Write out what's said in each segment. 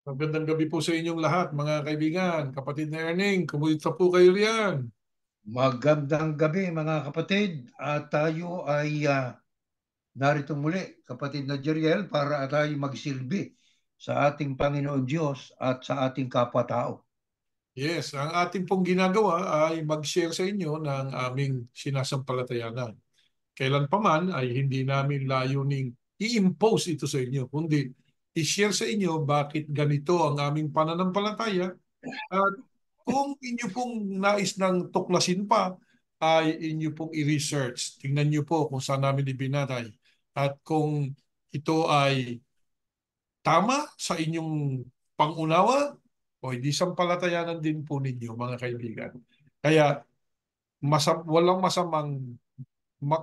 Magandang gabi po sa inyong lahat, mga kaibigan, kapatid na Erning. Kumusta po kayo riyan? Magandang gabi mga kapatid at tayo ay narito muli kapatid na Jeriel para tayo magsilbi sa ating Panginoon Diyos at sa ating kapwa-tao. Yes, ang ating pong ginagawa ay mag-share sa inyo ng aming sinasampalatayanan. Kailan pa man ay hindi namin layuning i-impose ito sa inyo, kundi i-share sa inyo bakit ganito ang aming pananampalataya at kung inyo pong nais ng tuklasin pa, ay inyo pong i-research. Tingnan nyo po kung saan namin ibinatay. At kung ito ay tama sa inyong pangunawa o hindi sampalatayanan din po ninyo, mga kaibigan. Kaya walang masamang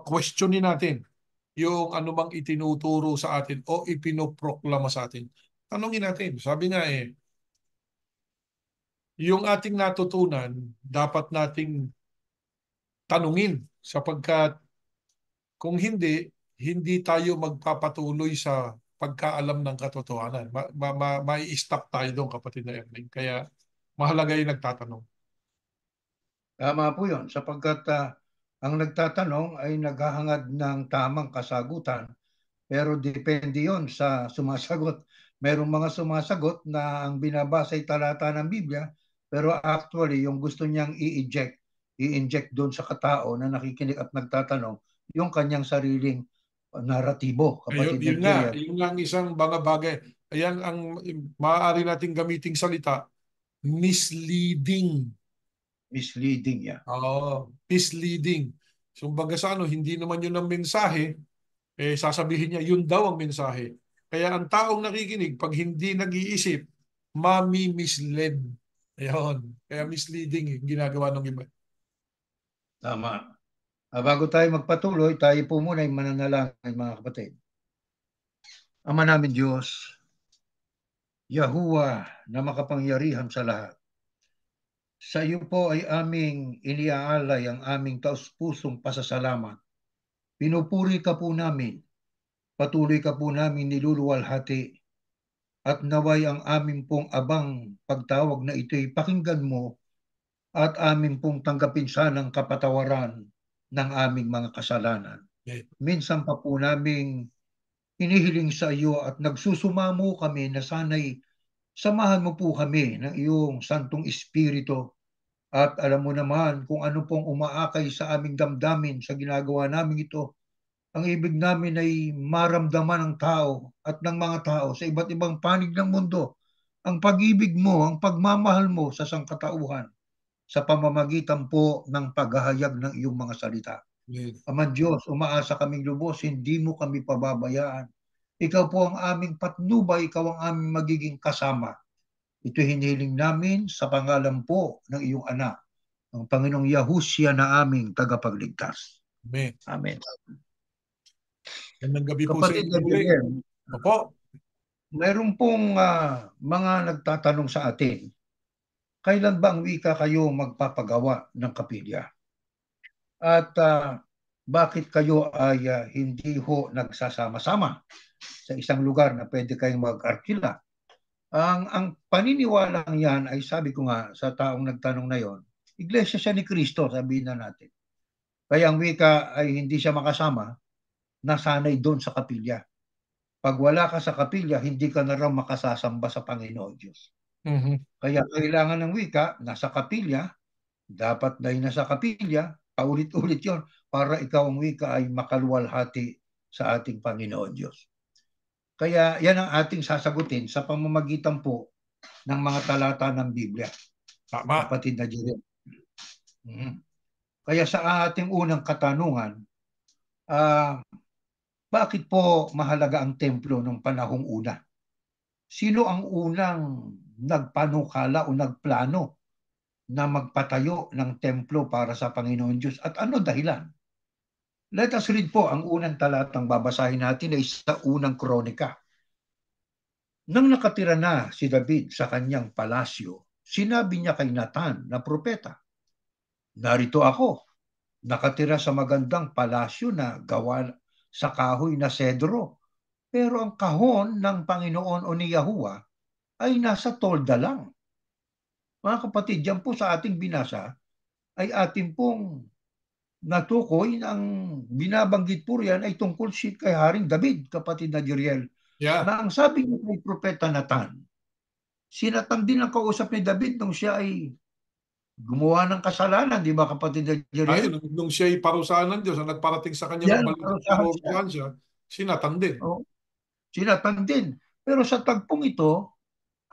questionin natin yung anumang itinuturo sa atin o ipinoproklama sa atin. Tanungin natin. Sabi nga yung ating natutunan, dapat nating tanungin sapagkat kung hindi, hindi tayo magpapatuloy sa pagkaalam ng katotohanan. Mai-stop tayo doon, kapatid na Erling. Kaya mahalaga yung nagtatanong. Tama po yun sapagkat ang nagtatanong ay naghahangad ng tamang kasagutan pero depende yon sa sumasagot. Merong mga sumasagot na ang binabasa ay talata ng Biblia pero actually yung gusto niyang i-inject doon sa katao na nakikinig at nagtatanong yung kanyang sariling naratibo, Ayun, kapatid na Jeriel. yun nga ang isang mga bagay. Ayan ang maaari nating gamiting salita, misleading. Misleading yan. Oo, misleading. So, baga sa ano, hindi naman yun ang mensahe, sasabihin niya, yun daw ang mensahe. Kaya ang taong nakikinig, pag hindi nag-iisip, mami-misled. Ayun. Kaya misleading yung ginagawa ng iba. Tama. Bago tayo magpatuloy, tayo po muna ay mananalangin mga kapatid. Ama namin Diyos, Yahuwah na makapangyarihan sa lahat. Sa iyo po ay aming iniaalay ang aming taus-pusong pasasalamat. Pinupuri ka po namin, patuloy ka po namin niluluwalhati at naway ang aming pong abang pagtawag na ito'y pakinggan mo at aming pong tanggapin sanang kapatawaran ng aming mga kasalanan. Eh, Minsan pa po naming hinihiling sa iyo at nagsusumamo kami na sana'y samahan mo po kami ng iyong Santong Espiritu at alam mo naman kung ano pong umaakay sa aming damdamin sa ginagawa namin ito. Ang ibig namin ay maramdaman ng tao at ng mga tao sa iba't ibang panig ng mundo ang pag-ibig mo, ang pagmamahal mo sa sangkatauhan sa pamamagitan po ng paghahayag ng iyong mga salita. eh, Ama Diyos, umaasa kaming lubos, hindi mo kami pababayaan. Ikaw po ang aming patnubay, ikaw ang aming magiging kasama. Ito hinihiling namin sa pangalan po ng iyong anak, ang Panginoong Yahushua na aming tagapagligtas. Amen. Amen. Gandang gabi po sa Kapatid inyo na muli. Miguel, Opo. mayroon pong mga nagtatanong sa atin, kailan ba ang wika kayo magpapagawa ng kapilya? At bakit kayo ay hindi ho nagsasama-sama sa isang lugar na pwede kayong mag-arkila? Ang paniniwalang yan ay sabi ko nga sa taong nagtanong na yon, Iglesia siya ni Kristo, sabihin na natin. Kaya ang wika ay hindi siya makasama, nasanay doon sa kapilya. Pag wala ka sa kapilya, hindi ka na raw makasasamba sa Panginoon Diyos. Mhm. Kaya kailangan ng wika, nasa kapilya, dapat dahil nasa kapilya, paulit-ulit yon para ikaw ang wika ay makaluwalhati sa ating Panginoon Diyos. Kaya yan ang ating sasagutin sa pamamagitan po ng mga talata ng Biblia, Tama. kapatid na Jerome. Kaya sa ating unang katanungan, ah, bakit po mahalaga ang templo nung panahong una? Sino ang unang nagpanukala o nagplano na magpatayo ng templo para sa Panginoon Diyos? At ano dahilan? Let us read po ang unang talatang babasahin natin ay sa unang kronika. Nang nakatira na si David sa kanyang palasyo, sinabi niya kay Nathan na propeta, narito ako, nakatira sa magandang palasyo na gawa sa kahoy na sedro. Pero ang kahon ng Panginoon o ni Yahuwah ay nasa tolda lang. Mga kapatid, diyan po sa ating binasa ay ating pong natukoy na ang binabanggit po riyan ay tungkol kay Haring David, kapatid na Jeriel, Yeah. na ang sabi niya kay Propeta Nathan, si Nathan din ang kausap ni David nung siya ay gumawa ng kasalanan, di ba kapatid na Ayun, Jeriel? nung siya'y parusahan ng Diyos, ang nagparating sa kanya ng Yan, balitang parusahan siya. parurusahan siya, sinatan din. Oh, si Nathan din. Pero sa tagpong ito,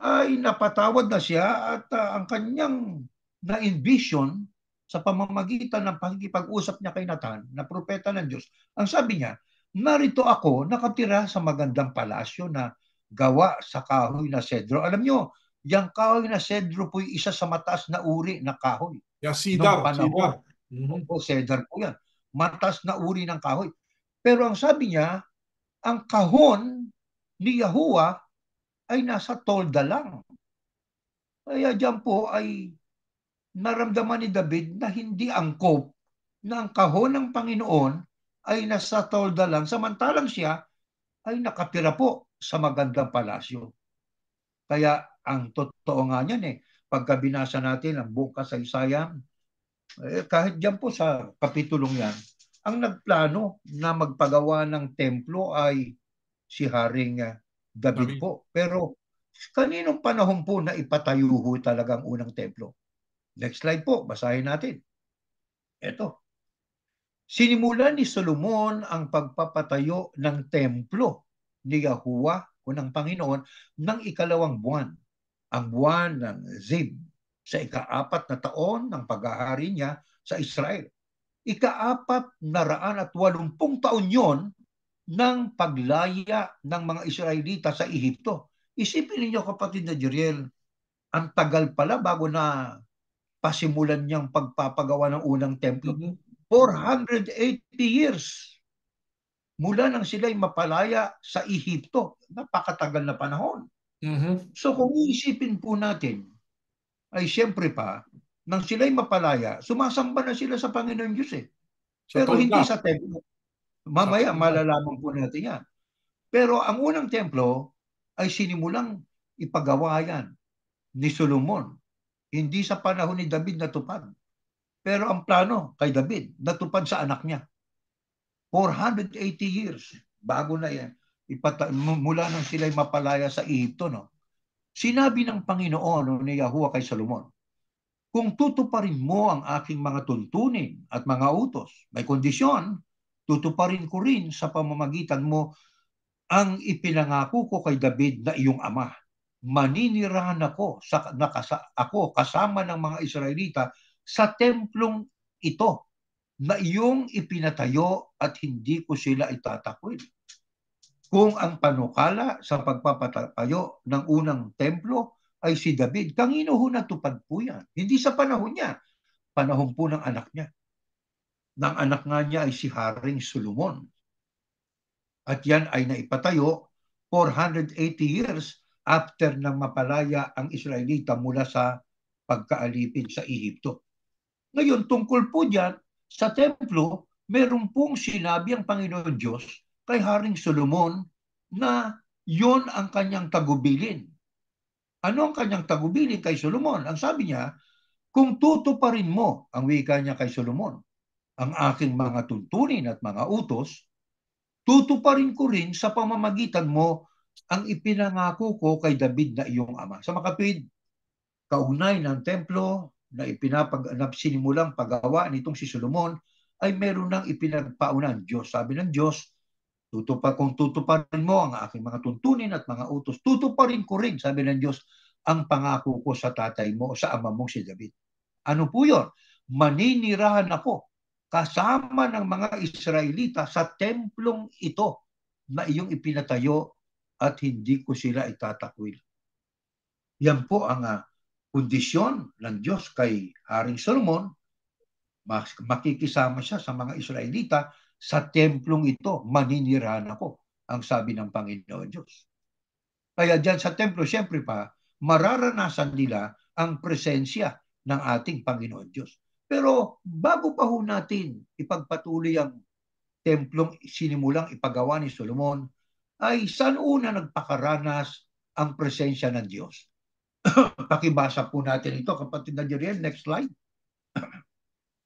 ay napatawad na siya at ang kanyang na-envision sa pamamagitan ng pakikipag-usap niya kay Nathan, na propeta ng Diyos, ang sabi niya, narito ako nakatira sa magandang palasyo na gawa sa kahoy na sedro. Alam niyo, yung kahoy na sedro po isa sa mataas na uri na kahoy Yeah, nung Cedar, panahon. Cedar. Mhm. O cedar po yan. Mataas na uri ng kahoy. Pero ang sabi niya, ang kahon ni Yahuwah ay nasa tolda lang. Kaya diyan po ay naramdaman ni David na hindi angkop na ang kahon ng Panginoon ay nasa tolda lang, samantalang siya ay nakatira po sa magandang palasyo. Kaya ang totoo nga niyan pagka binasa natin ang buong kasaysayan, kahit diyan po sa kapitulong yan, ang nagplano na magpagawa ng templo ay si Haring David David. po. Pero kaninong panahon po na ipatayo talagang unang templo? Next slide po, basahin natin. Ito. Sinimulan ni Solomon ang pagpapatayo ng templo ni Yahuwah o ng Panginoon ng ikalawang buwan, ang buwan ng Zib, sa ika-4 na taon ng pag-aari niya sa Israel. Ika-480 taon yon ng paglaya ng mga Israelita sa Ehipto. Isipin ninyo kapatid na Jeriel, ang tagal pala bago na pasimulan niyang pagpapagawa ng unang templo. Mhm. 480 years mula nang sila'y mapalaya sa Ehipto. Napakatagal na panahon. Mhm. So kung iisipin po natin, ay siyempre pa, nang sila'y mapalaya, sumasamba na sila sa Panginoon Diyos Sa Pero hindi tolda. sa templo. Sa Mamaya tolda. malalaman po natin yan. Pero ang unang templo ay sinimulang ipagawa yan ni Solomon. Hindi sa panahon ni David natupad. Pero ang plano kay David, natupad sa anak niya. 480 years bago na yan. Mula nang sila'y mapalaya sa Ehipto, no? Sinabi ng Panginoon ni Yahuwah kay Solomon, kung tutuparin mo ang aking mga tuntunin at mga utos, may kondisyon, tutuparin ko rin sa pamamagitan mo ang ipinangako ko kay David na iyong ama. Maninirahan ako kasama ng mga Israelita sa templong ito na iyong ipinatayo at hindi ko sila itatakwil. Kung ang panukala sa pagpapatayo ng unang templo ay si David, kanino ho natupad po yan? Hindi sa panahon niya, panahon po ng anak niya. Ng anak nga niya ay si Haring Solomon. At yan ay naipatayo 480 years after nang mapalaya ang Israelita mula sa pagkaalipin sa Ehipto. Ngayon, tungkol po dyan, sa templo, meron pong sinabi ang Panginoon Diyos kay Haring Solomon na yon ang kanyang tagubilin. Ano ang kanyang tagubilin kay Solomon? Ang sabi niya, kung tutuparin mo, ang wika niya kay Solomon, ang aking mga tuntunin at mga utos, tutuparin ko rin sa pamamagitan mo ang ipinangako ko kay David na iyong ama. Sa makapid, kaugnay ng templo na sinimulang paggawa nitong si Solomon ay meron ng ipinagpauna ng Diyos. Sabi ng Diyos, kung tutuparin mo ang aking mga tuntunin at mga utos, tutuparin ko rin, sabi ng Diyos, ang pangako ko sa tatay mo o sa ama mong si David. Ano po yun? Maninirahan ako kasama ng mga Israelita sa templong ito na iyong ipinatayo at hindi ko sila itatakwil. Yan po ang kondisyon ng Diyos kay Haring Solomon. Makikisama siya sa mga Israelita sa templong ito, maninirahan ako, ang sabi ng Panginoon Diyos. Kaya dyan sa templo, siyempre pa, mararanasan nila ang presensya ng ating Panginoon Diyos. Pero bago pa ho natin ipagpatuloy ang templong sinimulang ipagawa ni Solomon, ay saan una nagpakaranas ang presensya ng Diyos. Pakibasa po natin ito, kapatid na Jeriel. Next slide.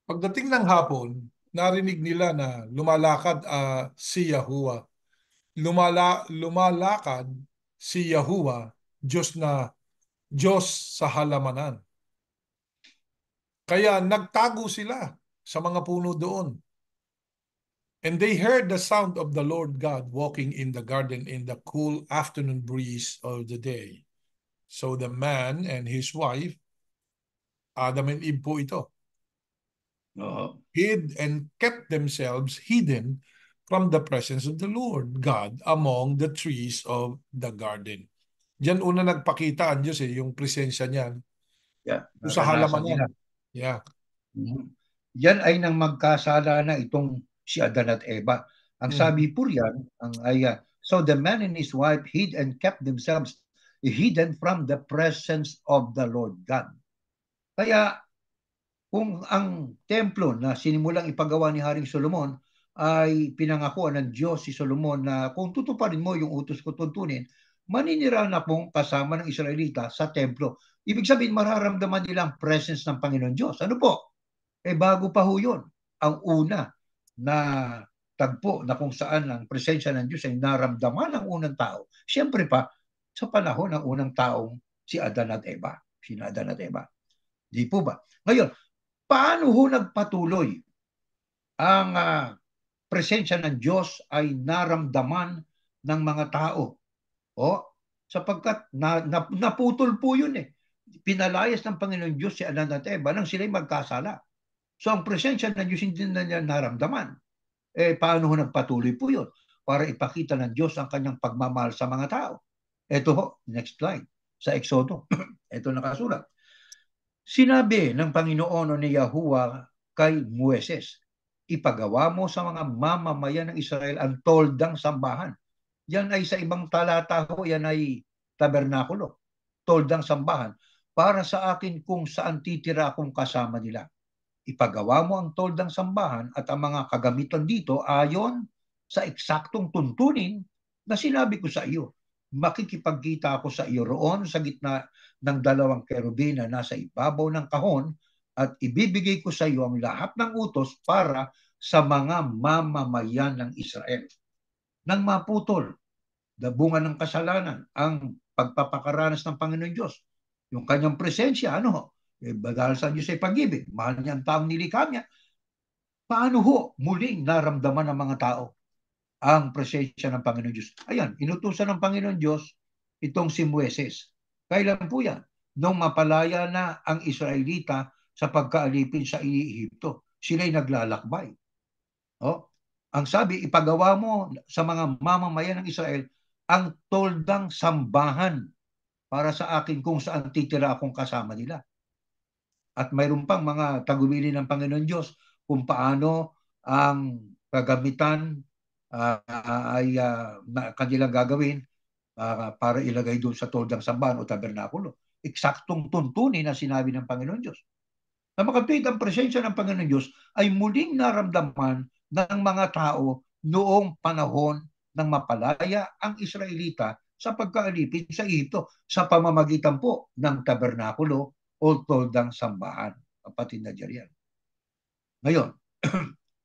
Pagdating ng hapon, narinig nila na lumalakad si Yahuwah. Lumalakad si Yahuwah, Diyos sa halamanan. Kaya nagtago sila sa mga puno doon. And they heard the sound of the Lord God walking in the garden in the cool afternoon breeze of the day. So the man and his wife, Adam and Eve po ito, hid and kept themselves hidden from the presence of the Lord God among the trees of the garden. Diyan una nagpakita ang Diyos yung presensya niya. Yeah, Sa naranasan nila. halamanan. Yeah. Yan ay nang magkasala na itong si Adan at Eva. Ang sabi po riyan, so the man and his wife hid and kept themselves hidden from the presence of the Lord God. Kaya kung ang templo na sinimulang ipagawa ni Haring Solomon ay pinangakuan ng Diyos si Solomon na kung tutuparin mo yung utos ko tuntunin, maninira na pong kasama ng Israelita sa templo. Ibig sabihin, mararamdaman nila ang presence ng Panginoon Diyos. Ano po? Bago pa ho yun, ang una na tagpo na kung saan ang presensya ng Diyos ay naramdaman ng unang tao. Siyempre pa, sa panahon ng unang taong si Adan at Eva. Sina Adan at Eva. Di po ba? Ngayon, paano ho nagpatuloy ang presensya ng Diyos ay naramdaman ng mga tao? Sapagkat naputol po yun Pinalayas ng Panginoon Diyos si Adan at Eva nang sila'y magkasala. So ang presensya ng Diyos hindi na niya naramdaman. Paano ho nagpatuloy po yun? Para ipakita ng Diyos ang kanyang pagmamahal sa mga tao. Ito ho, next slide. Sa Exodo. Ito nakasulat. Sinabi ng Panginoon o ni Yahuwah kay Moises, ipagawa mo sa mga mamamayan ng Israel ang toldang sambahan. Yan ay sa ibang talata ho, yan ay tabernakulo. Toldang sambahan. Para sa akin kung saan titira akong kasama nila. Ipagawa mo ang toldang sambahan at ang mga kagamitan dito ayon sa eksaktong tuntunin na sinabi ko sa iyo. Makikipagkita ako sa iyo roon sa gitna ng dalawang kerubin na nasa ibabaw ng kahon at ibibigay ko sa iyo ang lahat ng utos para sa mga mamamayan ng Israel. Nang maputol, bunga ng kasalanan, ang pagpapakaranas ng Panginoon Diyos, yung kanyang presensya, dahil sa Diyos ay pag-ibig, mahal niya ang taong nilikha niya, paano ho muling naramdaman ng mga tao ang presensya ng Panginoon Diyos? Ayan, inutusan ng Panginoon Diyos itong si Moises. Kailan po yan? Nung mapalaya na ang Israelita sa pagkaalipin sa Ehipto. Sila'y naglalakbay. Ang sabi, ipagawa mo sa mga mamamayan ng Israel ang toldang sambahan para sa akin kung saan titira akong kasama nila. At mayroon pang mga tagubilin ng Panginoon Diyos kung paano ang kagamitan ay kanilang gagawin para ilagay doon sa toldang sambahan o tabernakulo. Eksaktong tuntunin na sinabi ng Panginoon Diyos. Na makapit ang presensya ng Panginoon Diyos ay muling naramdaman ng mga tao noong panahon ng mapalaya ang Israelita sa pagkaalipin sa Ehipto sa pamamagitan po ng tabernakulo o toldang sambahan. Kapatid na Jeriel. Ngayon,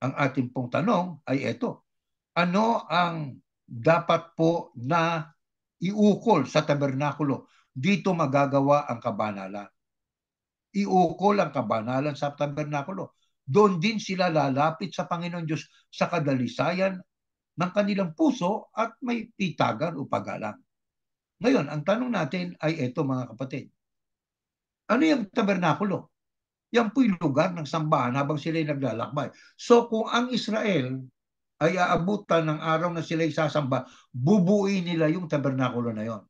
ang ating pong tanong ay ito. Ano ang dapat po na iukol sa tabernakulo? Dito magagawa ang kabanalan. Iukol ang kabanalan sa tabernakulo. Doon din sila lalapit sa Panginoon Diyos sa kadalisayan ng kanilang puso at may pitagan o paggalang. Ngayon, ang tanong natin ay ito mga kapatid. Ano yung tabernakulo? Yan po yung lugar ng sambahan habang sila'y naglalakbay. So kung ang Israel ay aabutan ng araw na sila'y sasamba, bubuuin nila yung tabernakulo na yon.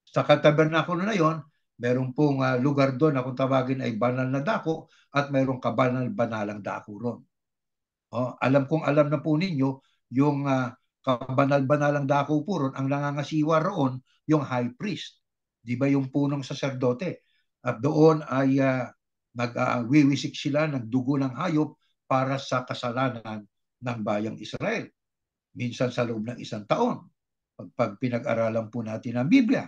Sa tabernakulo na yon, meron pong lugar doon na kung tawagin ay banal na dako at mayroong kabanal-banalang dako ron. Alam kong alam na po ninyo yung kabanal-banalang dako po ron, ang nangangasiwa roon yung high priest. Di ba yung punong saserdote? At doon ay nagwiwisik sila ng dugo ng hayop para sa kasalanan ng bayang Israel. Minsan sa loob ng 1 taon. pag pinag-aralan po natin ang Biblia.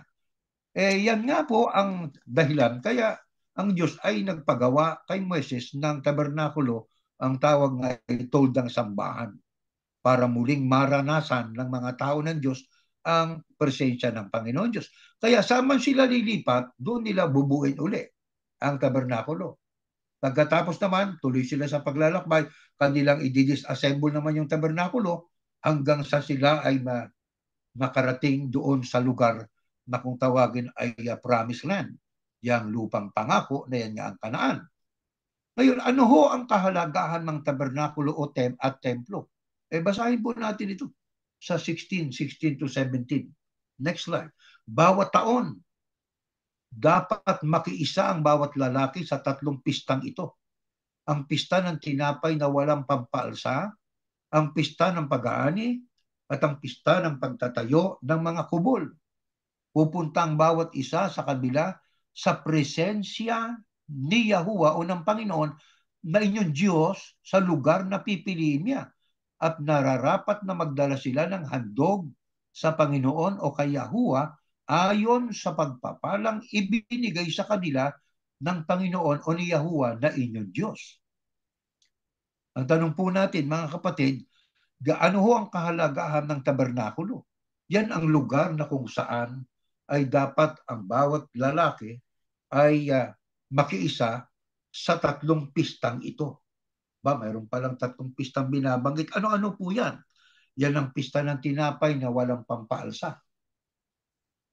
Yan nga po ang dahilan kaya ang Diyos ay nagpagawa kay Moises ng tabernakulo, ang tawag nga ay toldang sambahan, para muling maranasan ng mga tao ng Diyos ang presensya ng Panginoon Diyos. Kaya saman sila lilipat, doon nila bubuin uli ang tabernakulo. Pagkatapos naman, tuloy sila sa paglalakbay, kanilang i-disassemble naman yung tabernakulo hanggang sa sila ay makarating doon sa lugar na kung tawagin ay promised land, yang lupang pangako na yan nga ang Kanaan. Ngayon, ano ho ang kahalagahan ng tabernakulo o at templo? Basahin po natin ito sa 16 to 17. Next slide. Bawat taon, dapat makiisa ang bawat lalaki sa 3 pistang ito. Ang pista ng tinapay na walang pampaalsa, ang pista ng pag-aani, at ang pista ng pagtatayo ng mga kubol. Pupunta ang bawat isa sa kabila sa presensya ni Yahuwah o ng Panginoon na inyong Diyos sa lugar na pipiliin niya, at nararapat na magdala sila ng handog sa Panginoon o kay Yahuwah ayon sa pagpapalang ibinigay sa kanila ng Panginoon o ni Yahuwah na inyong Diyos. Ang tanong po natin, mga kapatid, gaano ho ang kahalagahan ng tabernakulo? Yan ang lugar na kung saan ay dapat ang bawat lalaki ay makiisa sa 3 pistang ito. Mayroon palang 3 pistang binabanggit. Ano-ano po yan? Yan ang pista ng tinapay na walang pampaalsa.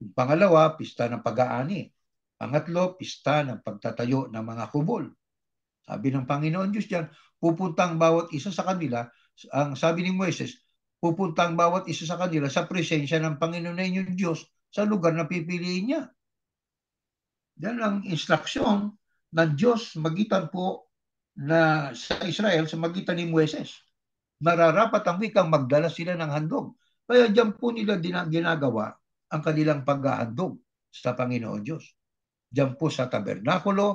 Yung pangalawa, pista ng pag-aani. Pangatlo, pista ng pagtatayo ng mga kubol. Sabi ng Panginoon Diyos diyan, pupunta ang bawat isa sa kanila, ang sabi ni Moises, pupunta ang bawat isa sa kanila sa presensya ng Panginoon na inyong Diyos sa lugar na pipiliin niya. Yan ang instruksyon ng Diyos magitan po na sa Israel sa magitan ni Moises. Nararapat ang wikang magdala sila ng handog. Kaya diyan po nila ginagawa ang kanilang paghahandog sa Panginoon Diyos. Diyan po sa tabernakulo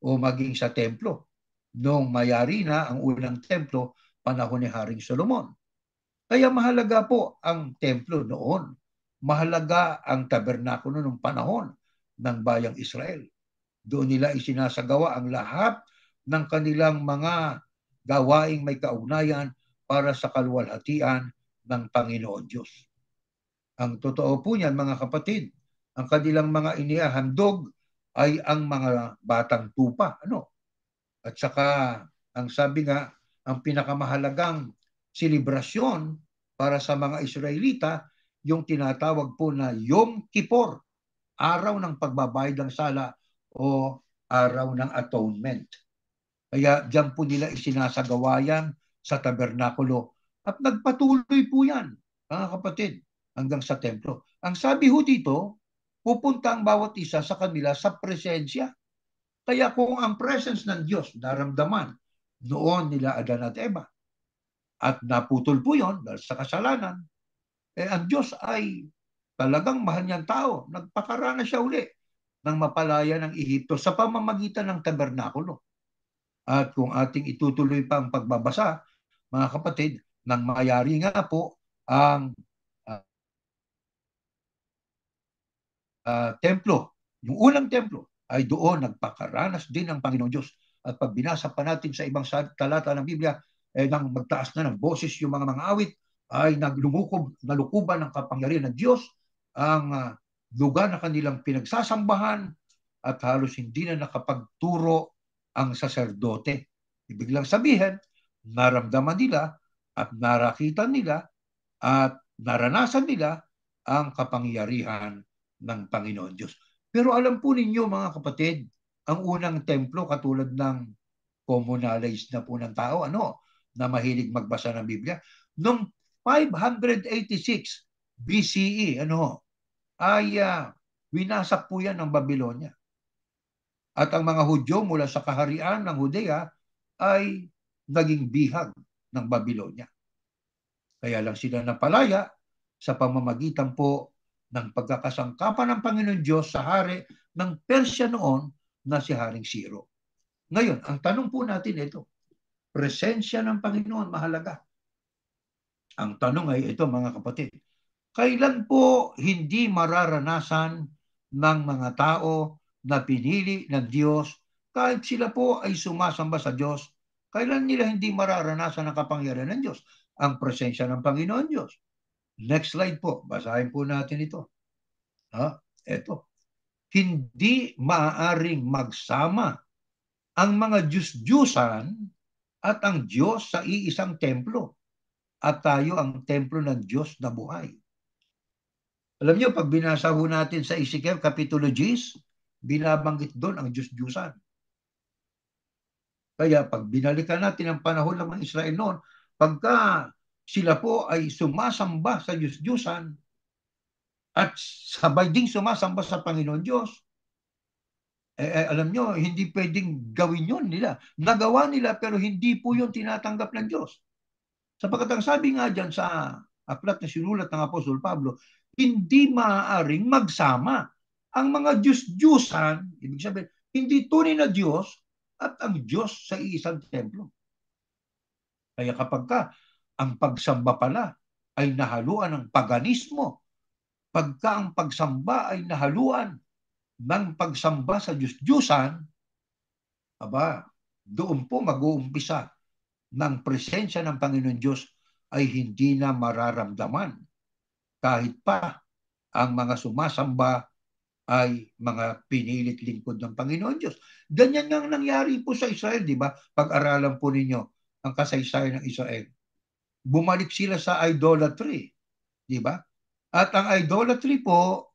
o maging sa templo. Noong mayari na ang unang templo, panahon ni Haring Solomon. Kaya mahalaga po ang templo noon. Mahalaga ang tabernakulo noong panahon ng bayang Israel. Doon nila isinasagawa ang lahat ng kanilang mga gawaing may kaugnayan para sa kaluwalhatian ng Panginoon Diyos. Ang totoo po niyan, mga kapatid, ang kanilang mga inihahandog ay ang mga batang tupa. At saka, ang sabi nga, ang pinakamahalagang selebrasyon para sa mga Israelita, yung tinatawag po na Yom Kippur, araw ng pagbabayad ng sala o araw ng atonement. Kaya diyan po nila isinasagawa yan sa tabernakulo. At nagpatuloy po yan, mga kapatid, hanggang sa templo. Ang sabi ho dito, pupunta ang bawat isa sa kanila sa presensya. Kaya kung ang presence ng Diyos naramdaman noon nila Adan at Eva, at naputol po yon dahil sa kasalanan, ang Diyos ay talagang mahal niyang tao. Nagpakarana siya uli ng mapalaya ng Ehipto sa pamamagitan ng tabernakulo. At kung ating itutuloy pa ang pagbabasa, mga kapatid, nang mayari nga po ang templo, yung unang templo, ay doon nagpakaranas din ng Panginoon Diyos. At pag binasa pa natin sa ibang talata ng Biblia, nang magtaas na ng boses yung mga awit, ay nalukuban ng kapangyarihan ng Diyos ang lugar na kanilang pinagsasambahan, at halos hindi na nakapagturo ang saserdote. Ibig lang sabihin, naramdaman nila at narakitan nila at naranasan nila ang kapangyarihan ng Panginoon Diyos. Pero alam po ninyo, mga kapatid, ang unang templo katulad ng communalized na po ng tao, na mahilig magbasa ng Biblia, noong 586 BCE, ay winasak po yan ng Babylonia. At ang mga Hudyo mula sa kaharian ng Judea ay naging bihag ng Babylonia. Kaya lang sila napalaya sa pamamagitan po ng pagkakasangkapan ng Panginoon Diyos sa hari ng Persya noon na si Haring Ciro. Ngayon, ang tanong po natin ito, presensya ng Panginoon mahalaga. Ang tanong ay ito, mga kapatid, Kailan po hindi mararanasan ng mga tao na pinili ng Diyos kahit sila po ay sumasamba sa Diyos? Kailan nila hindi mararanasan ang kapangyarihan ng Diyos? Ang presensya ng Panginoon Diyos. Next slide po. Basahin po natin ito. Ito. Hindi maaaring magsama ang mga Diyos-Diyusan at ang Diyos sa iisang templo at tayo ang templo ng Diyos na buhay. Alam niyo, pag binasa ho natin sa Ezekiel Kapitulo 10, binabanggit doon ang Diyos-Diyusan. Kaya pag binalikan natin ang panahon ng mga Israel noon, pagka sila po ay sumasamba sa Diyos-Diyusan at sabay ding sumasamba sa Panginoon Diyos, alam nyo, hindi pwedeng gawin yun nila. Nagawa nila pero hindi po yun tinatanggap ng Diyos. Sapagkat ang sabi nga dyan sa aklat na sinulat ng Apostol Pablo, hindi maaaring magsama ang mga Diyos-Diyusan, ibig sabihin, hindi tunay na Diyos at ang Diyos sa isang templo. Kaya kapag ka ang pagsamba pala ay nahaluan ng paganismo, pagka ang pagsamba ay nahaluan ng pagsamba sa Diyos-Diyusan, aba, doon po mag-uumpisa ng presensya ng Panginoon Diyos ay hindi na mararamdaman kahit pa ang mga sumasamba ay mga pinilit lingkod ng Panginoon Diyos. Ganyan nga nangyari po sa Israel, di ba? Pag-aralan po ninyo ang kasaysayan ng Israel. Bumalik sila sa idolatry, di ba? At ang idolatry po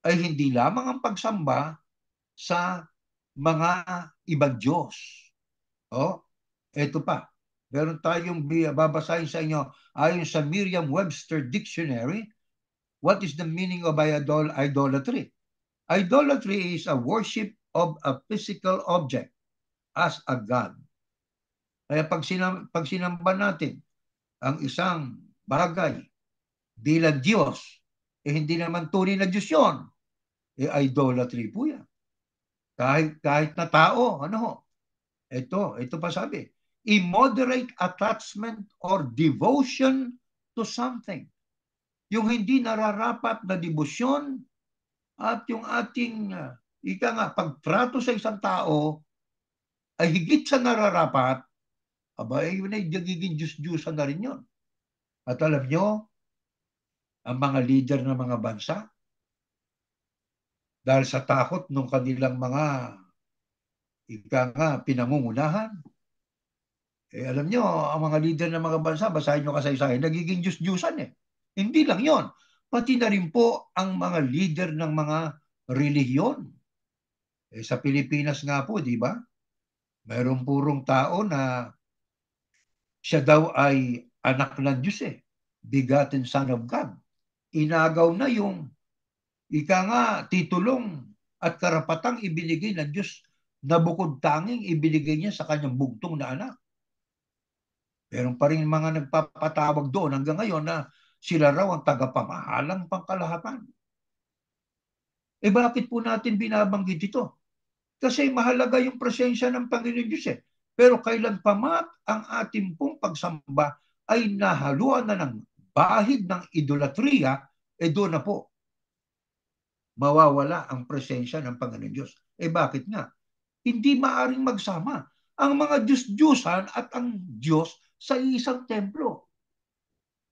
ay hindi lamang ang pagsamba sa mga ibang Diyos. Ito pa. Meron tayong babasahin sa inyo ayon sa Merriam-Webster Dictionary. What is the meaning of idolatry? Idolatry is a worship of a physical object as a god. Kaya pag sinamba natin ang isang bagay bilang Diyos, hindi naman tunay na Diyos yun. Idolatry po yan. Kahit na tao, ito pa sabi, immoderate attachment or devotion to something. Yung hindi nararapat na debosyon at yung ating pagtrato sa isang tao ay higit sa nararapat, yun ay nagiging Diyos-Diyosan na rin yun. At alam nyo, ang mga leader ng mga bansa, dahil sa takot ng kanilang mga pinangungunahan, alam nyo, ang mga leader ng mga bansa, basahin nyo kasaysayan, nagiging Diyos-Diyusan eh. Hindi lang yon, pati na rin po ang mga leader ng mga relihiyon. Sa Pilipinas nga po, di ba? Mayroong purong tao na siya daw ay anak ng Diyos begotten Son of God. Inagaw na yung titulong at karapatang ibinigay ng Diyos na bukod tanging ibinigay niya sa kanyang bugtong na anak. Meron pa rin mga nagpapatawag doon hanggang ngayon na sila raw ang tagapamahalang pangkalahatan. Bakit po natin binabanggit ito? Kasi mahalaga yung presensya ng Panginoon Diyos Pero kailan pa man ang ating pong pagsamba ay nahaluan na ng bahid ng idolatriya, doon na po mawawala ang presensya ng Panginoon Diyos. Bakit nga? Hindi maaring magsama ang mga Diyos-Diyusan at ang Diyos sa isang templo.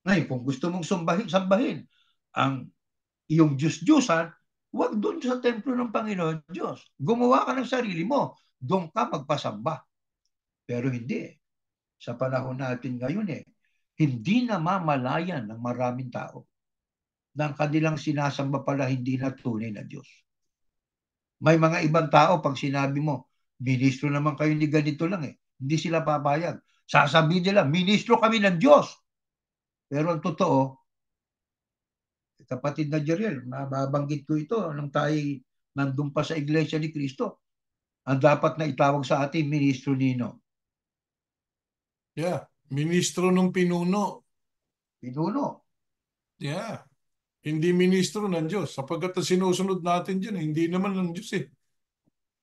Ngayon, kung gusto mong sambahin ang iyong Diyos-Diyusan, huwag doon sa templo ng Panginoon Diyos. Gumawa ka ng sarili mo. Doon ka magpasamba. Pero hindi. Sa panahon natin ngayon hindi na mamalayan ng maraming tao na ang kanilang sinasamba pala hindi na tunay na Diyos. May mga ibang tao, pag sinabi mo, ministro naman kayo ni ganito lang hindi sila papayag. Sasabihin nila, ministro kami ng Diyos. Pero ang totoo, kapatid na Jeriel, mababanggit ko ito nung tayo nandun pa sa Iglesia ni Cristo. Ang dapat na itawag sa atin, ministro nino. Yeah, ministro ng pinuno. Pinuno. Yeah. Hindi ministro ng Diyos. Sapagkat ang sinusunod natin dyan, hindi naman ng Diyos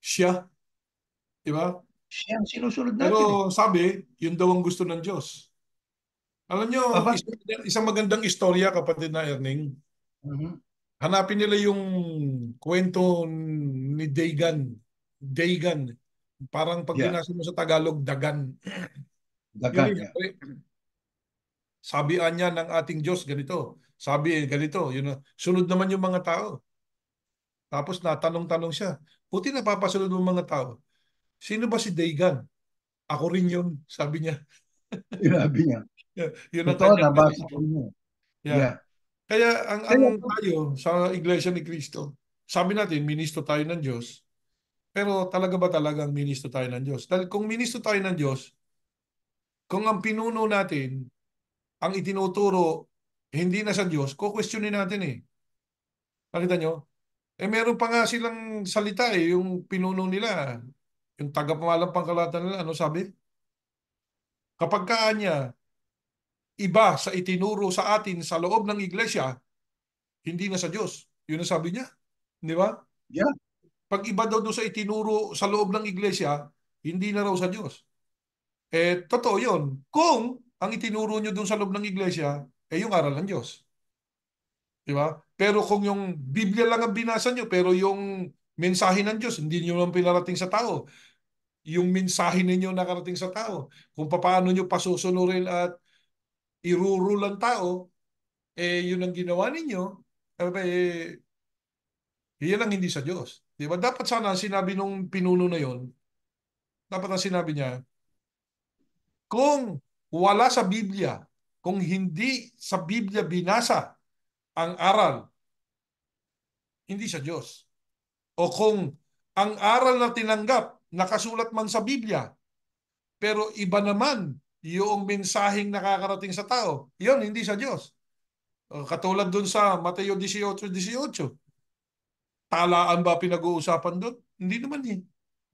Siya. Di ba? Siya ang sinusunod natin Pero sabi, yun daw ang gusto ng Diyos. Alam nyo, Aba, isang magandang istorya, kapatid na Erning. mhm, Hanapin nila yung kwento ni Dagan. Dagan. Parang pag yeah, binasa mo sa Tagalog, dagan. Yun dagan, yeah. nangyari. Sabihan niya ng ating Diyos, ganito. Sabi, ganito. Yun, sunod naman yung mga tao. Tapos natanong-tanong siya. Buti napapasunod ng mga tao. Sino ba si Dagan? Ako rin yun, sabi niya. Sinabi niya. Yun ang Totoo, kanyang nabasa ko response. niya. Yeah. Yeah. Kaya ang Kaya, tayo sa Iglesia ni Cristo, sabi natin, ministro tayo ng Diyos, pero talaga ba talagang ministro tayo ng Diyos? Dahil kung ministro tayo ng Diyos, kung ang pinuno natin, ang itinuturo, hindi na sa Diyos, kukwestiyonin natin eh. Nakita nyo? Eh meron pa nga silang salita eh, yung pinuno nila, yung tagapamalang pangkalahatan nila, ano sabi? Kapag kaanya, iba sa itinuro sa atin sa loob ng iglesia, hindi na sa Diyos. Yun ang sabi niya. Di ba? yeah, Pag iba daw doon sa itinuro sa loob ng iglesia, hindi na raw sa Diyos. Eh, totoo yun. Kung ang itinuro nyo doon sa loob ng iglesia, eh yung aral ng Diyos. Di ba? Pero kung yung Biblia lang ang binasa nyo, pero yung mensahe ng Diyos, hindi nyo lang pinarating sa tao. Yung mensahe ninyo nakarating sa tao. Kung paano nyo pasusunurin at irurule ang tao, eh yun ang ginawa ninyo, eh, yan ang hindi sa Diyos. Di ba? Dapat sana sinabi nung pinuno na yon, dapat ang sinabi niya, kung wala sa Biblia, kung hindi sa Biblia binasa ang aral, hindi sa Diyos. O kung ang aral na tinanggap, nakasulat man sa Biblia, pero iba naman yung mensaheng nakakarating sa tao, yun, hindi sa Diyos. Katulad dun sa Mateo 18:18, talaan ba pinag-uusapan dun? Hindi naman eh.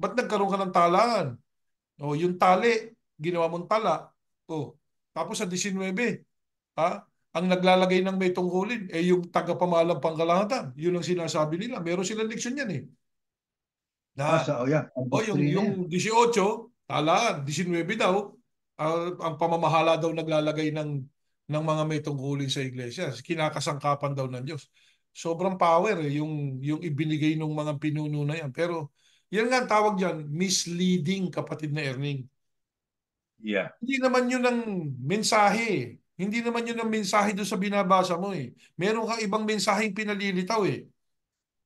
Ba't nagkaroon ka ng talaan? O yung tali, ginawa mong tala. O, tapos sa 19, ha? Ang naglalagay ng may tungkulin, eh yung tagapamahalang pangkalahatan. Yun ang sinasabi nila. Meron silang leksyon yan eh. Na, oh yeah, ang o doktrina yung yan. 18, talaan, 19 daw, ang pamamahala daw naglalagay ng mga may tungkulin sa iglesia. Kinakasangkapan daw ng Diyos. Sobrang power eh, yung ibinigay ng mga pinuno na yan. Pero, yan nga ang tawag dyan, misleading, kapatid na Erning. Yeah. Hindi naman yun ang mensahe eh. Hindi naman yun ang mensahe doon sa binabasa mo eh. Meron kang ibang mensaheng pinalilitaw eh.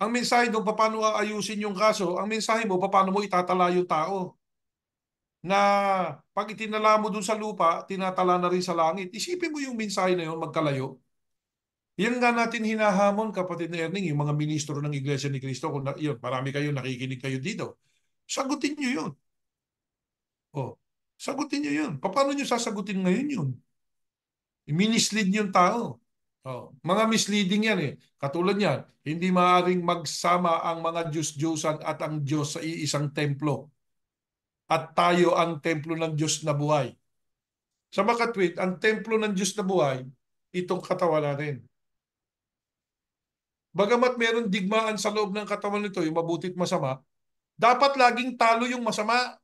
Ang mensahe doon, paano aayusin yung kaso, ang mensahe mo, paano mo itatala yung tao. Na pag itinala mo doon sa lupa, tinatala na rin sa langit. Isipin mo yung mensahe na yun, magkalayo. Yan nga natin hinahamon, kapatid na Erning, yung mga ministro ng Iglesia ni Cristo. Kung yun, marami kayo, nakikinig kayo dito. Sagutin nyo yun. Oh, sagutin nyo yun. Paano nyo sasagutin ngayon yun? Minislead yung tao. Oh, mga misleading yan eh. Katulad yan, hindi maaaring magsama ang mga Diyos-Diyosan at ang Diyos sa iisang templo. At tayo ang templo ng Diyos na buhay. Sa makatwid, ang templo ng Diyos na buhay, itong katawan natin. Bagamat meron digmaan sa loob ng katawan nito, yung mabutit masama, dapat laging talo yung masama.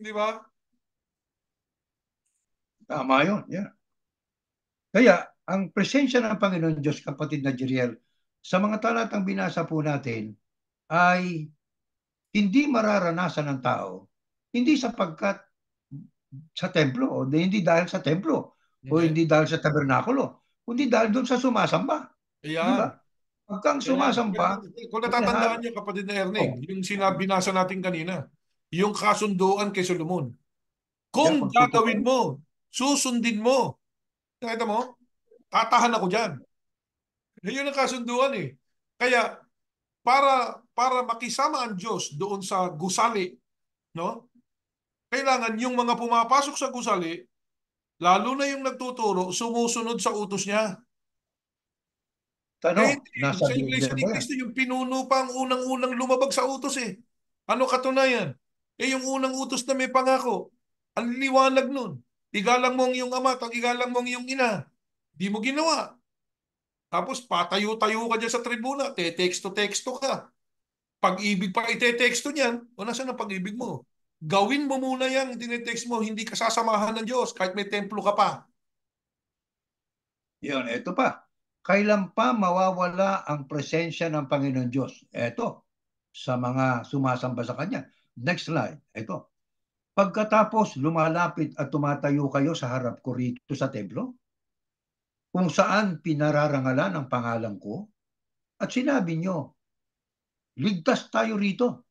Di ba? Tama yun, yeah. Kaya, ang presensya ng Panginoon Diyos, kapatid na Jeriel, sa mga talatang binasa po natin, ay hindi mararanasan ng tao, hindi sapagkat sa templo, o hindi dahil sa templo, o Hindi. hindi dahil sa tabernakulo, kundi dahil doon sa sumasamba. Di ba? Ayan. Pagkang Ayan. sumasamba, Kung natatandaan inihalo. niyo, kapatid na Erning, Oh, yung sinabi nasa natin kanina, yung kasunduan kay Solomon. yeah, Kung gagawin pagtutuparin. mo, susundin mo. Nakita mo? Tatahan ako dyan. Yun ang kasunduan eh. Kaya para makisama ang Diyos doon sa gusali, no? Kailangan yung mga pumapasok sa gusali, lalo na yung nagtuturo, sumusunod sa utos niya. Eh Tanong, hindi, nasa sa Biblia Iglesia ni ba yan? Cristo, yung pinuno pa ang unang-unang lumabag sa utos eh. Ano katunayan? Eh yung unang utos na may pangako, ang liwanag nun. Igalang mo ang iyong ama at igalang mo ang iyong ina. Di mo ginawa. Tapos patayo-tayo ka dyan sa tribuna, te-teksto-teksto ka. Pag-ibig pa ite-teksto niyan, o nasaan ang pag-ibig mo? Gawin mo muna yan, tinetext mo, hindi ka sasamahan ng Diyos kahit may templo ka pa. Yun, ito pa. Kailan pa mawawala ang presensya ng Panginoon Diyos? Ito, sa mga sumasamba sa Kanya. Next slide. Ito. Pagkatapos lumalapit at tumatayo kayo sa harap ko rito sa templo, kung saan pinararangalan ang pangalan ko, at sinabi nyo, ligtas tayo rito.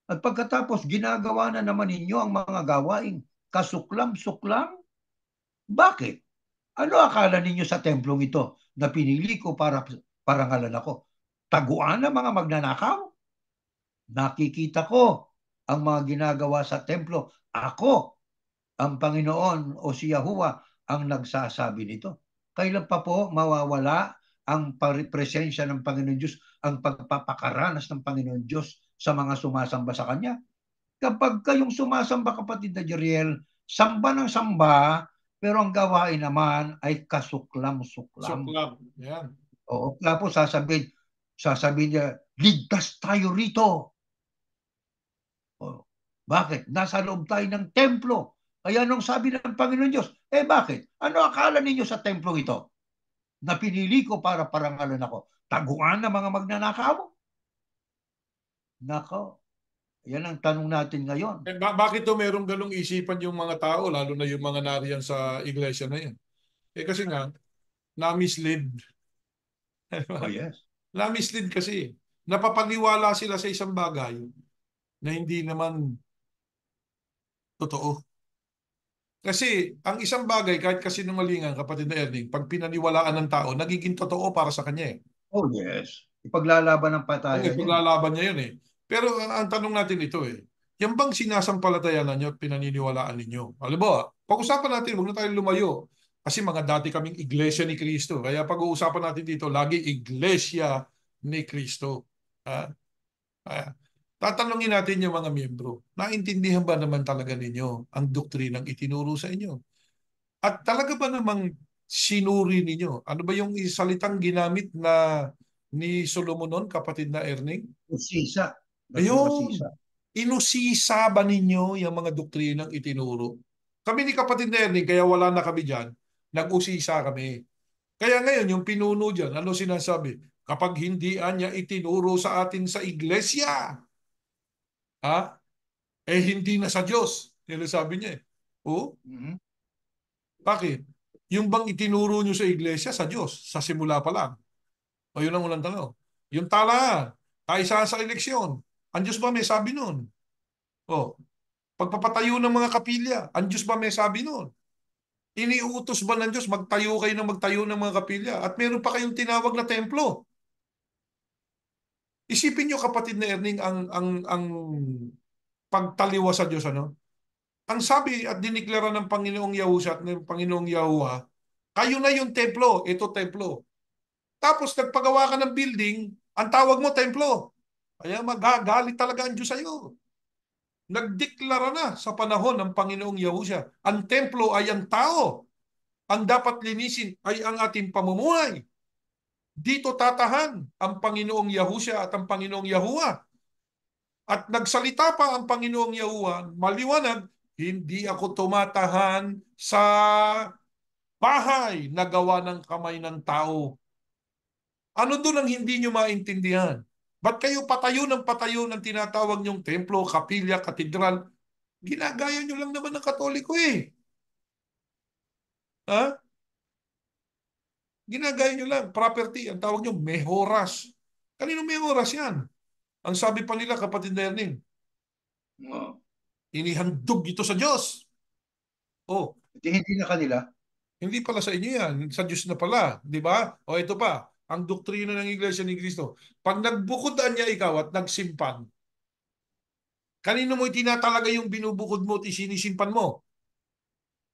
At pagkatapos ginagawa na naman ninyo ang mga gawaing kasuklam-suklam, bakit? Ano akala ninyo sa templong ito na pinili ko para parangalan ako? Taguan ng mga magnanakaw? Nakikita ko ang mga ginagawa sa templo. Ako, ang Panginoon o si Yahuwah ang nagsasabi nito. Kailan pa po mawawala ang presensya ng Panginoon Diyos, ang pagpapakaranas ng Panginoon Diyos sa mga sumasamba sa Kanya? Kapag kayong sumasamba, kapatid na Jeriel, samba ng samba, pero ang gawain naman ay kasuklam-suklam. Suklab. Yan. Oo, tapos sasabihin niya, ligtas tayo rito. O, bakit? Nasa loob tayo ng templo. Kaya nung sabi ng Panginoon Diyos, bakit? Ano akala ninyo sa templo ito? Na pinili ko para parangalan ako. Taguan ng mga magnanakaw? Nako, yan ang tanong natin ngayon. Bakit to merong ganong isipan yung mga tao, lalo na yung mga nariyan sa iglesia na yan? Kasi nga, na-mislead. Oh yes. Na-mislead kasi. Napapaniwala sila sa isang bagay na hindi naman totoo. Kasi ang isang bagay, kahit kasinungalingan, kapatid na Erning, pag pinaniwalaan ng tao, nagiging totoo para sa kanya eh. Oh yes. Ipaglalaban ng Okay, patayan yan. paglalaban niya yun eh. Pero ang tanong natin ito eh, yan bang sinasampalatayanan niyo at pinaniniwalaan ninyo? Alam mo, pag-usapan natin, huwag na tayong lumayo. Kasi mga dati kaming iglesia ni Cristo. Kaya pag-uusapan natin dito, lagi iglesia ni Cristo. Ha? Ah, tatanungin natin yung mga miyembro, naintindihan ba naman talaga ninyo ang doktrinang itinuro sa inyo? At talaga ba namang sinuri ninyo? Ano ba yung salitang ginamit na ni Solomon noon, kapatid na Erning? Usisa. Ayun, Masisa. inusisa ba ninyo yung mga doktrinang itinuro? Kami ni kapatid na Erning, kaya wala na kami dyan, nag-usisa kami. Kaya ngayon, yung pinuno dyan, ano sinasabi? Kapag hindi niya itinuro sa atin sa iglesia, ha? Hindi na sa Diyos. Yan ang sabi niya eh. Oh, Mm-hmm. bakit? Yung bang itinuro nyo sa iglesia, sa Diyos, sa simula pa lang. O yun ang unang tanong. Yung talaan, kaisa sa eleksyon, ang Diyos ba may sabi nun? O, pagpapatayo ng mga kapilya, ang Diyos ba may sabi nun? Iniutos ba ng Diyos, magtayo ng mga kapilya? At meron pa kayong tinawag na templo. Isipin nyo kapatid na Erning ang pagtaliwa sa Diyos, ano? Ang sabi at diniklara ng Panginoong Yahusha at ng Panginoong Yahuwah, kayo na yung templo, ito templo. Tapos nagpagawa ka ng building, ang tawag mo templo. Kaya magagalit talaga ang Diyos sa iyo. Nagdeklara na sa panahon ng Panginoong Yahusha, ang templo ay ang tao. Ang dapat linisin ay ang ating pamumuhay. Dito tatahan ang Panginoong Yahusha at ang Panginoong Yahuwah. At nagsalita pa ang Panginoong Yahuwah, maliwanag, hindi ako tumatahan sa bahay na gawa ng kamay ng tao. Ano doon ang hindi nyo maintindihan? Ba't kayo patayo ng tinatawag nyong templo, kapilya, katedral? Ginagaya nyo lang naman ng Katoliko eh. Ha? Ginagaya nyo lang. Property, ang tawag nyo, mehoras. Kanino mehoras yan? Ang sabi pa nila, kapatid na Erning, Oh. inihandog ito sa Diyos. Oh, Hindi na kanila. hindi pala sa inyo yan. Sa Diyos na pala. Di ba? O ito pa, ang doktrina ng Iglesia ni Cristo. Pag nagbukod niya ikaw at nagsimpan, kanino mo itinatalaga yung binubukod mo at isinisimpan mo?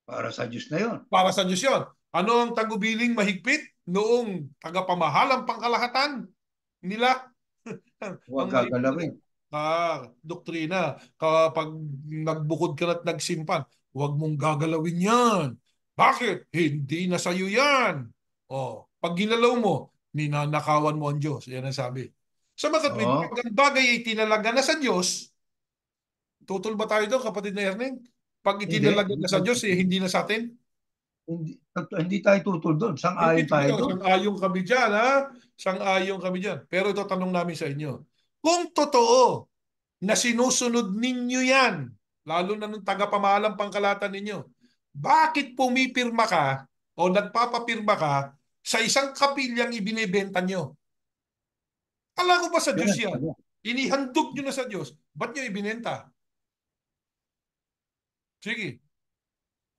Para sa Diyos na yon. Para sa Diyos yun. Ano ang tagubiling mahigpit noong tagapamahalang pangkalahatan nila? Ang Huwag mahigpit na gagalawin. doktrina. Kapag nagbukod ka at nagsimpan, huwag mong gagalawin yan. Bakit? Hindi na sa'yo yan. O, pag ginalaw mo, ninanakawan mo ang Diyos. Yan ang sabi. Sa mga kapatid, pag Oo. ang bagay ay tinalaga na sa Diyos, tutol ba tayo doon, kapatid na Erneng? Pag Hindi. itinalaga Hindi na sa tayo Diyos, tutuloy. hindi na sa atin? hindi tayo tutol doon. Hindi, Sang-ayon tayo doon. sang-ayon kami dyan, ha? Sang-ayon kami dyan. Pero ito tanong namin sa inyo. Kung totoo na sinusunod ninyo yan, lalo na nung tagapamahalang pangkalatan ninyo, bakit pumipirma ka o nagpapapirma ka sa isang kapilyang ibinebenta nyo? Kala ko ba sa Yan Diyos ang yan? tanong. Inihandog nyo na sa Diyos. Ba't nyo ibinenta? Sige,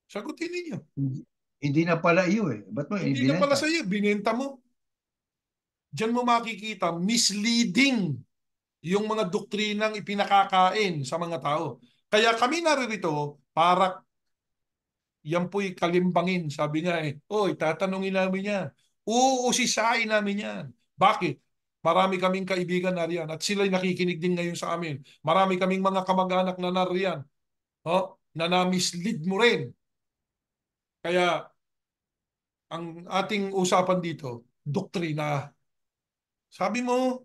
sagutin ninyo. Hindi na pala iyo eh. Ba't mo Hindi na pala ibinenta? sa iyo, binenta mo. Diyan mo makikita, misleading yung mga doktrinang ipinakakain sa mga tao. Kaya kami naririto para yan po'y kalimbangin. Sabi nga oy, tatanungin namin yan. Uusisain namin yan. Bakit? Marami kaming kaibigan na riyan at sila'y nakikinig din ngayon sa amin. Marami kaming mga kamag-anak na nariyan. Na na-mislead mo rin. Kaya ang ating usapan dito, doktrina. Sabi mo,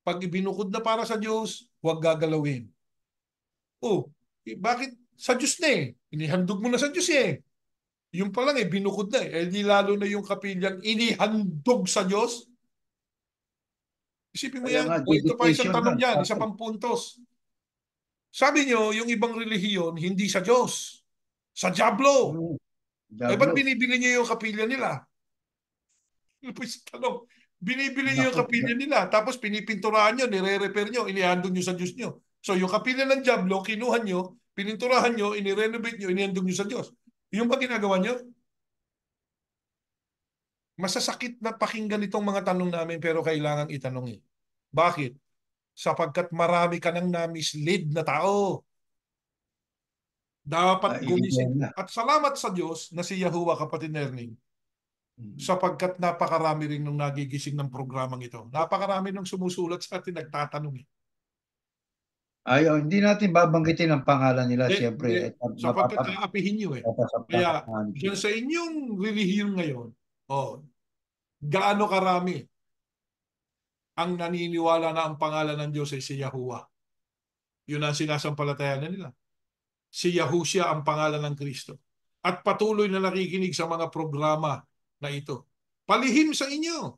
pag ibinukod na para sa Diyos, huwag gagalawin. Oh, bakit? Sa Diyos na eh. Inihandog mo na sa Diyos eh. Yung pa lang eh, binukod na eh. Di lalo na yung kapilyang inihandog sa Diyos. Isipin mo Kaya yan. nga, O ito pa isang dedication tanong yan. yan, isa pang puntos. Sabi nyo, yung ibang relihiyon, hindi sa Diyos. Sa Diablo. Ba't Diablos. binibili nyo yung kapilya nila? Ano po yung tanong? Binibili nyo yung Nako, kapilya nila, tapos pinipinturahan nyo, nire-repair nyo, inihandog nyo sa Diyos nyo. So yung kapilya ng Diablo, kinuha nyo, pininturahan nyo, inirenovate nyo, inihandog nyo sa Diyos. Yung ba ginagawa nyo? Masasakit na pakinggan itong mga tanong namin pero kailangan itanong eh. Bakit? Sapagkat marami ka nang na-mislead na tao. Dapat gumising. ebidensya. At salamat sa Diyos na si Yahuwah, kapatid Erning, sapagkat napakarami rin nung nagigising ng programang ito. Napakarami nung sumusulat sa atin, nagtatanong eh. Ayaw, hindi natin babanggitin ang pangalan nila, Hindi. siyempre. At Sapagkat aapihin nyo eh. Kaya mapapasampahan dyan sila. sa inyong relihiyon ngayon, gaano karami ang naniniwala na ang pangalan ng Diyos ay si Yahuwah? Yun ang sinasampalatayan nila. Si Yahushua ang pangalan ng Kristo. At patuloy na nakikinig sa mga programa na ito. Palihim sa inyo.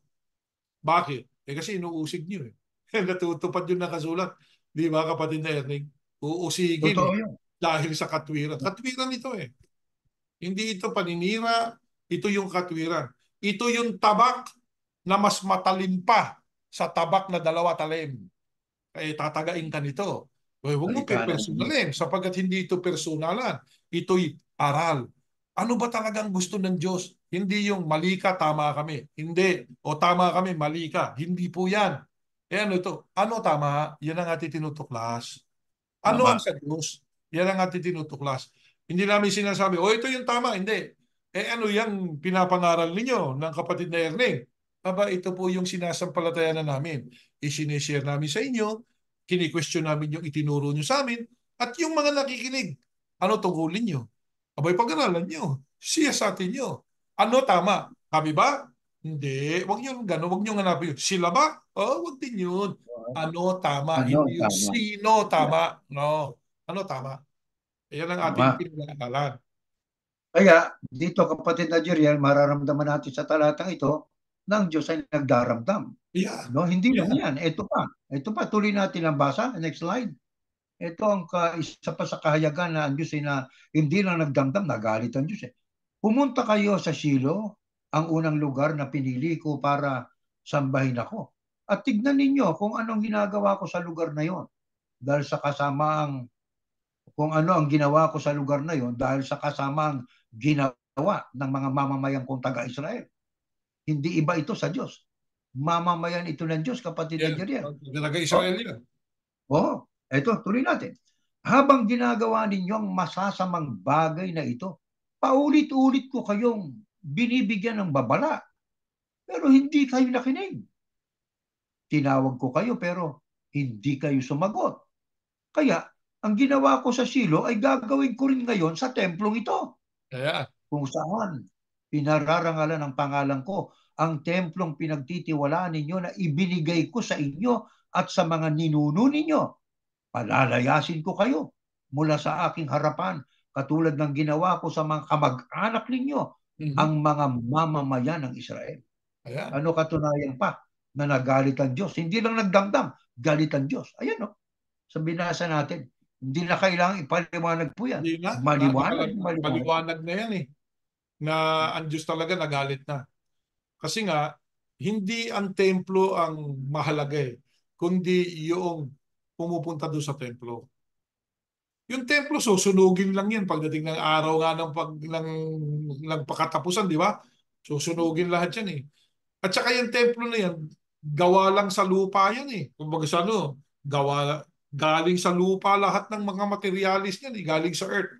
Bakit? Kasi inuusig nyo eh. Natutupad yung nakasulat. Di ba, kapatid na Erning? Uusigin Totoo eh. yun. Dahil sa katwiran. Katwiran ito eh. Hindi ito paninira. Ito yung katwiran. Ito yung tabak na mas matalim pa sa tabak na dalawa talim. Tatagain ka nito. Huwag mo Salita ng Diyos. personalin sapagkat hindi ito personalan. Ito'y aral. Ano ba talagang gusto ng Diyos? Hindi yung mali ka, tama kami. Hindi. O tama kami, mali ka. Hindi po yan. Ano ito? Ano tama? Yan ang ating tinutuklas. Ano ang Tama. sa Diyos? Yan ang ating tinutuklas. Hindi namin sinasabi, ito yung tama. Hindi. Ano yung pinapangaral ninyo ng kapatid na Erning? Aba, ito po yung sinasampalatayan na namin. Isinishare namin sa inyo, kini-question namin yung itinuro nyo sa amin, at yung mga nakikinig, ano tungkulin nyo? Abay, pag-aralan nyo. Siyasatin nyo. Ano tama? Kami ba? Hindi. Huwag nyo gano'n. Huwag nyo hanapin yun. Sila ba? Huwag din yun. Ano tama? Ano? Hindi yung Tama. sino Yeah, tama. No. Ano tama? Yan ang ating tama. pinag-aaralan. Kaya, dito kapatid na Jeriel, mararamdaman natin sa talatang ito na ang Diyos ay nagdaramdam. Yeah. No, hindi lang Yeah. yan. Ito pa. Ito pa, tuloy natin ang basa. Next slide. Ito ang isa pa sa kahayagan na ang Diyos ay na hindi lang nagdamdam, nagalit ang Diyos eh. Pumunta kayo sa Shilo, ang unang lugar na pinili ko para sambahin ako. At tignan ninyo kung anong ginagawa ko sa lugar na yon. Dahil sa kasamaang, kung ano ang ginawa ko sa lugar na yon, dahil sa kasamaang ginawa ng mga mamamayan kong taga-Israel. Hindi iba ito sa Diyos. Mamamayan ito ng Diyos, kapatid na Yeah. Jeriel. Oh, Taga-Israel yan. eto, tuloy natin. Habang ginagawa ninyo ang masasamang bagay na ito, paulit-ulit ko kayong binibigyan ng babala, pero hindi kayo nakinig. Tinawag ko kayo pero hindi kayo sumagot. Kaya, ang ginawa ko sa Silo ay gagawin ko rin ngayon sa templong ito, Yeah. kung saan pinararangalan ng pangalan ko ang templong pinagtitiwalaan ninyo na ibinigay ko sa inyo at sa mga ninuno ninyo. Palalayasin ko kayo mula sa aking harapan, katulad ng ginawa ko sa mga kamag-anak ninyo Mhm. ang mga mamamayan ng Israel. Ayan. Ano katunayan pa na nagalit ang Diyos? Hindi lang nagdamdam, galit ang Diyos. Ayan o, sa binasa natin. Hindi na kailangang ipaliwanag po yan. Hindi na. Maliwanag, maliwanag. Maliwanag na yan eh. Na ang Diyos talaga nagalit na. Kasi nga, hindi ang templo ang mahalaga eh, kundi yung pumupunta doon sa templo. Yung templo, susunugin lang yan pagdating ng araw nga ng pakatapusan, di ba? Susunugin lahat yan eh. At saka yung templo na yan, gawa lang sa lupa yan eh. Kumbaga sa ano, galing sa lupa lahat ng mga materialis yan eh, galing sa earth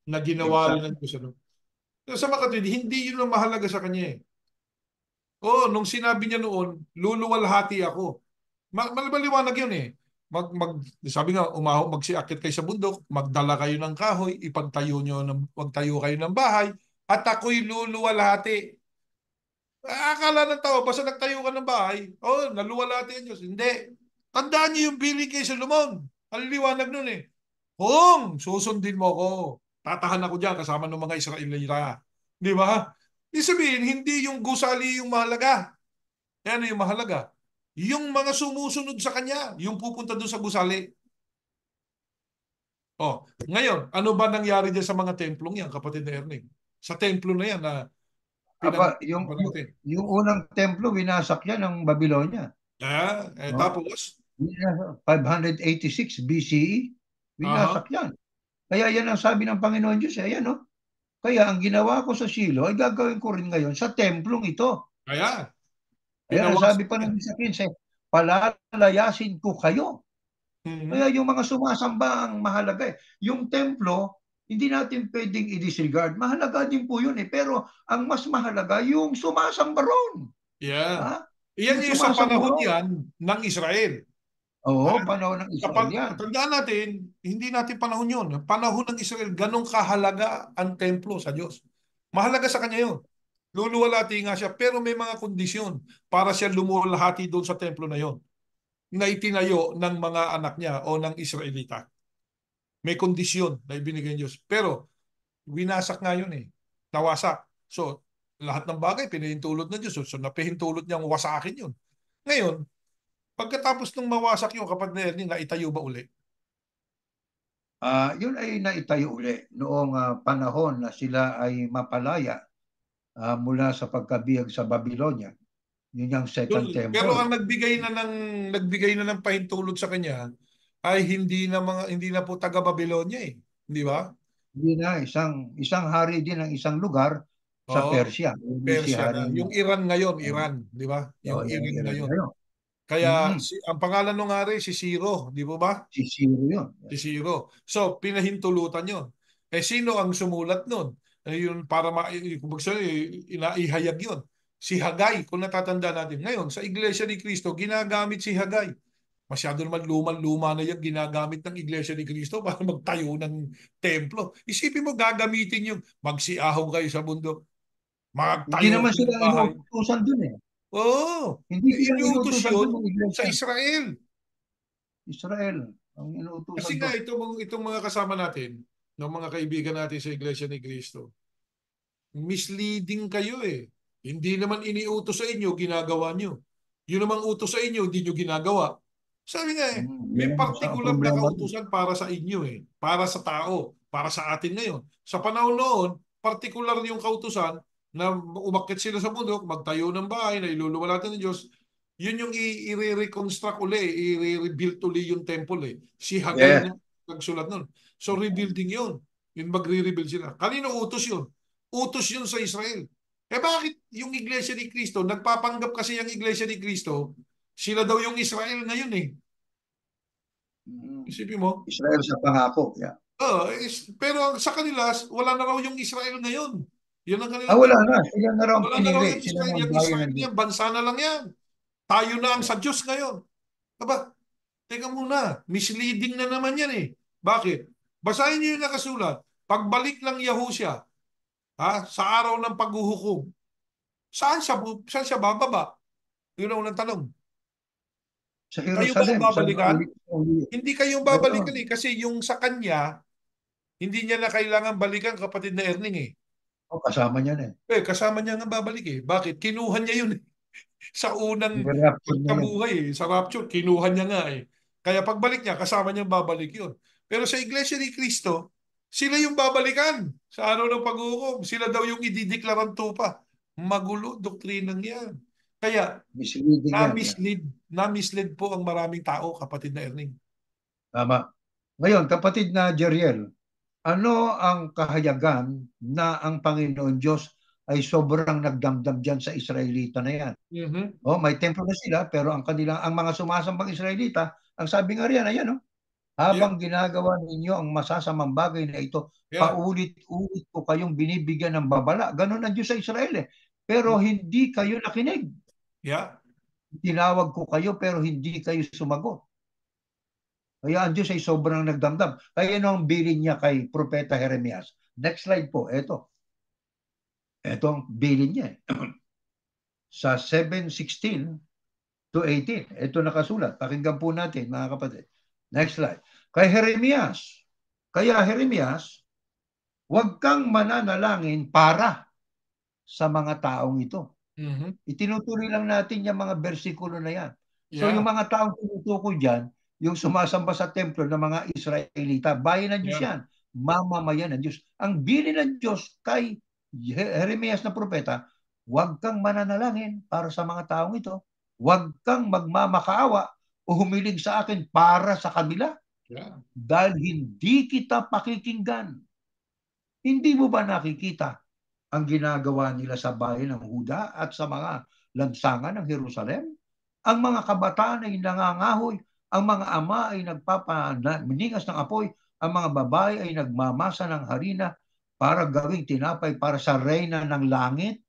na ginawa rin ng Exactly. Diyos. Ano? Sa mga kapatid, hindi yun ang mahalaga sa kanya eh. Oo, nung sinabi niya noon, luluwalhati ako. Maliwanag yun eh. Sabi nga, magsiakit kayo sa bundok, magdala kayo ng kahoy, magtayo kayo ng bahay, at ako'y luluwalhati. Akala ng tao, basta nagtayo ka ng bahay, oh, naluwalhati ang Diyos. Hindi. Tandaan niyo yung biling kay Solomon. Ang liwanag nun eh. Kung susundin mo ko, tatahan ako dyan kasama ng mga Israelita. Di ba? Ibig sabihin, hindi yung gusali yung mahalaga. Ano yung mahalaga? Yung mga sumusunod sa kanya, yung pupunta doon sa gusali. Oh, ngayon, ano ba nangyari dyan sa mga templong yan, kapatid na Ernie? Sa templo na yan na Aba, yung, pinag-usapan yung, natin. yung unang templo, winasak yan ng Babylonia. No? Tapos, 586 BCE, aha, winasak yan. Kaya yan ang sabi ng Panginoon Diyos. Ayan, no? Kaya ang ginawa ko sa Shilo ay gagawin ko rin ngayon sa templong ito. kaya, Ayan ang sabi pinawasak pa niya. ng sa 15, palalayasin ko kayo. Mhm. Kaya yung mga sumasamba ang mahalaga eh. Yung templo, hindi natin pwedeng i-disregard. Mahalaga din po yun eh. Pero ang mas mahalaga, yung sumasamba ron. Yeah. Ha? Iyan Yung yung sa sumasamba panahon ron. yan ng Israel. Ha? Oo, panahon ng Israel yan. Tandaan natin, hindi natin panahon yun. Panahon ng Israel, ganong kahalaga ang templo sa Diyos. Mahalaga sa kanya yun. Luluwalhati nga siya, pero may mga kondisyon para siya lumuwalhati doon sa templo na yon na itinayo ng mga anak niya o ng Israelita. May kondisyon na ibinigay ng Diyos. Pero, winasak nga yun eh. Nawasak. So, lahat ng bagay, pinahintulot ng Diyos. So, napahintulot niyang wasakin yun. Ngayon, pagkatapos ng mawasak yung kapag na Ernie, naitayo ba uli? Yun ay naitayo uli noong panahon na sila ay mapalaya mula sa pagkabihag sa Babylonia. Yun yung Second Pero Temple. ang nagbigay na ng pahintulot sa kanya ay hindi na po taga Babylonia eh, di ba? Hindi na, isang hari din ng isang lugar sa Oo, Persia. Yun si Persia na. Haring Yung Iran ngayon, uh, Iran, di ba? Yung Iran Iran ngayon. ngayon. Kaya Mm-hmm. ang pangalan ng hari si Ciro, di ba ba? Si Ciro yun. Si Ciro. So, pinahintulutan yon. Sino ang sumulat nun? Yun, kung inaihayag yun. Si Hagay, kung natatanda natin. Ngayon, sa Iglesia ni Cristo, ginagamit si Hagay. Masyado naman luman-luma na yan ginagamit ng Iglesia ni Cristo para magtayo ng templo. Isipin mo, gagamitin yung magsiahong kayo sa bundok, Hindi magtayo naman kayo sila ng bahay. inuutusan dun eh. Oo, Hindi sila iniutos inuutusan yun dun ng sa Iglesia. Israel. Israel ang Kasi inuutusan nga, doon. itong mga kasama natin, ng mga kaibigan natin sa Iglesia ni Cristo, misleading kayo eh. Hindi naman iniutos sa inyo, ginagawa nyo. Yun namang utos sa inyo, hindi nyo ginagawa. Sabi nga eh, may Yan sa partikular na problema rin. kautusan para sa inyo eh. Para sa tao, para sa atin ngayon. Sa panahon noon, partikular yung kautusan na umakyat sila sa bundok, magtayo ng bahay na iluluwalhati ng Diyos. Yun yung i-reconstruct uli, i-rebuild uli yung temple eh. Si Hagay Yes. na nagsulat nun. So rebuilding yun. Yung magre-rebuild sila. Kanino utos yun? Utos yun sa Israel. Bakit yung Iglesia ni Cristo, nagpapanggap kasi yung Iglesia ni Cristo, sila daw yung Israel ngayon eh. Isipin mo? Israel sa pangako. Yeah. Pero sa kanila, wala na raw yung Israel ngayon. Yun ang kanilang Wala na. tinatawag. Sila na raw ang Wala na raw pinili. yung Sila Israel. na ang Yung bayan Israel ng Diyos. niya, bansa na lang yan. Tayo na ang Yeah. sa Diyos ngayon. Aba, teka muna. Misleading na naman yan eh. Bakit? Basahin niyo yung nakasulat. Pagbalik ng Yahusya, sa araw ng paghuhukom, saan siya bababa? Yun ang unang tanong. Sa Kayo ba ang Jerusalem, sa babalikan? Uli. Hindi kayong babalikan Ayun. eh. Kasi yung sa kanya, hindi niya na kailangan balikan kapatid na Erning eh. O, kasama niya na eh. Kasama niya nga babalik eh. Bakit? Kinuha niya yun eh. Sa unang Ni-rapture niya yun. pagkabuhay eh, sa rapture, kinuha niya nga eh. Kaya pagbalik niya, kasama niya babalik yun. Pero sa Iglesia ni Cristo, sila yung babalikan sa araw ng pag-uukom. Sila daw yung idideklarang tupa. Magulo, doktrinang yan. Kaya, Misleading yan. Yeah. na-mislead po ang maraming tao, kapatid na Erning. Tama. Ngayon, kapatid na Jeriel, ano ang kahayagan na ang Panginoon Diyos ay sobrang nagdamdam dyan sa Israelita na yan? Mhm. Oh, may templo na sila, pero ang mga sumasambang Israelita, ang sabi nga riyan, ayan, Yeah, habang ginagawa ninyo ang masasamang bagay na ito, yeah, paulit-ulit ko kayong binibigyan ng babala. Ganon ang Diyos sa Israel eh. Pero hindi kayo nakinig. yeah. Tinawag ko kayo pero hindi kayo sumagot. Kaya ang Diyos ay sobrang nagdamdam. Kaya ano ang bilin niya kay Propeta Jeremias? Next slide po. Ito ang bilin niya. Sa 7:16 to 18. Ito nakasulat. Pakinggan po natin, mga kapatid. Next slide. Kaya Jeremias, huwag kang mananalangin para sa mga taong ito. Mhm. Itinutuloy lang natin yung mga bersikulo na yan. So yung Yeah, mga taong tinutukoy dyan, yung sumasamba sa templo ng mga Israelita, bayan ng Diyos yeah. yan, mamamayan ng Diyos. Ang bilin ng Diyos kay Jeremias na propeta, huwag kang mananalangin para sa mga taong ito, huwag kang magmamakaawa o humiling sa akin para sa kanila Yeah. dahil hindi kita pakikinggan. Hindi mo ba nakikita ang ginagawa nila sa bayan ng Huda at sa mga lansangan ng Jerusalem? Ang mga kabataan ay nangangahoy, ang mga ama ay nagpapaningas ng apoy, ang mga babae ay nagmamasa ng harina para gawing tinapay para sa reyna ng langit.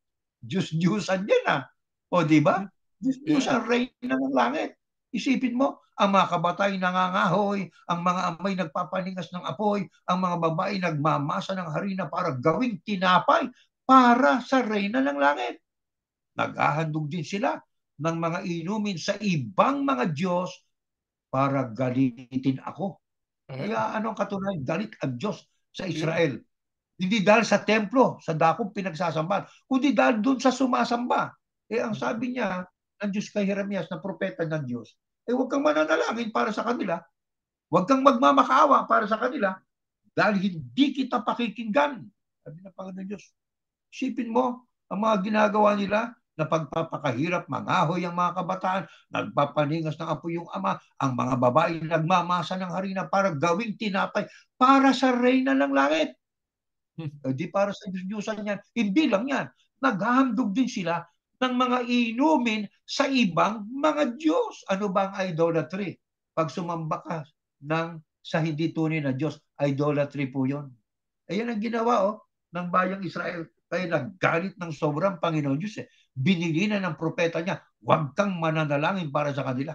Diyos-Diyusan yan ah. O di ba? Yeah. Diyos-Diyusan, reyna ng langit. Isipin mo, ang mga kabataan nangangahoy, ang mga amay nagpapaningas ng apoy, ang mga babae nagmamasa ng harina para gawing tinapay para sa reyna ng langit. Naghahandog din sila ng mga inumin sa ibang mga Diyos para galitin ako. Yeah. Kaya anong katunayan? Galit ang Diyos sa Yeah. Israel. Hindi dahil sa templo, sa dakong pinagsasambahan, kundi dahil doon sa sumasamba. Ang sabi niya ng Diyos kay Jeremias na propeta ng Diyos, huwag kang mananalangin para sa kanila, huwag kang magmamakaawa para sa kanila, dahil hindi kita pakikinggan. Sabi ng Panginoon Diyos. Isipin mo, ang mga ginagawa nila na pagpapakahirap, mangahoy ang mga kabataan, nagpapaningas ng apoy yung ama, ang mga babae nagmamasa ng harina para gawing tinapay para sa reyna ng langit. Di para sa Diyos-Diyusan yan. Hindi lang yan. Naghahandog din sila ng mga inumin sa ibang mga Diyos. Ano ba ang idolatry? Pag sumamba ka sa hindi tunay na Diyos, idolatry po yun. Ayan ang ginawa ng bayang Israel. Kaya naggalit ng sobrang Panginoon Diyos. Binili na ng propeta niya, huwag kang mananalangin para sa kanila.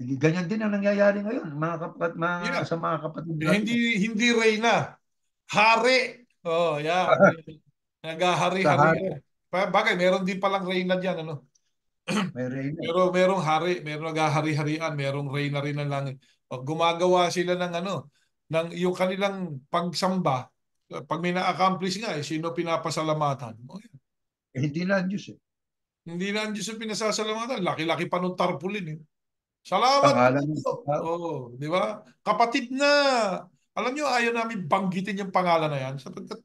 Ganyan din ang nangyayari ngayon Yeah. sa mga kapatid natin. Hindi hindi reyna, hari. Oh, yeah. Sa Naghahari-hari hari, yan. Bagay, meron din palang reyna diyan, ano? may reyna. Pero merong hari, merong naghahari-harian, merong reyna rin ng langit. Pag gumagawa sila ng ano, ng yung kanilang pagsamba, pag may na-accomplish nga, sino pinapasalamatan? Oh, yeah. Hindi na ang Diyos. Hindi na ang Diyos yung pinasasalamatan. Laki-laki pa nung tarpulin. Eh. Salamat Pangalan ng po. tao. Oh, di ba? Kapatid na. Alam nyo, ayaw namin banggitin yung pangalan na yan. Sapagkat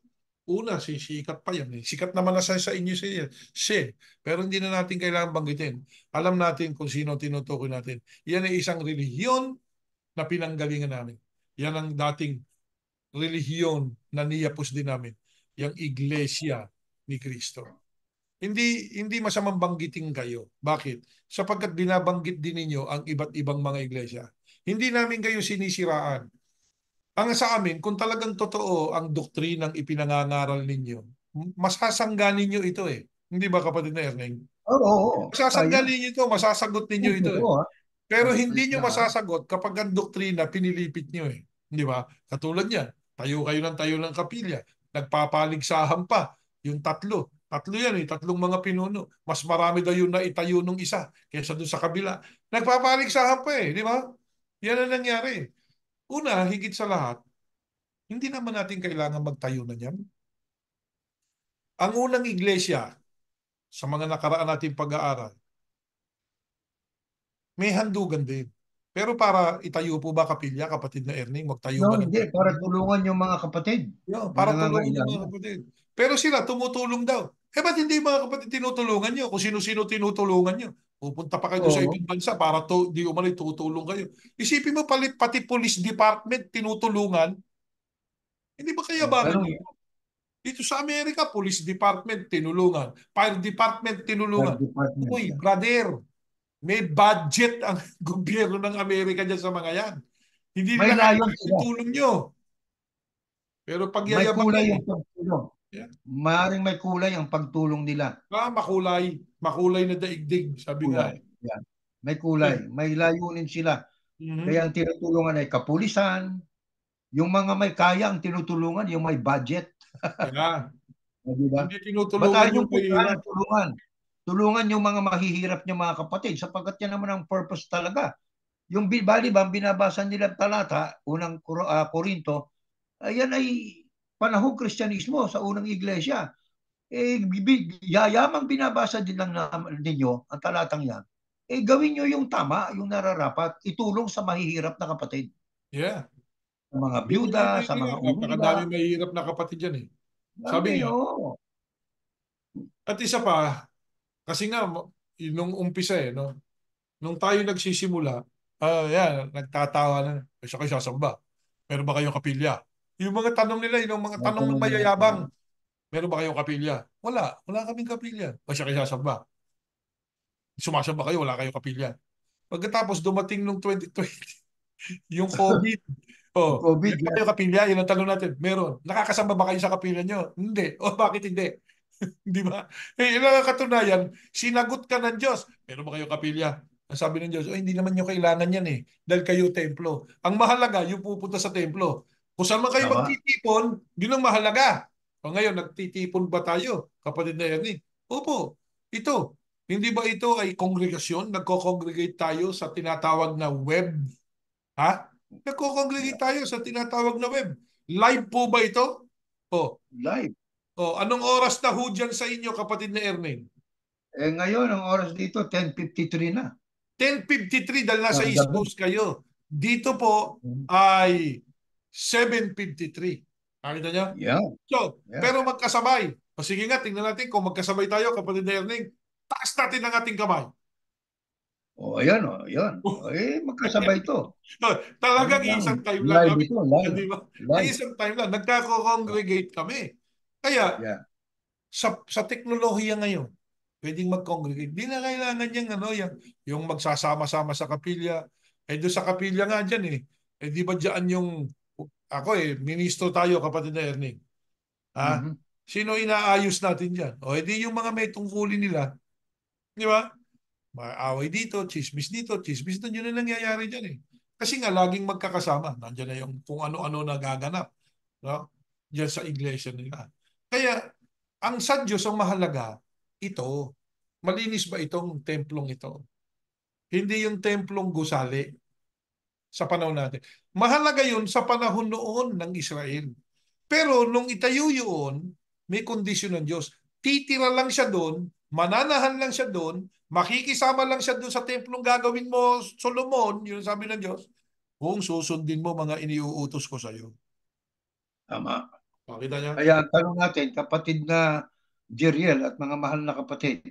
una, sikat pa yan. Eh. Sikat naman na sa inyo siya. Pero hindi na natin kailangan banggitin. Alam natin kung sino tinutukoy natin. Yan ay isang relihiyon na pinanggalingan namin. Yan ang dating relihiyon na niyapos din namin. Yung Iglesia ni Cristo. Hindi masamang banggitin kayo. Bakit? Sapagkat binabanggit din ninyo ang iba't ibang mga iglesia. Hindi namin kayo sinisiraan. Ang sa amin, kung talagang totoo ang doktrinang ipinangangaral ninyo, masasangga ninyo ito eh. Hindi ba kapatid na Erneng? Oo, Masasangga kaya. ninyo ito, masasagot ninyo ito eh. Totoo, ha? Pero hindi Maliit nyo lang, ha? masasagot kapag ang doktrina pinilipit nyo eh. Di ba? Katulad niyan, tayo ng kapilya. Nagpapaligsahan pa. Yung tatlo. Tatlo yan eh. Tatlong mga pinuno. Mas marami daw yung naitayo nung isa kaysa doon sa kabila. Nagpapaligsahan pa eh. Di ba? Yan ang nangyari. Una, higit sa lahat, Hindi naman natin kailangan magtayo na niyan. Ang unang iglesia sa mga nakaraan nating pag-aaral, may handugan din. Pero para itayo po ba kapilya, kapatid na Erning? Magtayo No, ba ng hindi. Para templo? tulungan yung mga kapatid. Yeah, May para tulungan yung mga nangangailangan. kapatid. Pero sila tumutulong daw. Ba't hindi yung mga kapatid tinutulungan nyo? Kung sino-sino tinutulungan nyo. Pupunta pa kayo sa Oo. ibang bansa para di umano'y tutulong kayo. Isipin mo pati police department tinutulungan. Hindi ba kayabangan Ganun yun? yan. Dito sa Amerika, police department tinulungan. Fire department Fire tinulungan. department Uy, yan. brother, may budget ang gobyerno ng Amerika dyan sa mga yan. Hindi May nila layon kailangan yung sila. tulong nyo. Pero May kulay pagyayabangin eh. yung pagtulong. Yeah. Maaaring may kulay ang pagtulong nila. Makulay. Makulay na daigdig, sabi nga Kulay. eh. Yan. May kulay. May layunin sila. Mhm. Kaya ang tinutulungan ay kapulisan. Yung mga may kaya ang tinutulungan, yung may budget. Yeah. Di ba? Hindi tinutulungan Bataan yung yung puntahan, mahirap. tulungan. Tulungan yung mga mahihirap niyo mga kapatid sapagkat yan naman ang purpose talaga. Yung bali ba, binabasa nila talata, unang Korinto, ayan ay panahong Kristyanismo sa unang iglesia. Yayamang binabasa din lang ninyo, ang talatang yan. Gawin nyo yung tama, yung nararapat, itulong sa mahihirap na kapatid. Yeah. Sa mga Tulungan byuda, yung sa mga mahihirap. ulila. Napakadami mahihirap na kapatid yan eh. Sabi Dami, nga, oo. at isa pa, kasi nga, nung umpisa eh, no? Nung tayo nagsisimula, yan, nagtatawa na, siya kayo sasamba. Meron ba kayong kapilya? Yung mga tanong nila, yung mga tanong ng Natanong nila ito. mayayabang, meron ba kayong kapilya? Wala kaming kapilya. O siya kayo sasamba. Sumasamba kayo, wala kayong kapilya. Pagkatapos dumating nung 2020, yung COVID, oh, COVID, meron ba yan. kayong kapilya? Yun ang tanong natin. Meron. Nakakasama ba kayo sa kapilya nyo? Hindi. O bakit hindi? Di ba? Eh, ilang katunayan, sinagot ka ng Diyos. Meron ba kayong kapilya? Ang sabi ng Diyos, hindi naman nyo kailangan yan eh. Dahil kayo templo. Ang mahalaga, yung pupunta sa templo. Kung saan man kayo Tama. magtitipon, yun ang mahalaga. O ngayon, nagtitipon ba tayo, kapatid na Ernie? Opo, ito. Hindi ba ito ay kongregasyon? Nagko-congregate tayo sa tinatawag na web? Ha? Nagko-congregate tayo sa tinatawag na web. Live po ba ito? O, Live. anong oras na ho dyan sa inyo, kapatid na Ernie? Ngayon, ang oras dito, 10:53 na. 10:53 dahil nasa Ng East gabi. Coast kayo. Dito po ay 7:53. Nakita niyo? Yeah, So, yeah. pero magkasabay. O sige nga, tingnan natin kung magkasabay tayo, kapatid na Erning. Taas natin ang ating kamay. Ayan, ayan. Magkasabay ito. Talagang Talagang isang time lang live kami. ito, live. Di ba? Live. Isang time lang. Nagkako-congregate kami. Kaya, Yeah. sa teknolohiya ngayon, pwedeng mag-congregate. Di na kailangan yung magsasama-sama sa kapilya. Doon sa kapilya nga dyan eh. Di ba dyan ako ministro tayo, kapatid na Ernie. Ha? Mhm. Sino inaayos natin dyan? Di yung mga may tungkulin nila. Di ba? Maaway dito, chismis dito, chismis doon. Yun ang nangyayari dyan eh. Kasi nga, laging magkakasama. Nandiyan na yung kung ano-ano nagaganap. No? Diyan sa iglesia nila. Kaya, ang sa Diyos ang mahalaga, ito. Malinis ba itong templong ito? Hindi yung templong gusali sa panahon natin. Mahalaga yun sa panahon noon ng Israel. Pero nung itayo yun, may kondisyon ng Diyos. Titira lang siya doon, mananahan lang siya doon, makikisama lang siya doon sa templong gagawin mo, Solomon, yun sabi ng Diyos, kung susundin mo mga iniuutos ko sa iyo. Tama. Pakita niya? Kaya ang tanong natin, kapatid na Jeriel at mga mahal na kapatid,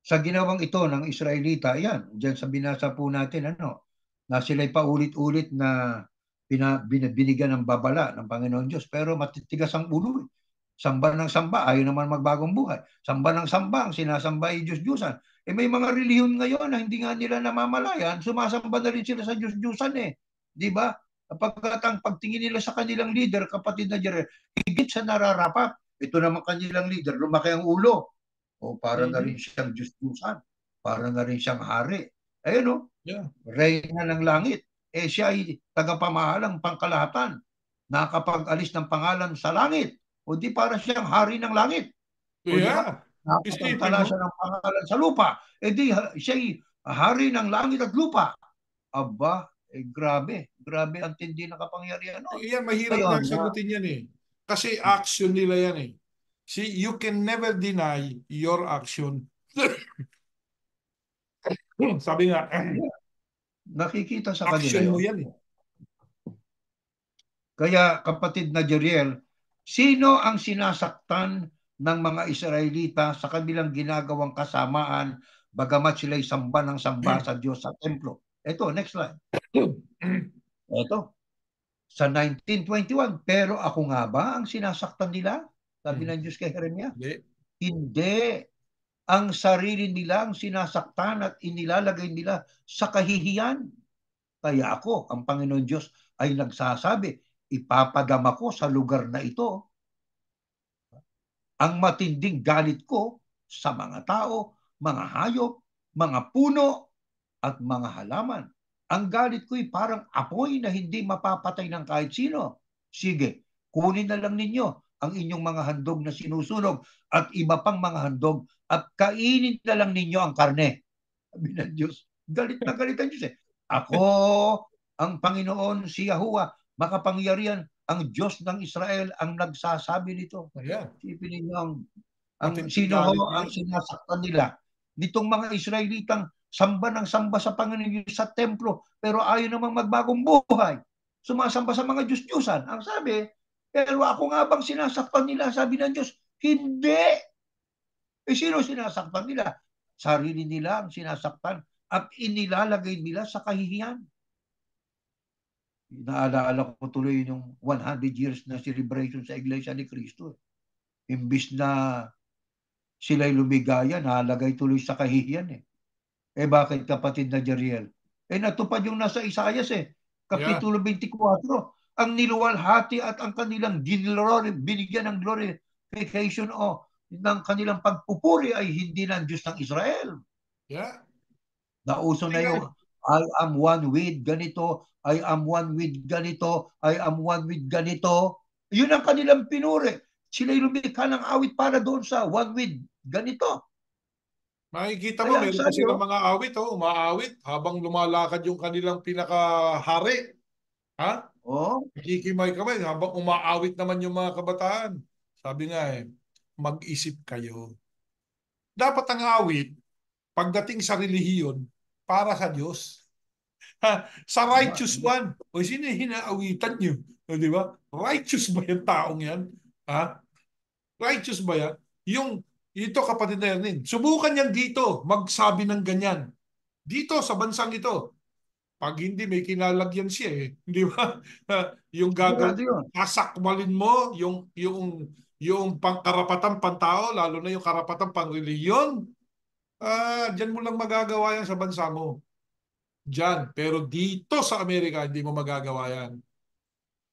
sa ginawang ito ng Israelita, yan, dyan sa binasa po natin, na sila'y paulit-ulit na binigyan ng babala ng Panginoon Diyos, pero matitigas ang ulo. Samba ng samba, ayaw naman magbagong buhay. Samba ng samba, ang sinasamba ay Diyos-Diyusan. May mga relihiyon ngayon na hindi nga nila namamalayan, sumasamba na rin sila sa Diyos-Diyusan eh. Di ba? Kapag ang pagtingin nila sa kanilang leader, kapatid na Jeriel, higit sa nararapat. Ito naman kanilang leader, lumaki ang ulo. Para na rin Mhm. siyang Diyos-Diyusan. Para na rin siyang hari. Ayun Yeah. Reyna ng langit. Siya ay tagapamahalang pangkalahatan. Nakakapag-alis ng pangalan sa langit. O di para siyang hari ng langit. O di ba? Yeah. Isipin Nakakapagtala mo, siya ng pangalan sa lupa. Di siya ay hari ng langit at lupa. Aba, Grabe, grabe ang tindi ng kapangyarihan nun. Yan, mahirap Ngayon, nga sagutin yan eh. Kasi action nila yan eh. See, you can never deny your action. Sabi nga, nakikita sa kanila action mo yon. yan eh. Kaya kapatid na Jeriel, sino ang sinasaktan ng mga Israelita sa kanilang ginagawang kasamaan bagamat sila'y samba ng samba sa Diyos sa templo? Ito, next slide. Ito, sa 1921, pero ako nga ba ang sinasaktan nila? Sabi ng Diyos kay Jeremiah. Hindi. Hindi. Ang sarili nila ang sinasaktan at inilalagay nila sa kahihiyan. Kaya ako, ang Panginoon Diyos, ay nagsasabi, ipapadama ko sa lugar na ito ang matinding galit ko sa mga tao, mga hayop, mga puno, at mga halaman. Ang galit ko'y parang apoy na hindi mapapatay ng kahit sino. Sige, kunin na lang ninyo ang inyong mga handog na sinusunog at iba pang mga handog at kainin na lang ninyo ang karne. Sabi ng Diyos, galit na galit ang Diyos eh. Ako, ang Panginoon, si Yahuwah, makapangyarihan, ang Diyos ng Israel, ang nagsasabi nito. Ayan. Sipin ninyo ang Matinding sino ho galit na ang yun. sinasaktan nila. Nitong mga Israelitang samba ng samba sa Panginoon sa templo, pero ayaw namang magbagong buhay. Sumasamba sa mga Diyos-Diyusan. Ang sabi, pero ako nga bang sinasaktan nila? Sabi ng Diyos, hindi. Sino sinasaktan nila? Sarili nila ang sinasaktan at inilalagay nila sa kahihiyan. Naalala ko tuloy yung 100 years na celebration sa Iglesia ni Cristo. Imbis na sila'y lumigaya, nalagay tuloy sa kahihiyan eh. Bakit kapatid na Jeriel? Natupad yung nasa Isayas eh. Yeah. Kapitulo 24. Ang niluwalhati at ang kanilang binigyan ng glorification o ng kanilang pagpupuri ay hindi ng Diyos ng Israel. Yeah. Nauso na yung I am one with ganito, I am one with ganito, I am one with ganito. Yun ang kanilang pinuri. Sila'y lumikha ng awit para doon sa one with ganito. Makikita mo, Kaya meron pa sabi, silang mga awit, umaawit habang lumalakad yung kanilang pinakahari. Ha? oh, Kikimay-kamay habang umaawit naman yung mga kabataan. Sabi nga mag-isip kayo. Dapat ang awit, pagdating sa relihiyon, para sa Diyos. Sa righteous one. O sino yung hinaawitan nyo? O, di ba? Righteous ba yung taong yan? Ha? Righteous ba yan? Ito kapatid na Ernin, subukan yan dito, magsabi ng ganyan. Dito, sa bansang ito. Pag hindi, may kinalagyan siya eh. Di ba? Yung gagawin, sigurado yun. sasakwalin mo yung pangkarapatan pantao, lalo na yung karapatan pangreliyon. Diyan mo lang magagawa yan sa bansa mo. Diyan. Pero dito sa Amerika, hindi mo magagawa yan.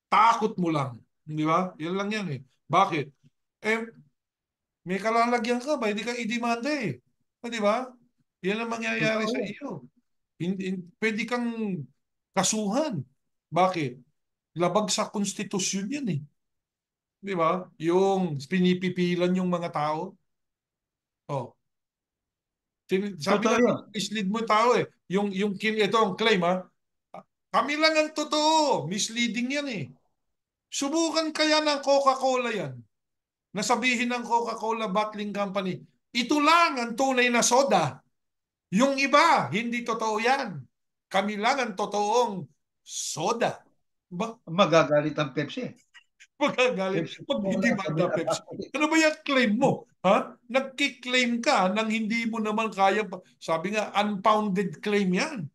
Takot mo lang. Di ba? Yan lang yan eh. Bakit? Eh, may kalalagyan ka ba? Hindi ka idemanda eh. Di ba? Yan ang mangyayari Totoo sa yun. iyo. Pwede kang kasuhan. Bakit? Labag sa konstitusyon yan eh. Di ba? Yung pinipipilan yung mga tao. Oh. Sabi Totoo nga, yun. mislead mo yung tao eh. Ito ang claim ha. Kami lang ang totoo. Misleading yan eh. Subukan kaya ng Coca-Cola yan. Nasabihin ng Coca-Cola Bottling Company, ito lang ang tunay na soda. Yung iba, hindi totoo yan. Kami lang ang totoong soda. Ba? Magagalit ang Pepsi. Magagalit. Pepsi Cola, sabi Magdidimanda na. Pepsi. Ano ba yung claim mo? Ha? Nagki-claim ka nang hindi mo naman kaya. Sabi nga, unfounded claim yan.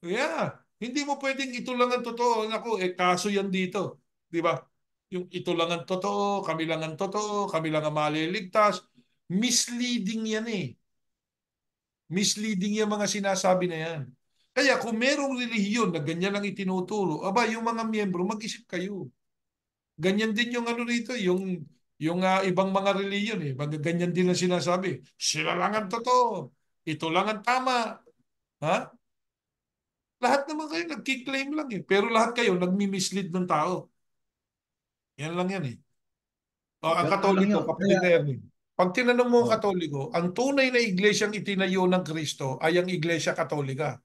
Yeah. Hindi mo pwedeng ito lang ang totoo. Naku, kaso yan dito. Di ba? Yung ito lang ang totoo, kami lang ang totoo, kami lang ang maliligtas. Misleading yan eh. Misleading yung mga sinasabi na yan. Kaya kung merong relihiyon na ganyan lang itinuturo, aba, yung mga miyembro, mag-isip kayo. Ganyan din yung ano rito, yung ibang mga relihiyon eh. Ganyan din ang sinasabi. Sila lang ang totoo. Ito lang ang tama. Ha? Lahat naman kayo nagki-claim lang eh. Pero lahat kayo nagmi-mislead ng tao. Yan lang yan eh. O, ang Ganun lang Katoliko, yun. Kaya, kapatid na yan eh. Pag tinanong mo ang oh, Katoliko, ang tunay na iglesyang itinayo ng Kristo ay ang Iglesia Katolika.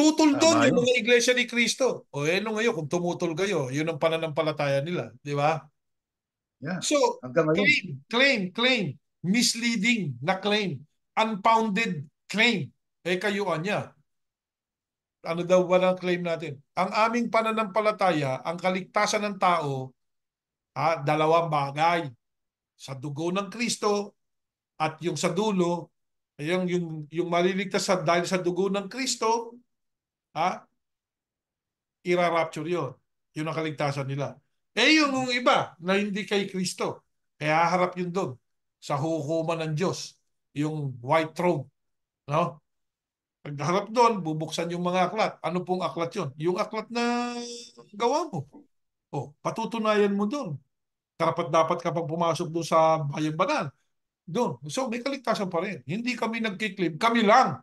Tutol doon Tama yung yun. mga iglesia ni Cristo. O ano ngayon, kung tumutol kayo, yun ang pananampalataya nila. Di ba? Yeah. So, Hanggang ngayon. claim. Misleading na claim. Unfounded claim. Kayo niya. Ano daw ba ang claim natin? Ang aming pananampalataya, ang kaligtasan ng tao, dalawang bagay. Sa dugo ng Kristo at yung sa dulo, yung maliligtas dahil sa dugo ng Kristo, ha, ira-rapture yun. Yun ang kaligtasan nila. Yung iba na hindi kay Kristo, kaya harap yun doon sa hukuman ng Diyos, yung white throne. No? Pagharap doon, bubuksan yung mga aklat. Ano pong aklat yun? Yung aklat na gawa mo. Patutunayan mo doon. Karapat dapat ka pang pumasok doon sa bayang banal. Doon. So, may kaligtasan pa rin. Hindi kami nagkiklaim. Kami lang.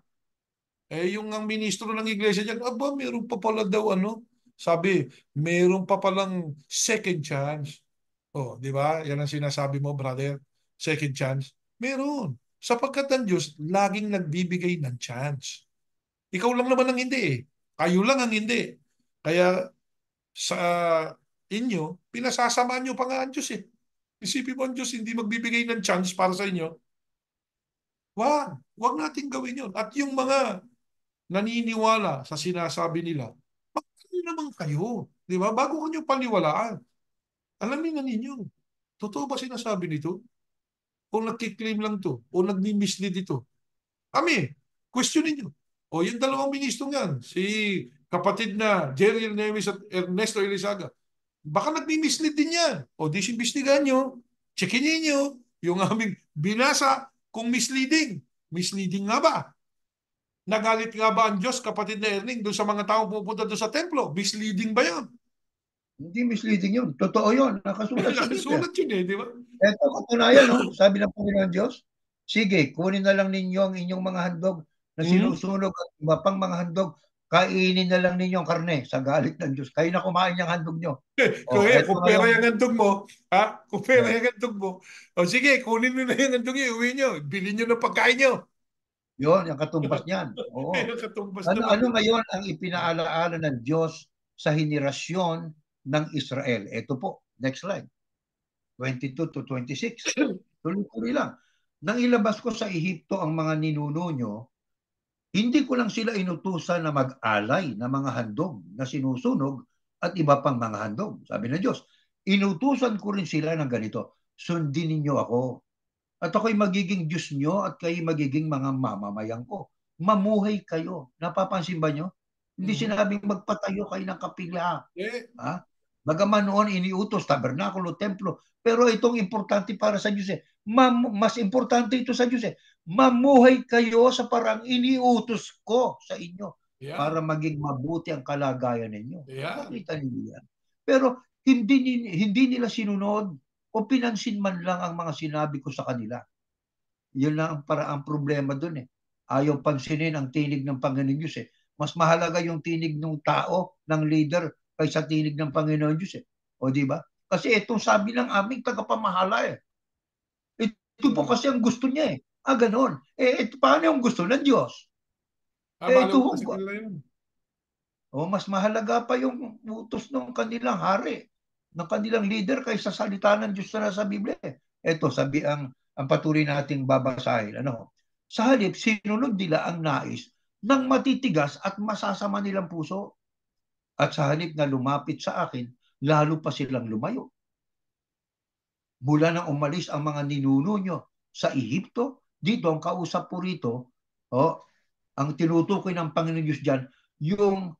Yung ang ministro ng iglesia dyan, meron pa pala daw ano. Sabi, meron pa palang second chance. Di ba? Yan ang sinasabi mo, brother. Second chance. Meron. Sapagkat ang Diyos, laging nagbibigay ng chance. Ikaw lang naman ang hindi eh. Kayo lang ang hindi. Kaya sa inyo, pinasasamaan nyo pa nga ang Diyos eh. Isipin mo ang Diyos hindi magbibigay ng chance para sa inyo. Wag natin gawin yun. At yung mga naniniwala sa sinasabi nila, magkano naman kayo? Di ba? Bago kanyo paniwalaan. Alamin na ninyo. Totoo ba sinasabi nito? O nagkiklaim lang to? O nagmi-mislead ito? Kami, questionin nyo. Yung dalawang ministro yan, si kapatid na Jerry Neves at Ernesto Elizaga, baka nagmi-mislead din yan. Disimbestigahan nyo, checkin nyo, yung aming binasa kung misleading. Misleading nga ba? Nagalit nga ba ang Diyos, kapatid na Erning, doon sa mga taong pupunta doon sa templo? Misleading ba yan? Hindi misleading yun. Totoo yun. Nakasulat sa Biblia. Nakasulat yun di ba? Ito, katunayan, no? Sabi ng Panginoon Diyos, sige, kunin na lang ninyo ang inyong mga handog na Hmm? sinusunog at iba pang mga handog. Kainin na lang ninyo ang karne sa galit ng Diyos. Kayo na kumain yung handog nyo. Eto Kung pera ngayon. yung handog mo, kung pera yung handog mo, sige, kunin nyo na yung handog nyo, uwi nyo, bilhin nyo ng pagkain nyo. Yun, yung katumbas niyan. Oo. Yung katumbas naman. Ano ngayon ang ipinaalaala ng Diyos sa henerasyon ng Israel? Ito po, next slide. 22 to 26. Tuloy-tuloy lang. Nang ilabas ko sa Ehipto ang mga ninuno nyo, hindi ko lang sila inutusan na mag-alay ng mga handog na sinusunog at iba pang mga handog. Sabi ng Diyos, inutusan ko rin sila ng ganito, sundin ninyo ako. At ako'y magiging Diyos nyo at kayo magiging mga mamamayan ko. Mamuhay kayo. Napapansin ba nyo? Hindi Mhm. sinabing magpatayo kayo ng kapila. Eh, Ha? Bagaman noon iniutos, tabernakulo, templo. Pero itong importante para sa Diyos mas importante ito sa Diyos mamuhay kayo sa parang iniutos ko sa inyo yan. para maging mabuti ang kalagayan ninyo. Yan. Nakita niyo yan. Pero hindi nila sinunod o pinansin man lang ang mga sinabi ko sa kanila. Yun lang ang problema doon Ayaw pansinin ang tinig ng Panginoon Diyos Mas mahalaga yung tinig ng tao, ng leader, kaysa tinig ng Panginoon Diyos O di ba? Kasi itong sabi ng aming tagapamahala Ito po Yeah. kasi ang gusto niya ganon. Ito paano yung gusto ng Diyos? Balo Ito pa sa kanila yun. mas mahalaga pa yung utos ng kanilang hari, ng kanilang leader kaysa salita ng Diyos na sa Biblia. Ito, ang patuloy nating babasahin. Sa halip, sinunod nila ang nais ng matitigas at masasama nilang puso. At sa halip na lumapit sa akin, lalo pa silang lumayo. Mula nang umalis ang mga ninuno nyo sa Ehipto, dito ang kausap po rito, ang tinutukoy ng Panginoon Diyos dyan, yung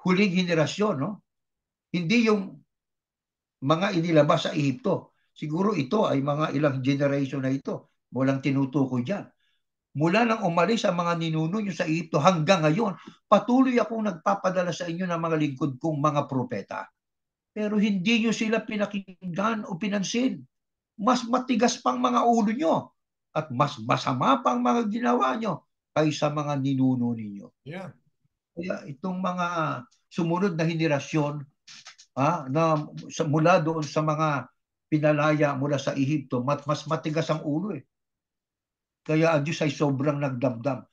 huling henerasyon, no? Hindi yung mga inilabas sa Ehipto. Siguro ito ay mga ilang generation na ito. Walang tinutukoy dyan. Mula nang umalis ang mga ninuno nyo sa Ehipto hanggang ngayon, patuloy akong nagpapadala sa inyo ng mga lingkod kong mga propeta. Pero hindi nyo sila pinakinggan o pinansin. Mas matigas pang mga ulo nyo at mas masama pang mga ginawa nyo kaysa mga ninuno ninyo. Yeah. Kaya itong mga sumunod na henerasyon na mula doon sa mga pinalaya mula sa Ehipto, mas matigas ang ulo Kaya ang Diyos ay sobrang nagdamdam.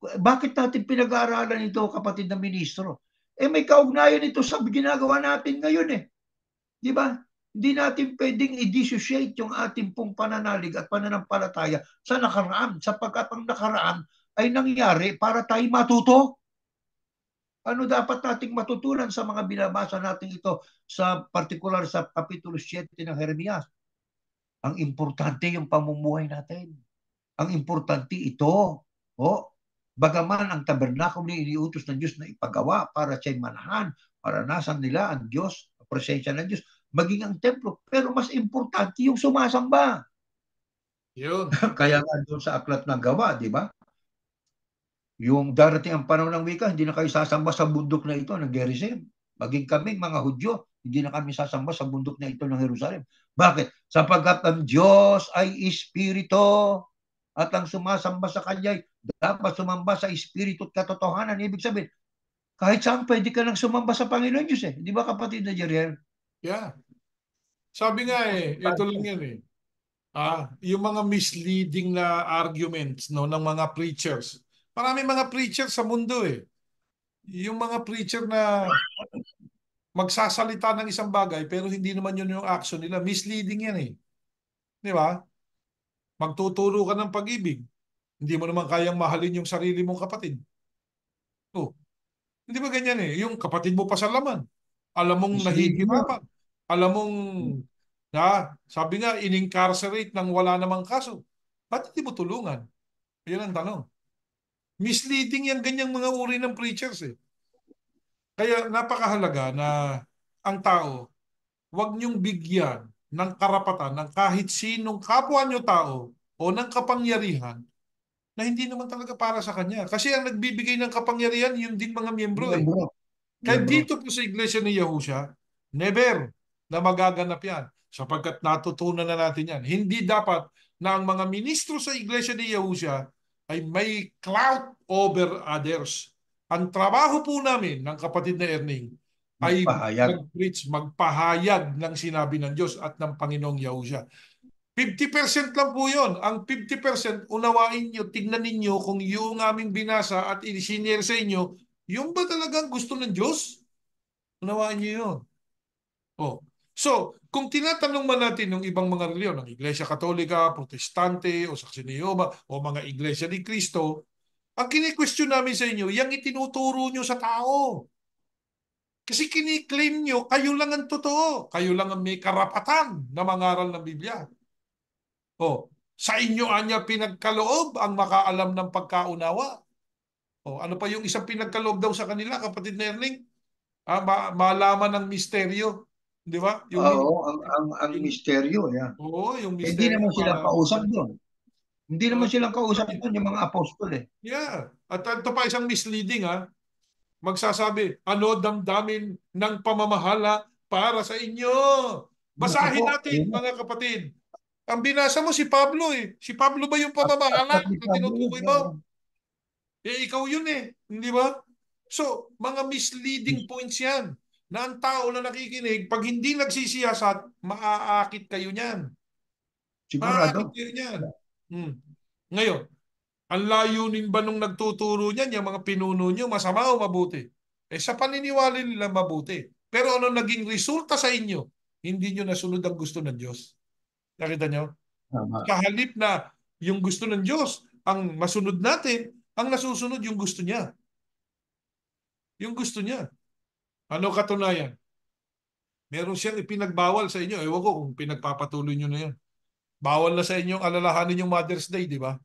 Bakit natin pinag-aaralan ito, kapatid na ministro? May kaugnayan ito sa ginagawa natin ngayon eh. Di ba? Hindi natin pwedeng i-dissociate yung ating pong pananalig at pananampalataya sa nakaraan, sapagkat ang nakaraan ay nangyari para tayo matuto. Ano dapat nating matutunan sa mga binabasa natin ito, sa partikular sa Kapitulo 7 ng Jeremias? Ang importante yung pamumuhay natin. Ang importante ito. Bagaman ang tabernakulo ni iniutos ng Diyos na ipagawa para siya'y manahan, maranasan nila ang Diyos, ang presensya ng Diyos, maging ang templo. Pero mas importante yung sumasamba. Yun. Kaya nga doon sa aklat ng Gawa, di ba? Yung darating ang panahon ng wika, hindi na kayo sasamba sa bundok na ito ng Gerizim. Maging kami, mga Hudyo, hindi na kami sasamba sa bundok na ito ng Jerusalem. Bakit? Sapagkat ang Diyos ay Espiritu at ang sumasamba sa Kanya dapat sumamba sa Espiritu at katotohanan. Ibig sabihin, kahit saan pwede ka nang sumamba sa Panginoon Diyos eh. Di ba, kapatid na Jeriel? Yeah. Sabi nga ito lang yan eh. Yung mga misleading na arguments no ng mga preachers. Marami mga preacher sa mundo eh. Yung mga preacher na magsasalita ng isang bagay pero hindi naman yun yung action nila. Misleading yan eh. Di ba? Magtuturo ka ng pag-ibig. Hindi mo naman kayang mahalin yung sarili mong kapatid. Oh, hindi ba ganyan eh? Yung kapatid mo pa sa laman. Alam mong Misleading yun. nahihirapan. Alam mong, sabi nga, in-incarcerate ng wala namang kaso. Ba't hindi mo tulungan? Yan ang tanong. Misleading yan ganyang mga uri ng preachers eh. Kaya napakahalaga na ang tao, huwag niyong bigyan ng karapatan ng kahit sinong kapwa niyo tao o ng kapangyarihan na hindi naman talaga para sa kanya. Kasi ang nagbibigay ng kapangyarihan, yun din mga miyembro eh. Miyembro. Kaya Miyembro. dito po sa iglesia ni Yahusha, never na magaganap yan sapagkat natutunan na natin yan. Hindi dapat na ang mga ministro sa iglesia ni Yahusha ay may clout over others. Ang trabaho po namin ng kapatid na Erning ay Magpahayag. mag-preach, magpahayag ng sinabi ng Diyos at ng Panginoong Yahusha. 50% lang po yun. Ang 50%, unawain nyo, tignan ninyo kung yung aming binasa at isinyer sa inyo, yung ba talagang gusto ng Diyos? Unawain nyo yun. Oh. So, kung tinatanong man natin ng ibang mga reliyon, ng Iglesia Katolika, Protestante, o Saksi ni Jehovah, o mga Iglesia ni Cristo, ang kini-question namin sa inyo, yung itinuturo nyo sa tao. Kasi kini-claim nyo, kayo lang ang totoo. Kayo lang ang may karapatan na mangaral ng Biblia. Oh, sa inyo anya pinagkaloob ang makaalam ng pagkaunawa. Oh, ano pa yung isang pinagkaloob daw sa kanila, kapatid na Erling? Malaman ng misteryo. Di ba? Oo, ang Yung, misteryo. Yeah. yung Hindi misteryo naman silang para kausap doon. Hindi naman silang kausap uh, doon, yung mga apostol eh. yeah. At ito pa isang misleading magsasabi, ano damdamin ng pamamahala para sa inyo? Naku po, Basahin natin, ayun na. mga kapatid. Ang binasa mo si Pablo eh. Si Pablo ba yung pamamahala Aklat ni na Pablo yun. tinutukoy mo? Ikaw yun eh. Hindi ba? So, mga misleading points yan na ang tao na nakikinig, pag hindi nagsisiyasat, maaakit kayo niyan. Maaakit Sigurado. kayo niyan. Hmm. Ngayon, ang layunin ba nung nagtuturo niyan, yung mga pinuno niyo, masama o mabuti? Sa paniniwala nila mabuti. Pero ano naging resulta sa inyo? Hindi nyo nasunod ang gusto ng Diyos. Nakita nyo? Tama. Kahalip na yung gusto ng Diyos, ang masunod natin, ang nasusunod yung gusto niya. Yung gusto niya. Ano katunayan? Meron siyang ipinagbawal sa inyo. Ewan ko kung pinagpapatuloy nyo na yan. Bawal na sa inyong alalahanin yung Mother's Day, di ba?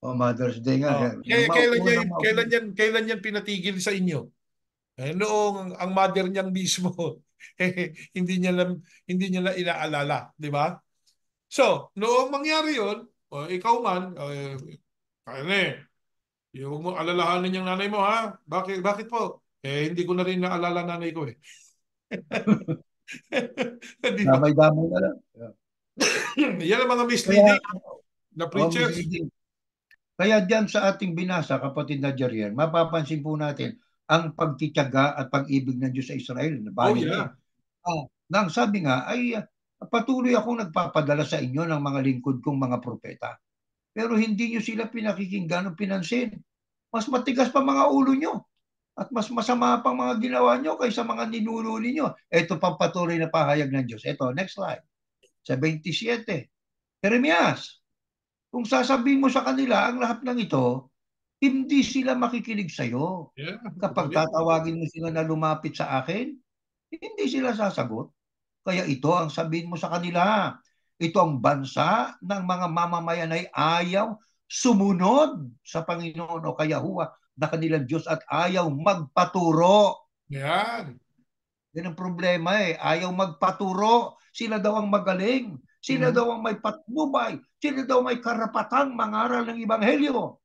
Mother's Day nga. Yung Kailan yan pinatigil sa inyo? Noong ang mother niyang mismo hindi niya na inaalala, di ba? So, noong mangyari 'yon, ikaw man, kaya yung mo alalahanin yung nanay mo ha? Bakit po? Hindi ko na rin naalala nanay ko eh. Di ba? Damay-damay na lang. Yeah. Yan ang mga Kaya, misleading na preachers. misleading. Kaya diyan sa ating binasa, kapatid na Jeriel, mapapansin po natin ang pagtitiyaga at pag-ibig ng Diyos sa Israel. Oh Nabahin niya. yeah. Nang sabi nga, ay patuloy akong nagpapadala sa inyo ng mga lingkod kong mga propeta. pero hindi nyo sila pinakikinggan o pinansin. Mas matigas pa mga ulo nyo at mas masama pang mga ginawa nyo kaysa mga ninuno ninyo. Ito pang patuloy na pahayag ng Diyos. Ito, next slide. Sa 27. Jeremias, kung sasabihin mo sa kanila ang lahat ng ito, hindi sila makikinig sa'yo. Yeah, Kapag magaling. tatawagin mo sila na lumapit sa akin, hindi sila sasagot. Kaya ito ang sabihin mo sa kanila. Ito ang bansa ng mga mamamayan ay ayaw sumunod sa Panginoon o kaya huwa na kanilang Diyos at ayaw magpaturo. Yan. Yan ang problema eh. Ayaw magpaturo. Sila daw ang magaling. Sila Mhm. daw ang may patnubay. Sila daw may karapatang mangaral ng Ebanghelyo.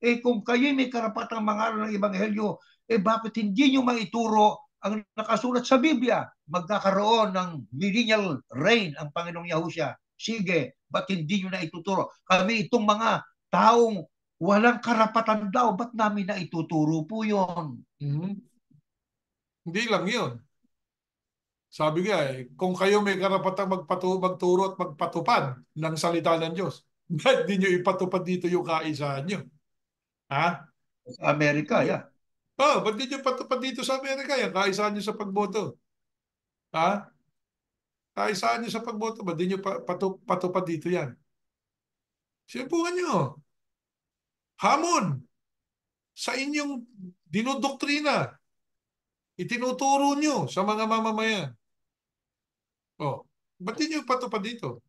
Eh kung kayo may karapatang mangaral ng Ebanghelyo, eh bakit hindi nyo maituro ang nakasulat sa Biblia? Magkakaroon ng millennial reign ang Panginoong Yahusya. Sige, ba't hindi nyo na ituturo? Kami itong mga taong walang karapatan daw, ba't namin na ituturo po yon? Mhm. Hindi lang yun. Sabi nga kung kayo may karapatang magturo at magpatupad ng salita ng Diyos, ba't di nyo ipatupad dito yung kaisahan nyo? Ha? Sa Amerika, Hindi. yeah. Oh, ba't di nyo ipatupad dito sa Amerika yung kaisahan nyo sa pagboto? Ha? Kaisahan nyo sa pagboto, ba't di nyo patupad dito yan? Sinubukan nyo. Hamon sa inyong dinodoktrina. Itinuturo nyo sa mga mamamayan. Oh, ba't di nyo ipatupad dito?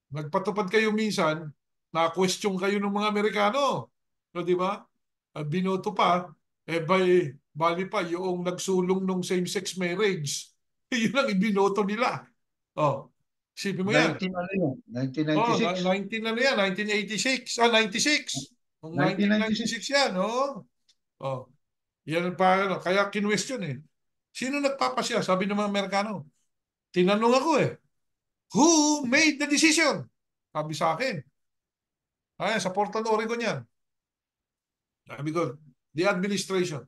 Nagpatupad kayo minsan, na-question kayo ng mga Amerikano. No, di ba? At binoto pa, bali pa yung nagsulong ng same-sex marriage. Yun ang ibinoto nila. Oh, isipin mo yan. 19, ano yun? Oh, 1996. 19 ano yan, 1986. 96. Noong 1996. 1996 yan, oh. Oh, yan pa, ano, kaya kinwestiyon eh. Sino nagpapasya? Sabi ng mga Amerikano. Tinanong ako eh, who made the decision? Sabi sa akin. Ay, sa Portland, Oregon yan. Sabi ko, the administration.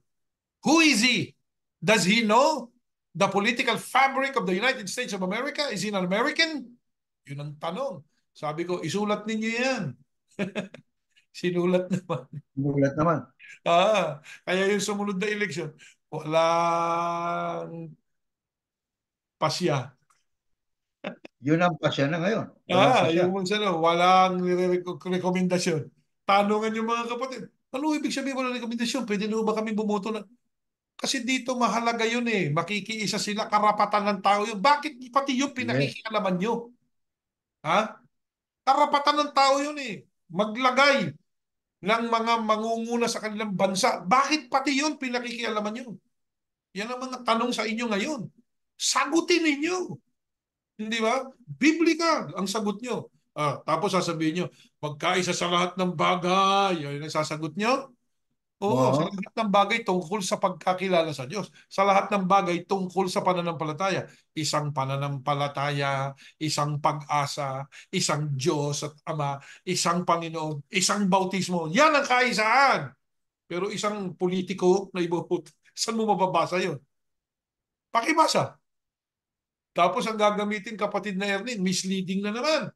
Who is he? Does he know the political fabric of the United States of America? Is he an American? Yun ang tanong. Sabi ko, isulat ninyo yan. Sinulat naman. Mulat naman. Kaya yung sumunod na election, walang pasya. Yun ang pasya na ngayon. Walang pasya. Yung mga ano, walang rekomendasyon. Tanungan yung mga kapatid. Ano ibig sabihin walang rekomendasyon? Pwede na ba kami bumoto na? Kasi dito mahalaga yun eh. Makikiisa sila, karapatan ng tao yun. Bakit pati yung Yes. pinakikialaman nyo? Ha? Karapatan ng tao yun eh. Maglagay ng mga mangunguna sa kanilang bansa. Bakit pati yun pinakikialaman nyo? Yan ang mga tanong sa inyo ngayon. Sagutin ninyo. Hindi ba? Biblical ang sagot nyo. Tapos sasabihin nyo, magkaisa sa lahat ng bagay. Yan ang sasagot nyo? Oo, sa Oo. lahat ng bagay tungkol sa pagkakilala sa Diyos. Sa lahat ng bagay tungkol sa pananampalataya. Isang pananampalataya, isang pag-asa, isang Diyos at Ama, isang Panginoon, isang bautismo. Yan ang kaisahan. Pero isang politiko na ibuhut, saan mo mababasa yun? Pakibasa. Tapos ang gagamitin kapatid na Ernie, misleading na naman.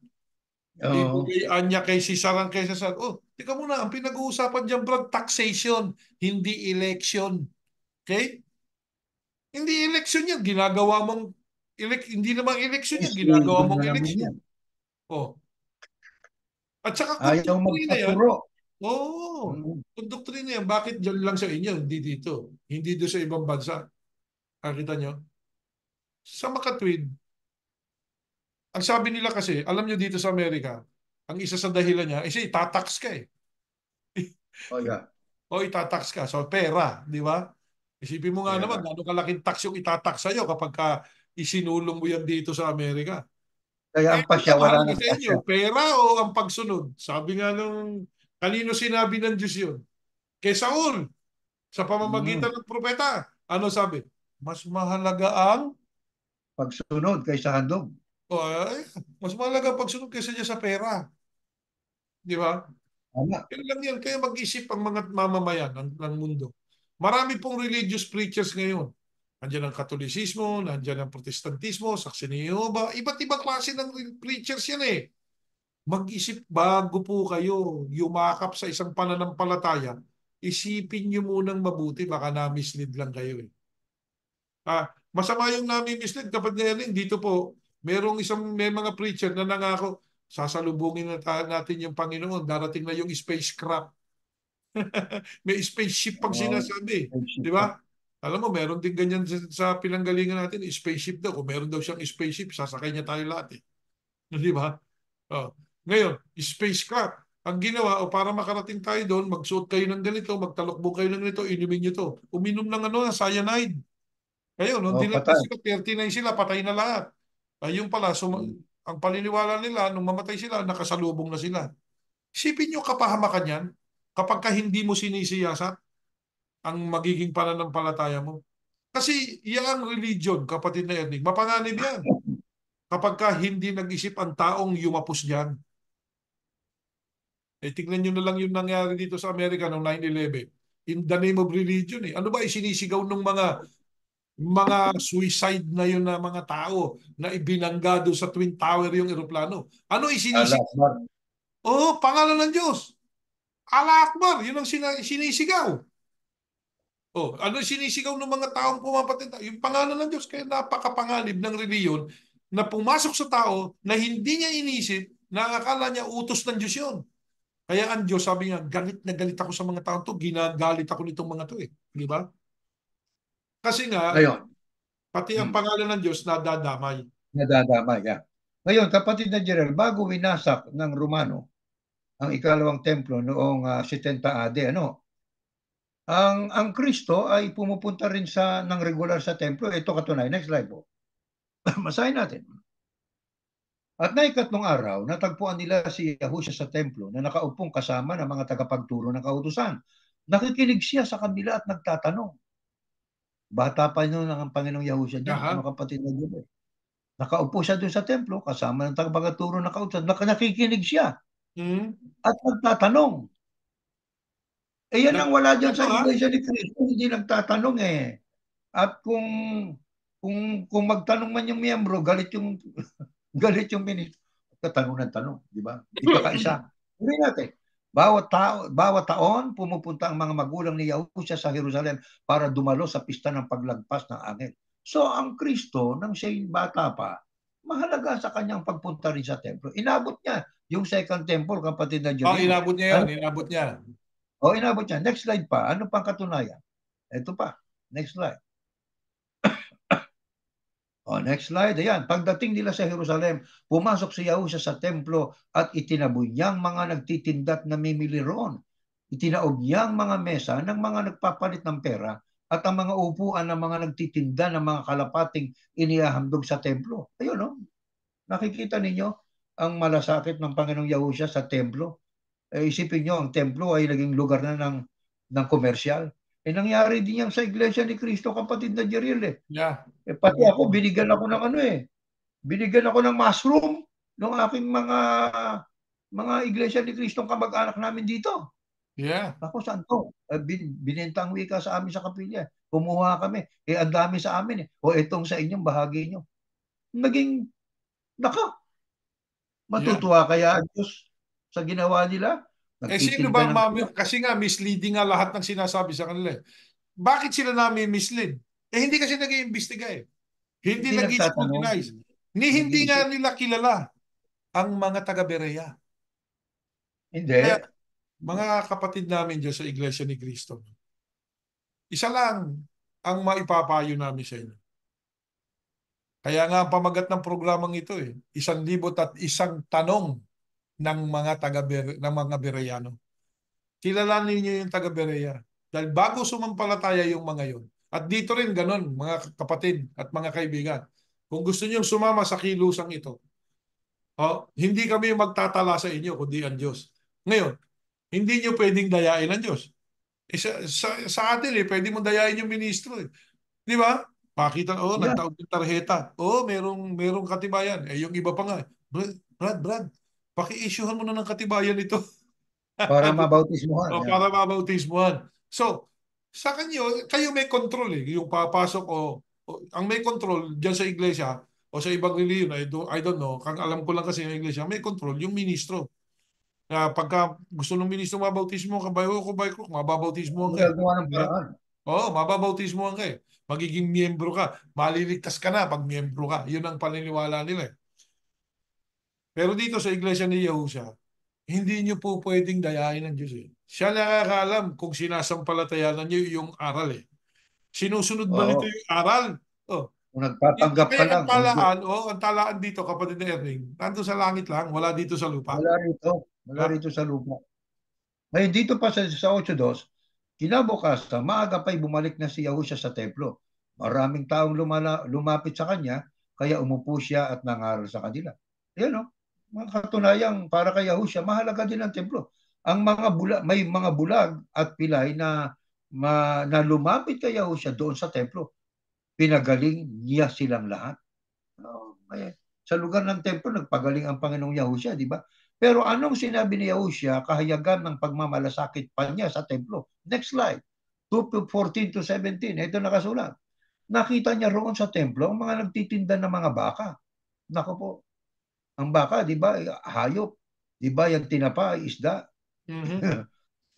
Oo. Ibigay niya kay Cesar ang kay Cesar. Oh, tika muna, ang pinag-uusapan diyan, Brad, taxation, hindi election. Okay? Hindi election yan. Ginagawa mong hindi namang election yan. Yes, Ginagawa doon mong na naman election. yan. Oh. At saka kung Ayaw doktrina yan, magpaturo. oh, Mm. kung doktrina yan, bakit dyan lang sa inyo, hindi dito? Hindi doon sa ibang bansa. Nakita nyo? Sa makatwid, ang sabi nila kasi, alam nyo dito sa Amerika, ang isa sa dahilan niya, isa itatax ka eh. Oh, yeah. O itatax ka. So pera, di ba? Isipin mo nga naman, Yeah. gano'ng kalaking tax yung itatax sa'yo kapag ka isinulong mo yan dito sa Amerika. Kaya Eh, ang ano ba pasya, wala mahalaga ng sa inyo? pasya. Pera o ang pagsunod? Sabi nga nung, kanino sinabi ng Diyos yun? Kay Saul, sa Mm. pamamagitan ng propeta. Ano sabi? Mas mahalaga ang, Pagsunod kaysa handog. mas mahalaga ang pagsunod kaysa niya sa pera. Di ba? Tama. Yan lang yan. Kaya mag-isip ang mga mamamayan ng mundo. Marami pong religious preachers ngayon. Nandiyan ang Katolisismo, nandiyan ang Protestantismo, Saksi ni Jehovah. Iba't ibang klase ng preachers yan eh. mag-isip bago po kayo yumakap sa isang pananampalataya. Isipin niyo munang mabuti, baka na-mislead lang kayo eh. Masama yung nami-mislead kapag ngayon dito po, may mga preacher na nangako, sasalubungin natin yung Panginoon, darating na yung spacecraft. May spaceship pang sinasabi, di ba? Alam mo, meron din ganyan sa pinanggalingan natin, spaceship daw. Kung meron daw siyang spaceship, sasakay niya tayo lahat eh. Di ba? Oh. Ngayon, spacecraft. Ang ginawa, o para makarating tayo doon, magsuot kayo ng ganito, magtalokbong kayo ng ganito, inumin nyo to. Uminom ng cyanide. Ngayon, nung O, dinala patay. sila, 39 sila, patay na lahat. Yung pala, ang paniniwala nila, nung mamatay sila, nakasalubong na sila. Isipin nyo kapahamakan yan, kapag ka hindi mo sinisiyasat ang magiging pananampalataya mo. Kasi yung religion, kapatid na Erning, mapanganib yan. Kapag ka hindi nag-isip ang taong yumapos diyan. Tingnan nyo na lang yung nangyari dito sa Amerika noong 9/11. In the name of religion eh. Ano ba isinisigaw ng mga suicide na yun na mga tao na ibinangga doon sa Twin Tower yung eroplano? Ano Allah isinisigaw? Akbar. Oh, pangalan ng Diyos. Allah Akbar, yun ang sinisigaw. Oh, ano sinisigaw ng mga taong pumapatid? Yung pangalan ng Diyos. Kaya napakapanganib ng reliyon na pumasok sa tao na hindi niya inisip na akala niya utos ng Diyos yun. Kaya ang Diyos, sabi niya, galit na galit ako sa mga taong to, ginagalit ako nitong mga to eh. Di ba? Kasi nga, Ngayon, pati ang hmm, pangalan ng Diyos nadadamay. nadadamay. Yeah. Ngayon, kapatid na Gerald, bago winasak ng Romano ang ikalawang templo noong 70 AD, ano, ang Kristo ay pumupunta rin ng regular sa templo. Ito katunayan. Next slide po. Masahin natin. At naikatlong araw, natagpuan nila si Yahusha sa templo na nakaupong kasama ng mga tagapagturo ng kautusan. Nakikinig siya sa kanila at nagtatanong. Bata pa noon ang Panginoong Yahusha niyan, ano Aha. kapatid na Gerald. Nakaupo siya doon sa templo kasama ng tagapagturo ng kautusan. Nakikinig siya Hmm. at nagtatanong. Yan ang wala dyan Nagtatanong sa ha? Iglesia ni Cristo, hindi nagtatanong eh. At kung magtanong man yung miyembro, galit yung ministro. Tatanong ng tanong, di ba? Di kakaisa. Hindi natin. Bawat taon, pumupunta ang mga magulang ni Yahusha sa Jerusalem para dumalo sa pista ng paglagpas ng angel. So, ang Kristo, nang siya'y bata pa, mahalaga sa kanyang pagpunta rin sa templo. Inabot niya yung second temple, kapatid na Oh, Joel. inabot niya Ano? yun. Inabot niya. Inabot niya. Next slide pa. Ano pang katunayan? Ito pa. Next slide. Next slide. Ayan. Pagdating nila sa Jerusalem, pumasok si Yahusha sa templo at itinaboy niyang mga nagtitinda at namimili roon. Itinaob niyang mga mesa ng mga nagpapalit ng pera at ang mga upuan ng mga nagtitinda ng mga kalapating inihahandog sa templo. Ayun, no? Nakikita ninyo ang malasakit ng Panginoong Yahusha sa templo. Isipin nyo, ang templo ay naging lugar na ng komersyal. Nangyari din yan sa Iglesia ni Cristo, kapatid na Jeriel eh. Yeah. Pati ako, binigyan ako ng ano eh. Binigyan ako ng mushroom ng aking mga Iglesia ni Cristo kamag-anak namin dito. Yeah. Ako, saan to? Binenta ang wika sa amin sa kapilya. Kumuha kami. Ang dami sa amin eh. Itong sa inyong bahagi nyo. Naging, naka, Yeah. matutuwa kaya ang Diyos sa ginawa nila. Sino Nagtitinda ba ng pera. kasi nga misleading nga lahat ng sinasabi sa kanila eh. Bakit sila namin mislead? Hindi kasi nag-iimbestiga eh. Hindi Hindi nagtatanong. nag-scrutinize. Hindi nga Nag-iisip. nila kilala ang mga taga-Berea. Hindi. Kaya mga kapatid namin dyan sa Iglesia ni Cristo, isa lang ang maipapayo namin sa inyo. Kaya nga ang pamagat ng programang ito 1,001 tanong ng mga ng mga Bereyano. Kilalanin niyo yung taga-Berea. Dahil bago sumampalataya yung mga yon. At dito rin ganun, mga kapatid at mga kaibigan. Kung gusto niyo sumama sa kilusang ito, hindi kami magtatala sa inyo, kundi ang Diyos. Ngayon, hindi niyo pwedeng dayain ang Diyos. Sa atin pwede mo dayain yung ministro eh. Di ba? Pakita, Yeah. nagtaon yung tarjeta. Merong katibayan. Yung iba pa nga. Brad, paki-issuehan mo na ng katibayan ito. Para mabautismohan. O Yan. para mabautismuhan. So, sa kanyo, kayo may control eh. Yung papasok ang may control dyan sa iglesia, o sa ibang reliyon, I don't know, kang alam ko lang kasi ng iglesia, may control yung ministro. Na pagka gusto ng ministro mabautismo ka, bayo ko, mababautismohan ka. Magagawa ng Di ba? paraan. Oo, mababautismohan ka. Magiging miyembro ka. Maliligtas ka na pag miyembro ka. Yun ang paniniwala nila. Pero dito sa iglesia ni Yahushua, hindi niyo po pwedeng dayain ng Diyos eh. Siya nakakaalam kung sinasampalatayanan niyo yung aral eh. Sinusunod ba nito Oo. yung aral? Oh. Kung nagpapanggap ka Kaya lang o hindi. ang talaan dito, kapatid na Erning, nandun sa langit lang, wala dito sa lupa. Wala rito. Wala Ha? rito sa lupa. Ngayon dito pa sa 8:2, kinabukasan, maaga pa'y bumalik na si Yahusha sa templo. Maraming taong lumapit sa kanya, kaya umupo siya at nangaral sa kanila. Yan o, mga katunayang para kay Yahusha, mahalaga din ang templo. May mga bulag at pilay na lumapit kay Yahusha doon sa templo. Pinagaling niya silang lahat. Sa lugar ng templo, nagpagaling ang Panginoong Yahusha, di ba? Pero anong sinabi ni Yahusha kahayagan ng pagmamalasakit pa niya sa templo? Next slide. 2:14 to 17. Ito nakasulat. Nakita niya roon sa templo ang mga nagtitinda ng mga baka. Nako po, ang baka, di ba, hayop. Di ba, yung tinapa, isda. Mhm.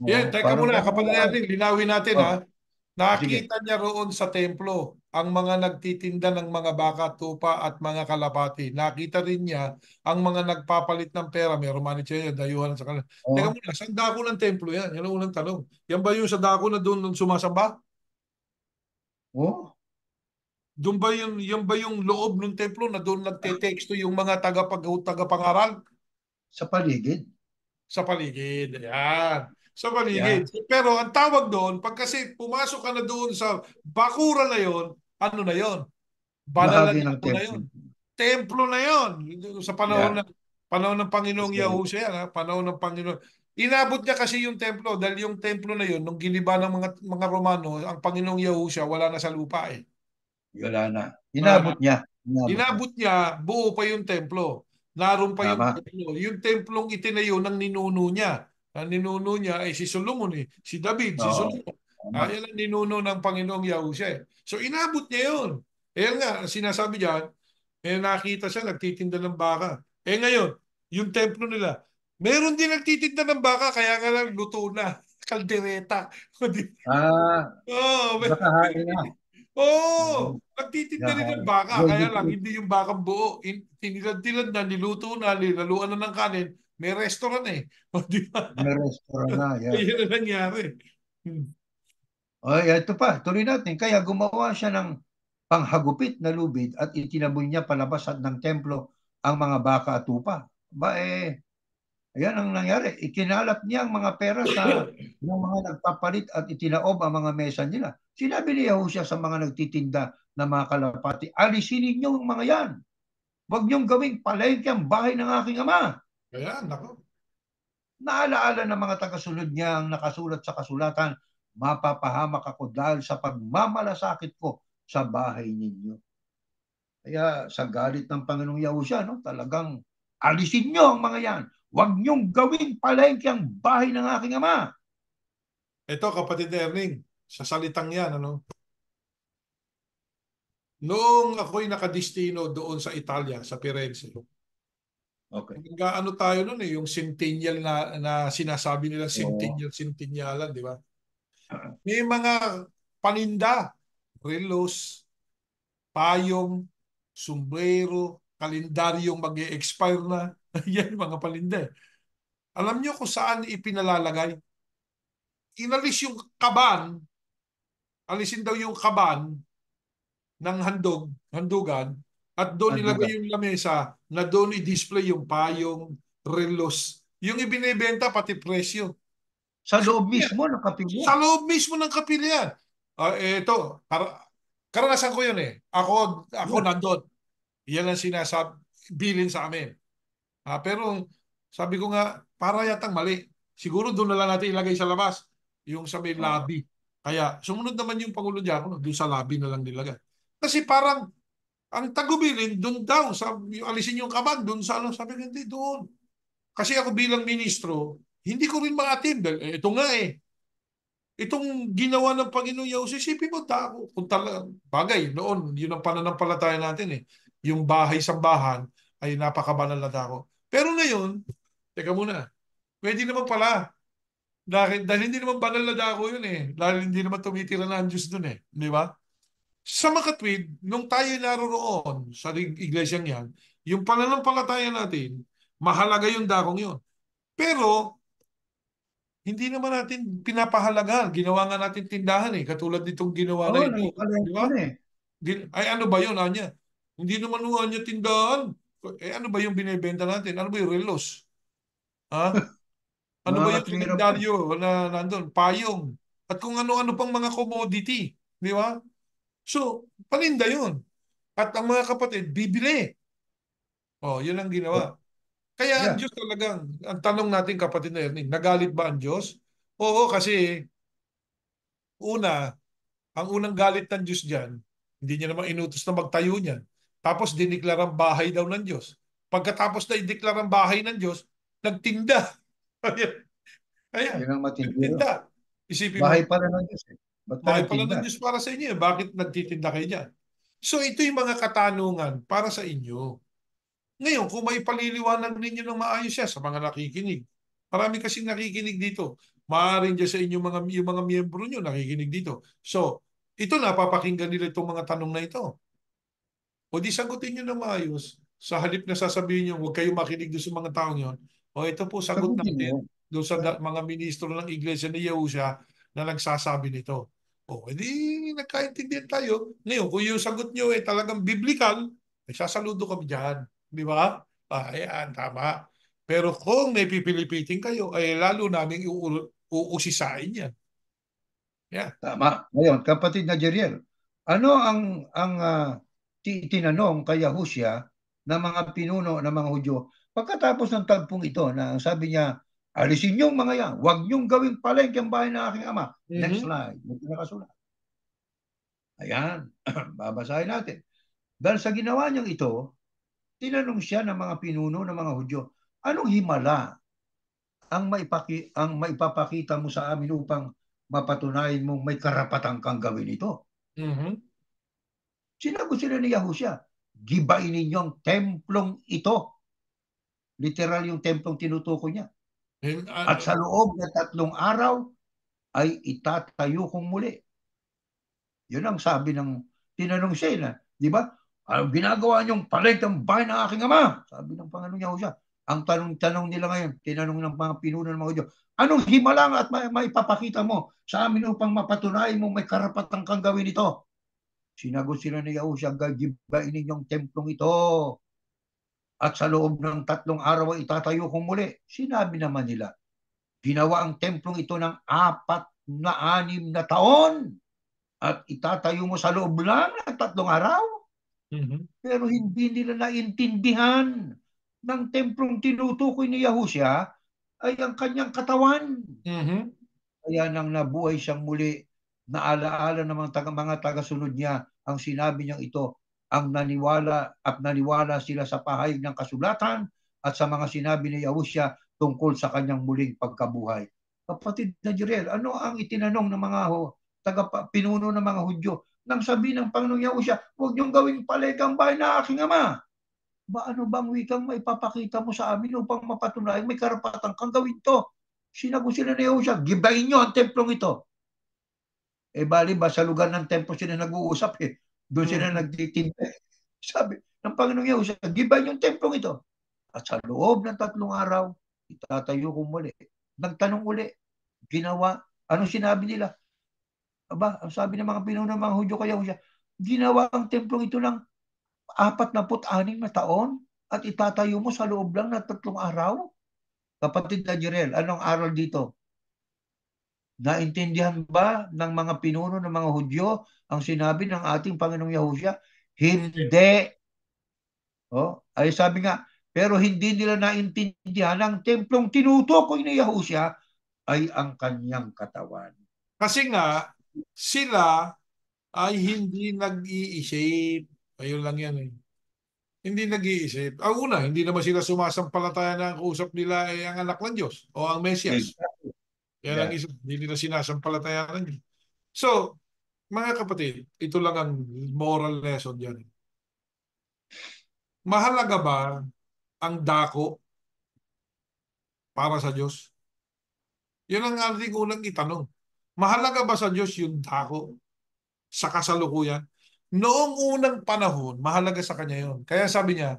Yeah, Oo, teka parang muna, kapatid pamahalaan. natin, linawin natin ha. Oh, sige. Nakita niya roon sa templo ang mga nagtitinda ng mga baka, tupa at mga kalapati. Nakita rin niya ang mga nagpapalit ng pera. May Romani siya, dayuhan sa kanila. Teka Oh, muna, saan dako ng templo yan? Yan ang unang tanong. Yan ba yung sa dako na doon sumasamba? oh, Doon ba yan ba yung loob ng templo na doon nagte-texto yung mga tagapangaral? sa paligid. Sa paligid. Ayan. Sa Yan. paligid. Pero ang tawag doon, pag kasi pumasok ka na doon sa bakura na yon, ano na yon? Banal na Bahagi ng dako na templo. yon. Templo na yon. Sa Yan. panahon ng Panginoong Israel. Yahusha yan, ha? Panahon ng Panginoon. Inabot niya kasi yung templo dahil yung templo na yon nung giniba ng mga Romano, ang Panginoong Yahusha wala na sa lupa eh. Wala na. Wala na. Inabot niya. Inabot niya. Inabot niya, buo pa yung templo. Naroon pa yung Tama. templo. Yung templong itinayo ng ninuno niya. Ang ninuno niya ay si Solomon eh. Si David, si Oo. Solomon. Tama. Yan ang ninuno ng Panginoong Yahusha eh. So inabot niya yun. Eh nga, ang sinasabi diyan, nakita siya nagtitinda ng baka. Ngayon, yung templo nila, meron din nagtitinda ng baka, kaya nga lang luto na. Kaldereta. Ah, Oh, nakahain na. Oo, nagtitinda rin ng Nakahain. baka, Ready kaya to lang eat. hindi yung bakang buo. Tinilad-tilad na, niluto na, nilaluan na ng kanin. May restaurant eh. O di ba? May restaurant na. Yan. Ayun na nangyari. Hmm. O, ito pa. Tuloy natin. Kaya gumawa siya ng panghagupit na lubid at itinaboy niya palabas ng templo ang mga baka at tupa. Ba ayan ang nangyari. Ikinalat niya ang mga pera ng mga nagpapalit at itinaob ang mga mesa nila. Sinabi ni Yahushua sa mga nagtitinda ng mga kalapati, alisin ninyo ang mga yan. Huwag niyong gawing palengke ang bahay ng aking ama. Kaya, nako. Naalaala ng mga tagasunod niya ang nakasulat sa kasulatan, mapapahamak ako dahil sa pagmamalasakit ko sa bahay ninyo. Kaya sa galit ng Panginoong Yahushua, no, talagang alisin niyo ang mga yan. Huwag niyong gawing palengke ang bahay ng aking ama. Ito, kapatid Erning, sa salitang yan, ano? Noong ako'y nakadistino doon sa Italia, sa Firenze, Okay. ano tayo noon eh, yung centennial na sinasabi nila Oo. centennialan, di ba? May mga paninda, relos, payong, sombrero, kalendaryong mag-e-expire na. Yan mga paninda. Alam niyo kung saan ipinalalagay? Inalis yung kaban, alisin daw yung kaban ng handugan, at doon Andugan. ilagay yung lamesa na doon i-display yung payong, relos. Yung ibinebenta pati presyo. Sa loob mismo ng kapilya. Sa loob mismo ng kapilya. Ito, karanasan ko yun eh. Ako Yeah. nandun. Yan ang bilin sa amin. Pero sabi ko nga, para yatang mali. Siguro doon na lang natin ilagay sa labas. Yung sa may Oo. lobby. Kaya sumunod naman yung Pangulo Diakono, doon sa lobby na lang nilagay. Kasi parang ang tagubilin doon daw, yung alisin yung kaban doon sa ano, sabi ko hindi doon. Kasi ako bilang ministro, hindi ko rin ma-attend. Ito nga eh. Itong ginawa ng Panginoong Yahweh, isipin mo, kung bagay, noon, yun ang pananampalataya natin eh. yung bahay-sambahan ay napakabanal na dako. Pero ngayon, teka muna, pwede naman pala. Dahil hindi naman banal na dako yun eh. Dahil hindi naman tumitira na ang Diyos dun eh. Di ba? Sa makatwid, nung tayo naroroon sa iglesyang yan, yung pananampalataya natin, mahalaga yung dakong yun. Pero, hindi naman natin pinapahalaga. Ginawa nga natin tindahan eh. Katulad nitong ginawa na Oo, ito. Di nagpalengke ba? na eh. Ay ano ba yun, Anya? Hindi naman yung Anya tindahan. Eh ano ba yung binibenta natin? Ano ba yung relos? Ha? Ano Mga ba yung katwira pa. kalendaryo na nandun? Payong. At kung ano-ano pang mga commodity. Di ba? So, paninda yun. At ang mga kapatid, bibili. Oh, yun ang Oh, ginawa. Kaya ang yeah. Diyos talagang, ang tanong natin kapatid na Ernie, nagalit ba ang Diyos? Oo, kasi una, ang unang galit ng Diyos dyan, hindi niya naman inutos na magtayo niyan. Tapos diniklarang bahay daw ng Diyos. Pagkatapos na ideklarang bahay ng Diyos, nagtinda. Ayan, ayan, Yan ang matindi ron. nagtinda. Isipin mo, Bahay pala ng Diyos eh. Ba't ka bahay pala nagtinda? ng Diyos para sa inyo. Bakit nagtitinda kayo dyan? So ito yung mga katanungan para sa inyo. Ngayon, kung may paliliwanag ninyo ng maayos siya sa mga nakikinig. Marami kasing nakikinig dito. Maaaring dyan sa inyo yung mga miyembro nyo nakikinig dito. So, ito na, papakinggan nila itong mga tanong na ito. O di sagutin nyo ng maayos. Sa halip na sasabihin nyo, huwag kayong makinig doon sa mga taong yon. O ito po, sagot Sagutin natin mo. doon sa mga ministro ng Iglesia ni Yahusha na nagsasabi nito. O, edi nagkaintindihan tayo. Ngayon, kung yung sagot nyo ay talagang biblical, ay sasaludo kami dyan. Di ba? Ayan, tama. Pero kung may pipilipitin kayo, ay lalo namin uusisain yan. Yan. Tama. Ngayon, kapatid na Jeriel, ano ang tinanong kay Yahusya ng mga pinuno ng mga Hudyo pagkatapos ng tagpong ito na sabi niya, alisin niyong mga yan, huwag niyong gawing palengke ang bahay ng aking ama. Next Mhm. slide. May pinakasulat. Ayan, babasahin natin. Dahil sa ginawa niyang ito, tinanong siya ng mga pinuno ng mga Hudyo, anong himala ang maipapakita mo sa amin upang mapatunayan mong may karapatan kang gawin ito? Mhm. Sinagot sila ni Yahusya, gibain ninyo ang templong ito. Literal yung templong tinutukoy niya. And, At sa loob ng 3 araw ay itatayo kong muli. Yun ang sabi ng tinanong siya na, di ba? Ang ginagawa niyong palengkeng bahay ng aking ama. Sabi ng Panginoong Yahusya. Ang tanong-tanong nila ngayon, tinanong ng mga pinuno ng mga Hudyo, anong himalang at maipapakita mo sa amin upang mapatunayan mo may karapatan kang gawin ito? Sinagot sila ni Yahusya, gagibain ninyong templong ito at sa loob ng 3 araw ay itatayo kong muli. Sinabi naman nila, ginawa ang templong ito ng 4 na 6 na taon at itatayo mo sa loob lang ng 3 araw. mhm. Pero hindi nila naintindihan ng templong tinutukoy ni Yahusya ay ang kanyang katawan. Mhm. Kaya nang nabuhay siyang muli, naalaala ng mga tagasunod niya ang sinabi niyang ito, ang naniwala sila sa pahayag ng kasulatan at sa mga sinabi ni Yahusya tungkol sa kanyang muling pagkabuhay. Kapatid na Jirel, ano ang itinanong ng mga pinuno ng mga Hudyo nang sabi ng Panginoong Yahusya, huwag niyong gawing paligang bahay na aking ama. Ba ano bang wikang maipapakita mo sa amin upang mapatunayan may karapatan kang gawin to? Sinagot sila ni Yahusya, gibain niyo ang templong ito. Eh bali ba sa lugar ng templo sila nag-uusap eh. Doon sila Mhm. nagtitinda. Sabi ng Panginoong Yahusya, gibain yung templong ito. At sa loob ng 3 araw, itatayo ko muli. Nagtanong uli, ginawa, anong sinabi nila? Aba, ang sabi ng mga pinuno ng mga Hudyo kay Yahusya, ginawa ang templong ito ng 46 na taon at itatayo mo sa loob lang ng 3 araw? Kapatid na Jirel, anong aral dito? Naintindihan ba ng mga pinuno ng mga Hudyo ang sinabi ng ating Panginoong Yahusya? Hindi. Hindi. Oh, ay sabi nga, pero hindi nila naintindihan ang templong tinutukoy ni Yahusya ay ang kanyang katawan. Kasi nga, sila ay hindi nag-iisip. Ayun lang yan eh. Hindi nag-iisip. Ang una, hindi naman sila sumasampalataya na ang kausap nila ay ang anak ng Diyos o ang Mesyas. Exactly. Yan ang Yeah. isa. Hindi nila sinasampalataya ng Diyos. So, mga kapatid, ito lang ang moral lesson dyan. Mahalaga ba ang dako para sa Diyos? Yun ang ating unang itanong. Mahalaga ba sa Diyos yung dako sa kasalukuyan? Noong unang panahon, mahalaga sa Kanya yun. Kaya sabi niya,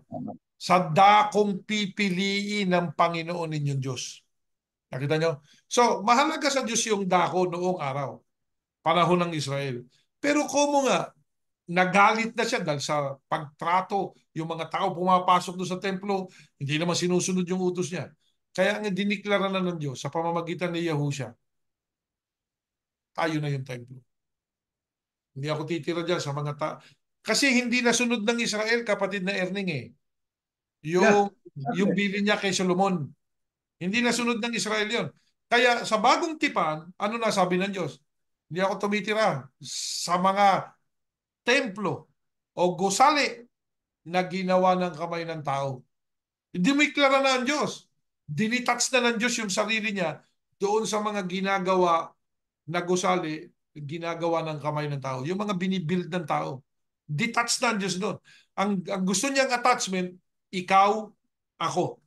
sa dakong pipiliin ng Panginoon ninyong Diyos. Nakita nyo? So, mahalaga sa Diyos yung dako noong araw, panahon ng Israel. Pero kung nga, nagalit na siya dahil sa pagtrato, yung mga tao pumapasok doon sa templo, hindi naman sinusunod yung utos niya. Kaya ang diniklara na ng Diyos sa pamamagitan ni Yahusha, tayo na yung templo. Hindi ako titira dyan sa mga kasi hindi nasunod ng Israel, kapatid na Erning eh. Yeah. Yung bilin niya kay Solomon. Hindi nasunod ng Israel yon. Kaya sa bagong tipan, ano na sabi ng Diyos? Hindi ako tumitira sa mga templo o gusali na ginawa ng kamay ng tao. Hindi mo iklara na ang Diyos. Dinitouch na ng Diyos yung sarili niya doon sa mga ginagawa na gusali, ginagawa ng kamay ng tao. Yung mga binibuild ng tao. Detached na ang Diyos doon. Ang gusto niyang attachment, ikaw, ako.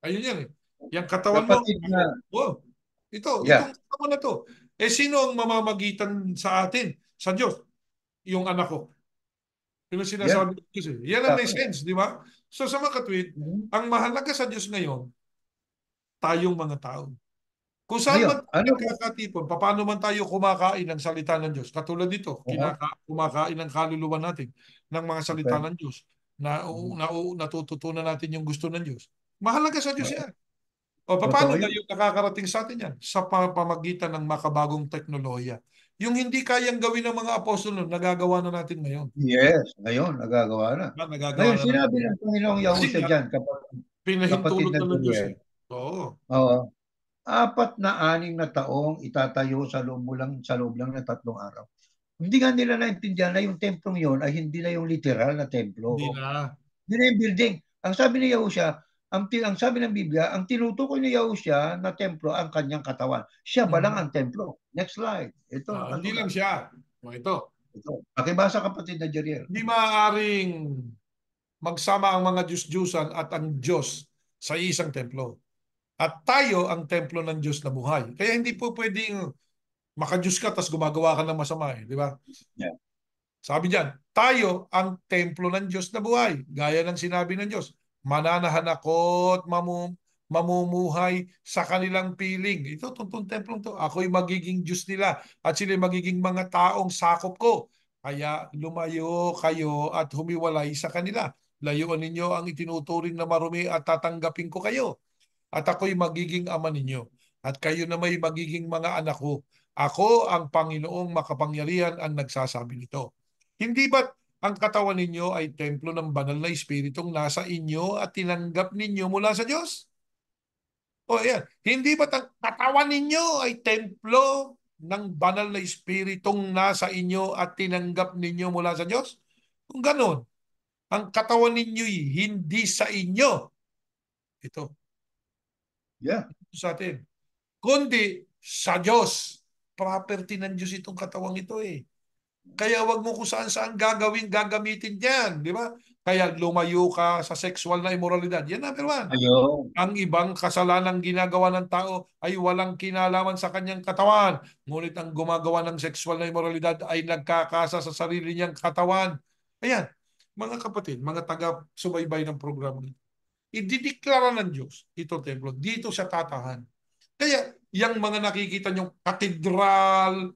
Ayun yan eh. Yung katawan mo, Kapatid ako. na, Oh, yeah, itong katawan na to. Eh sino ang mamamagitan sa atin? Sa Diyos. Yung anak ko. Yun ang yeah, sinasabi ko kasi. Yan ang exactly. essence, di ba? So sa mga katwid, Mhm. ang mahalaga sa Diyos ngayon, tayong mga tao. Kung saan Ngayon, man tayo ano po? nagkakatipon, paano man tayo kumakain ng salita ng Diyos. Katulad dito, Oo, kumakain ng kaluluwa natin ng mga salita okay. ng Diyos na Mhm. natututunan natin yung gusto ng Diyos. Mahalaga sa Diyos Oo, yan. O paano totoo yun. ngayon nakakarating sa atin yan? Sa pamagitan ng makabagong teknolohiya. Yung hindi kayang gawin ng mga apostol noon, nagagawa na natin ngayon. Yes, ngayon, nagagawa na. Nagagawa Ngayon, na sinabi natin. ng Panginoong Kasi Yahusha nga, dyan, kapatid pinahintulot na na ng Diyos Jeriel, eh. Oo. oo, 4 na 6 na taong itatayo sa loob lang ng 3 araw. Hindi nga nila naintindihan na yung templong yon ay hindi na yung literal na Hindi templo. na. Hindi na yung building. Ang sabi ni Yahusha, ang sabi ng Biblia, ang tinutukoy ni Yahusha na templo ang kanyang katawan. Siya ba lang Mhm. ang templo? Next slide. Ito Hindi lang nakasulat. siya. Ito. Ito. Pakibasa kapatid na Jeriel. Hindi maaaring magsama ang mga Diyos-Diyusan at ang Diyos sa isang templo. At tayo ang templo ng Diyos na buhay. Kaya hindi po pwedeng maka-Diyos ka tapos gumagawa ka ng masama eh, di ba? Yeah. Sabi diyan, tayo ang templo ng Diyos na buhay. Gaya ng sinabi ng Diyos, mananahan ako at mamumuhay sa kanilang piling. Ito, tuntun templong to. Ako'y magiging Diyos nila at sila'y magiging mga taong sakop ko. Kaya lumayo kayo at humiwalay sa kanila. Layuan ninyo ang itinuturing na marumi at tatanggapin ko kayo. At ako'y magiging ama ninyo. At kayo na may magiging mga anak ko. Ako ang Panginoong makapangyarihan ang nagsasabi nito. Hindi ba't ang katawan ninyo ay templo ng banal na Espiritong nasa inyo at tinanggap ninyo mula sa Diyos? O yan, hindi ba't ang katawan ninyo ay templo ng banal na Espiritong nasa inyo at tinanggap ninyo mula sa Diyos? Kung ganon, ang katawan ninyo'y hindi sa inyo. Ito, Yeah. sa atin. Kundi sa Diyos. Property ng Diyos itong katawang ito eh. Kaya wag mo kung saan-saan gagamitin yan. Di ba? Kaya lumayo ka sa sexual na immoralidad. Yan number one. Ayun. Ang ibang kasalanang ginagawa ng tao ay walang kinalaman sa kanyang katawan. Ngunit ang gumagawa ng sexual na immoralidad ay nagkakasa sa sarili niyang katawan. Ayan, mga kapatid, mga taga-subaybay ng programa nito. Idideklara ng Diyos itong templo. Dito siya tatahan. Kaya, yung mga nakikita niyong katedral,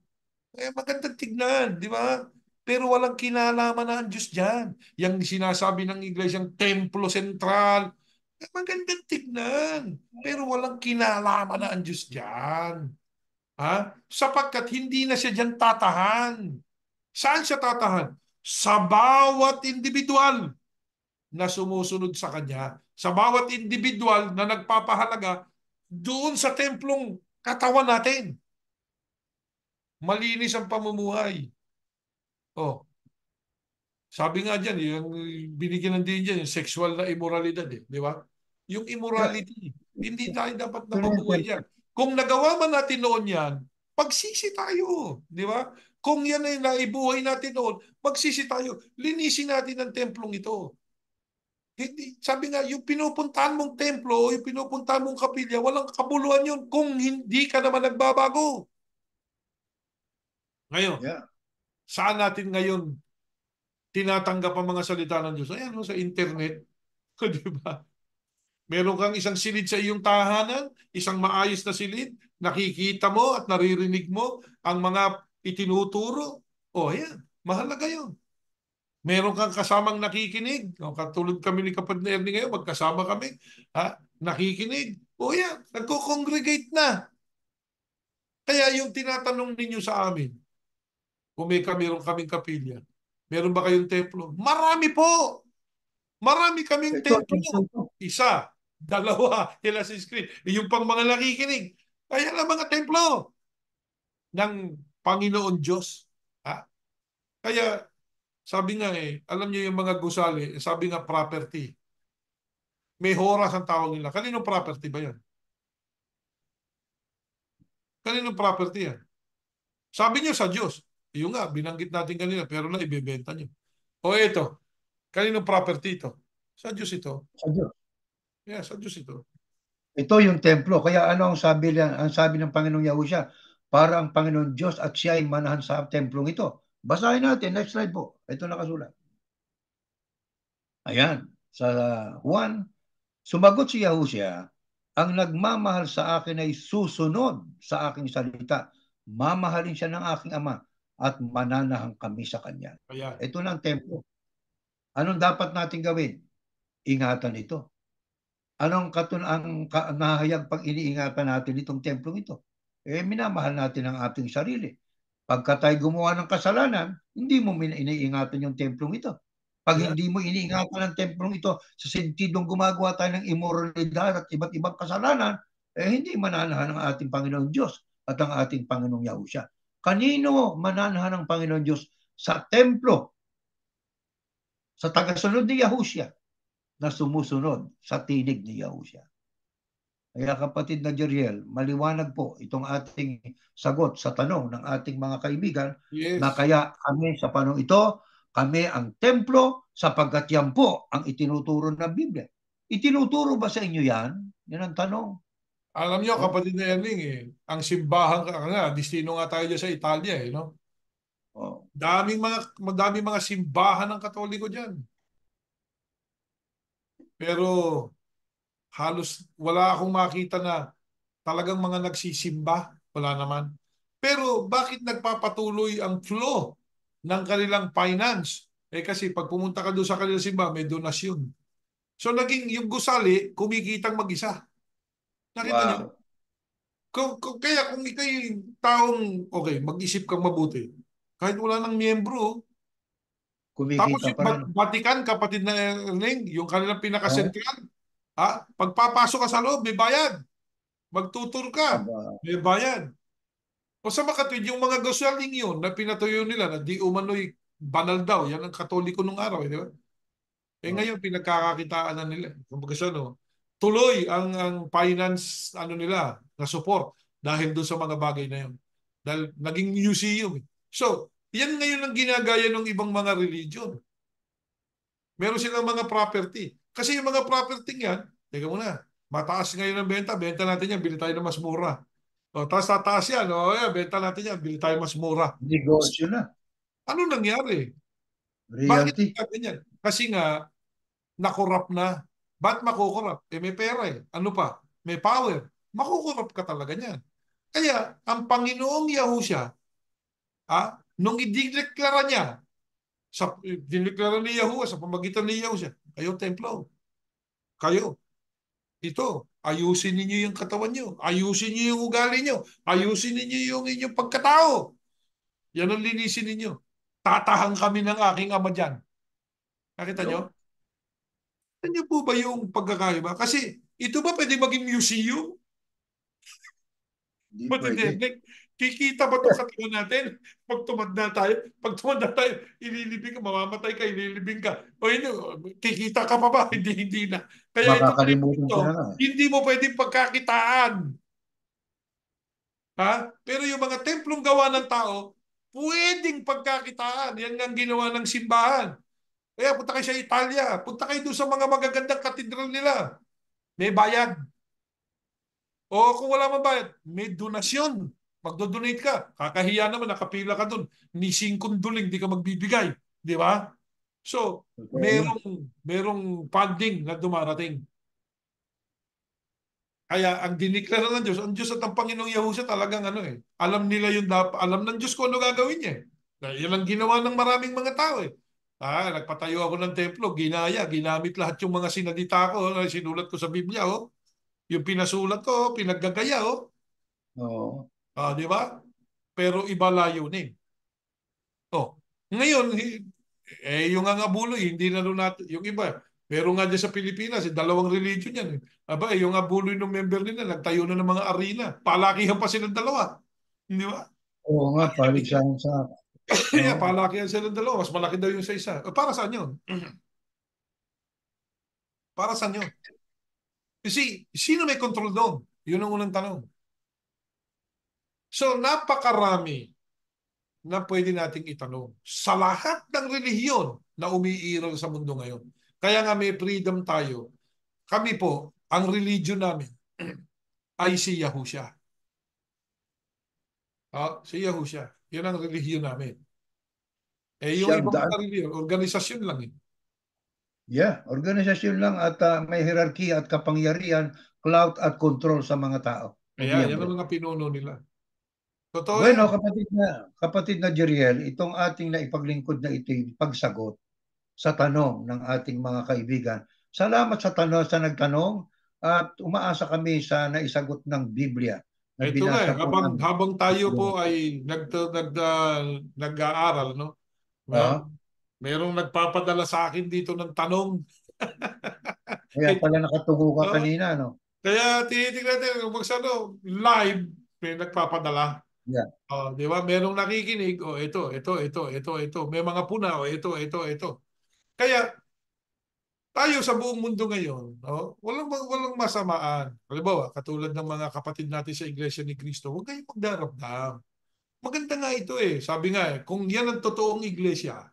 magandang tignan, di ba? Pero walang kinalaman na ang Diyos dyan. Yung sinasabi ng Iglesyang Templo Sentral, magandang tignan. Pero walang kinalaman na ang Diyos dyan. Ha? Sapagkat hindi na siya dyan tatahan. Saan siya tatahan? Sa bawat individual na sumusunod sa Kanya. Sa bawat individual na nagpapahalaga doon sa templong katawan natin. Malinis ang pamumuhay. Oh, sabi nga dyan, yung binigyan ng din dyan, yung sexual na immoralidad eh. Di ba? Yung Yeah. immorality, hindi tayo dapat Ito na yung nababuhay template. dyan. Kung nagawa man natin noon yan, pagsisi tayo. Di ba? Kung yan ay naibuhay natin noon, magsisi tayo. Linisin natin ang templong ito. Hindi, sabi nga, yung pinupuntahan mong templo, yung pinupuntahan mong kapilya, walang kabuluhan yun kung hindi ka naman nagbabago. Ngayon, Yeah. saan natin ngayon tinatanggap ang mga salita ng Diyos? Ayan, sa internet. Di ba? Meron kang isang silid sa iyong tahanan, isang maayos na silid, nakikita mo at naririnig mo ang mga itinuturo. O, ayan, mahalaga yun. Meron kang kasamang nakikinig. O, katulad kami ni Kapatid na Ernie ngayon, magkasama kami. Ha? Nakikinig. O yan, nagko-congregate na. Kaya yung tinatanong ninyo sa amin, kung meron kaming kapilya, meron ba kayong templo? Marami po! Marami kaming Ito, templo. ito. Isa, dalawa, ilan sa screen. Yung pang mga nakikinig. Kaya lang mga templo ng Panginoon Diyos. Ha? Kaya, sabi nga alam niyo yung mga gusali, sabi nga property. May horas ang tawag nila. Kaninong property ba yan? Kaninong property yan? Sabi niyo sa Diyos. Yung nga, binanggit natin kanina, pero na ibebenta niyo. O ito, kaninong property ito? Sa Diyos ito. Sa Diyos. Yeah, sa Diyos ito. Ito yung templo. Kaya ano ang sabi ng Panginoong Yahusha? Para ang Panginoon Diyos at siya ay manahan sa templong ito. Basahin natin. Next slide po. Ito nakasulat. Ayan. Sa Juan, sumagot si Yahusha, ang nagmamahal sa akin ay susunod sa aking salita. Mamahalin siya ng aking ama at mananahang kami sa kanya. Kaya, Ito na ang templo. Anong dapat natin gawin? Ingatan ito. Anong nahayag pag iniingatan natin itong templong ito? Minamahal natin ang ating sarili. Pagka tayo gumawa ng kasalanan, hindi mo iniingatan yung templong ito. Pag yeah. hindi mo iniingatan ang templong ito sa sentidong gumagawa tayo ng immoralidad at iba't ibang kasalanan, hindi mananahan ng ating Panginoon Diyos at ang ating Panginoong Yahusha. Kanino mananahan ng Panginoon Diyos? Sa templo, sa tagasunod ni Yahusha na sumusunod sa tinig ni Yahusha. Kaya kapatid na Jeriel, maliwanag po itong ating sagot sa tanong ng ating mga kaibigan na Yes. kaya kami sa panong ito, kami ang templo sapagkat yan po ang itinuturo ng Biblia. Itinuturo ba sa inyo yan? Yan ang tanong. Alam niyo, Oh, kapatid na Erling, ang simbahan ka nga, destino nga tayo dyan sa Italia, no? oh. Daming mga simbahan ng Katoliko dyan. Pero halos wala akong makita na talagang mga nagsisimba. Wala naman. Pero bakit nagpapatuloy ang flow ng kanilang finance? Kasi pag pumunta ka doon sa kanilang simba, may donasyon. So naging yung gusali, kumikitang mag-isa. Nakita nyo? Wow. Kaya kung ikay taong, okay, mag-isip kang mabuti. Kahit wala ng miyembro, tapos Kumikita yung pa rin. Vatican, kapatid na Erling, yung kanilang Oh, pinaka-sentral, pagpapasok ka sa loob, may bayad. Magtutur ka, aba. may bayad. O sa makatwid, yung mga gasaling yun na pinatuyo nila na di umano'y banal daw, yan ang Katoliko nung araw, di ba? Oh. Ngayon, pinagkakakitaan na nila. Kumbaga siya, no? Tuloy ang finance nila na support dahil doon sa mga bagay na yun. Dahil naging museum. So, yan ngayon ang ginagaya ng ibang mga religion. Meron silang mga property. Kasi yung mga property yan, teka muna, mataas ngayon ang benta, benta natin yan, bili tayo ng mas mura. O, tapos tataas yan, benta natin yan, bili tayo mas mura. Negosyo na. Ano nangyari? Bakit Realty. ganyan? Kasi nga, nakorap na. Ba't makukorap? May pera eh. Ano pa? May power. Makukorap ka talaga niyan. Kaya, ang Panginoong Yahusha, nung idineklara niya, dineklara ni Yahuwah sa pamagitan ni Yahusha, kayo templo, kayo, ito, ayusin ninyo yung katawan nyo, ayusin niyo yung ugali nyo, ayusin ninyo yung inyong pagkatao. Yan ang linisin ninyo. Tatahang kami ng aking ama dyan. Nakita nyo? Yo, Ano po ba yung pagkakaiba? Kasi ito ba pwede maging museum? hindi Pati pwede. Derek, kikita ba itong katawan natin? Pag tumanda tayo, ililibing ka, mamamatay ka, ililibing ka. O yun, kikita ka pa ba? Hindi, hindi na. Kaya itong Makakalimutan ko na ito, nga. hindi mo pwedeng pagkakitaan. Pero yung mga templong gawa ng tao, pwedeng pagkakitaan. Yan ang ginawa ng simbahan. Kaya punta kayo sa Italia. Punta kayo doon sa mga magagandang katedral nila. May bayad. O kung wala man bayad, may donasyon. Magdo-donate ka. Kakahiya naman, nakapila ka doon. Ni singkong duling, di ka magbibigay. Di ba? So, Totoo yun. merong funding na dumarating. Kaya ang diniklara ng Diyos, ang Diyos at ang Panginoong Yahushua talagang ano eh. Alam nila yung alam ng Diyos kung ano gagawin niya eh. Dahil yan ang ginawa ng maraming mga tao eh. Nagpatayo ako ng templo, ginamit lahat yung mga sinalita ko, sinulat ko sa Biblia oh. Yung pinasulat ko, pinaggagaya oh. Oo. Di ba? Pero iba layunin. Oh, ngayon, yung nga buloy, hindi na doon natin, yung iba, meron nga dyan sa Pilipinas, dalawang religion yan. Aba, yung nga buloy ng member nila, nagtayo na ng mga arena. Palakihan pa silang dalawa. Hindi ba? Oo nga, paligsahan sa... Kaya Oo. palakihan silang dalawa. Mas malaki daw yung sa isa. Para saan yun? Para saan yun? Kasi, sino may control doon? Yun ang unang tanong. So, napakarami na pwede nating itanong sa lahat ng relihiyon na umiiral sa mundo ngayon. Kaya nga may freedom tayo. Kami po, ang religion namin ay si Yahushua. Si Yahushua. Yan ang relihiyon namin. Yung Siyang ibang daan. mga relihiyon, organisasyon lang eh. Yeah, organisasyon lang at may hierarchy at kapangyarihan, clout at control sa mga tao o Kaya yan ang miyembro. mga pinuno nila. Totoo Bueno, yan. kapatid na Jeriel, itong ating naipaglingkod na ito yung pagsagot sa tanong ng ating mga kaibigan. Salamat sa tanong sa nagtanong at umaasa kami sa naisagot ng Biblia na Ito nga eh, binasa po namin. habang tayo po ay nag-aaral, no? Ah, Merong nagpapadala sa akin dito ng tanong. kaya pala nakatugo ka Oh, kanina, no? kaya tinitingnan natin kung ano, live, may nagpapadala. Yeah. Di ba? Merong nakikinig, ito. May mga puna, ito. Kaya tayo sa buong mundo ngayon, walang masamaan. Halimbawa, katulad ng mga kapatid natin sa Iglesia ni Cristo, huwag kayong magdaramdam. Maganda nga ito eh. Sabi nga kung yan ang totoong iglesia,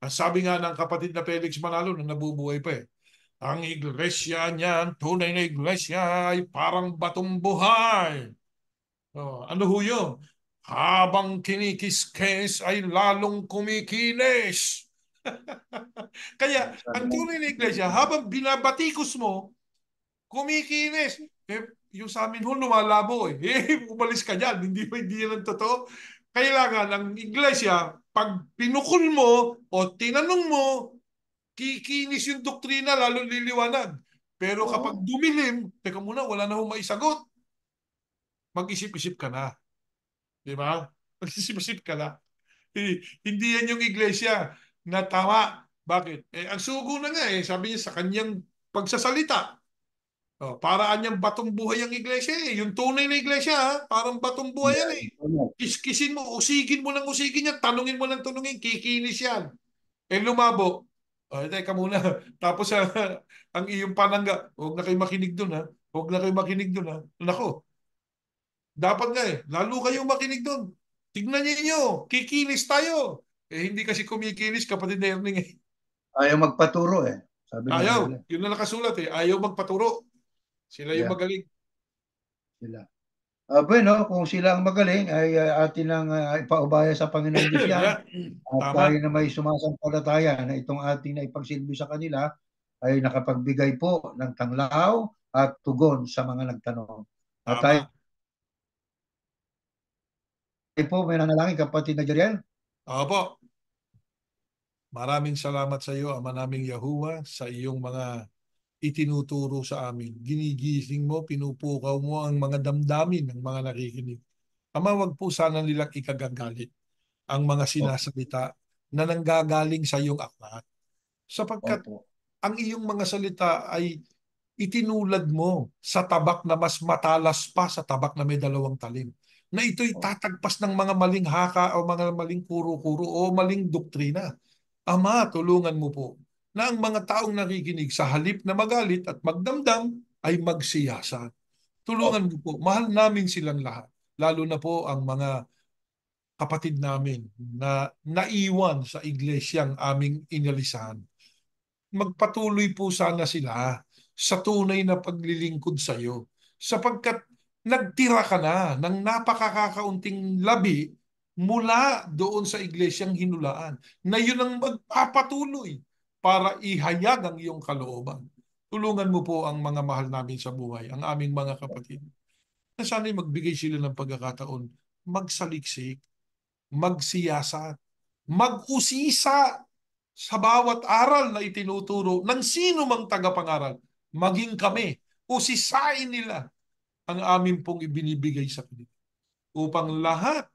ang sabi nga ng kapatid na Felix Manalo na nabubuhay pa eh, ang iglesia niyan, tunay na iglesia ay parang batong buhay. Ano ho yun? Habang kinikiskes ay lalong kumikinis. Kaya, Sabi ang ng tunay na iglesia, habang binabatikos mo, kumikinis. Yung sa amin ho, lumalabo eh. Umalis ka dyan. Hindi yan ang totoo. Kailangan ang iglesia, pag pinukul mo o tinanong mo, kikinis yung doktrina, lalo liliwanag. Pero kapag Oo. dumilim, teka muna, wala na ho maisagot. Mag-isip-isip ka na. Di ba? Mag-isip-isip ka na. Hindi yan yung iglesia na tama. Bakit? Ang sugo na nga sabi niya sa kanyang pagsasalita. Paraan niyang batong buhay ang iglesia eh. Yung tunay na iglesia ha, parang batong buhay yan Yeah. eh. Kiskisin mo, usigin mo ng usigin yan, tanungin mo ng tanungin, kikinis yan. Lumabo. Teka muna. Tapos ang iyong panangga, huwag na kayo makinig doon ha. Huwag na kayo makinig doon ha. Nako, dapat nga lalo kayong makinig doon. Tignan niyo, kikinis tayo. Hindi kasi kumikinis kapatid na Erning eh. Ayaw magpaturo eh. Sabi nga Ayaw, nila. yun na nakasulat eh. Ayaw magpaturo. Sila yung Yeah, magaling. sila. Bueno, kung sila ang magaling, ay atin lang ipaubaya sa Panginoon Diyos yan. Yeah, At tayo tama. na may sumasampalataya na itong ating na ipagsilbi sa kanila ay nakapagbigay po ng tanglaw at tugon sa mga nagtanong. At tayo Tama. po may nanalangin, kapatid na Jeriel. Opo. Maraming salamat sa iyo, Ama naming Yahuwah, sa iyong mga itinuturo sa amin. Ginigising mo, pinupukaw mo ang mga damdamin ng mga nakikinig. Ama, wag po sana nilang ikagagalit ang mga Opo, sinasalita na nanggagaling sa iyong aklat. Sapagkat opo, ang iyong mga salita ay itinulad mo sa tabak na mas matalas pa sa tabak na may dalawang talim. Na ito'y opo, tatagpas ng mga maling haka o mga maling kuro-kuro o maling doktrina. Ama, tulungan mo po na ang mga taong nakikinig sa halip na magalit at magdamdam ay magsiyasa. Tulungan opo. mo po. Mahal namin silang lahat. Lalo na po ang mga kapatid namin na naiwan sa iglesyang aming inalisahan. Magpatuloy po sana sila sa tunay na paglilingkod sa iyo, sapagkat nagtira ka na ng napakakakaunting labi mula doon sa iglesyang hinulaan na yun ang magpapatuloy para ihayag ang iyong kalooban. Tulungan mo po ang mga mahal namin sa buhay, ang aming mga kapatid, na sana'y magbigay sila ng pagkakataon, magsaliksik, magsiyasat, mag-usisa sa bawat aral na itinuturo ng sino mang tagapangaral, maging kami, usisain nila ang amin pong ibinibigay sa kanila upang lahat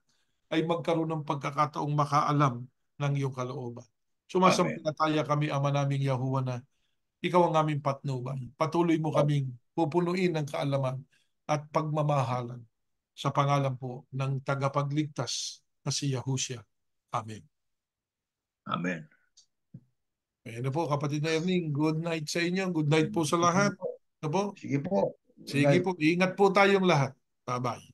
ay magkaroon ng pagkakataong makaalam ng iyong kalooban. Amen. Sumasampalataya kami, Ama naming Yahuwah, na ikaw ang aming patnubay. Patuloy mo kaming pupunuin ng kaalaman at pagmamahalan sa pangalan po ng tagapagligtas na si Yahushua. Amen. Amen. Ayan na po, kapatid na Erning. Good night sa inyo. Good night po sa Sige lahat. po. Ano po? Sige po. Good Sige night. po. Ingat po tayong lahat. Bye-bye.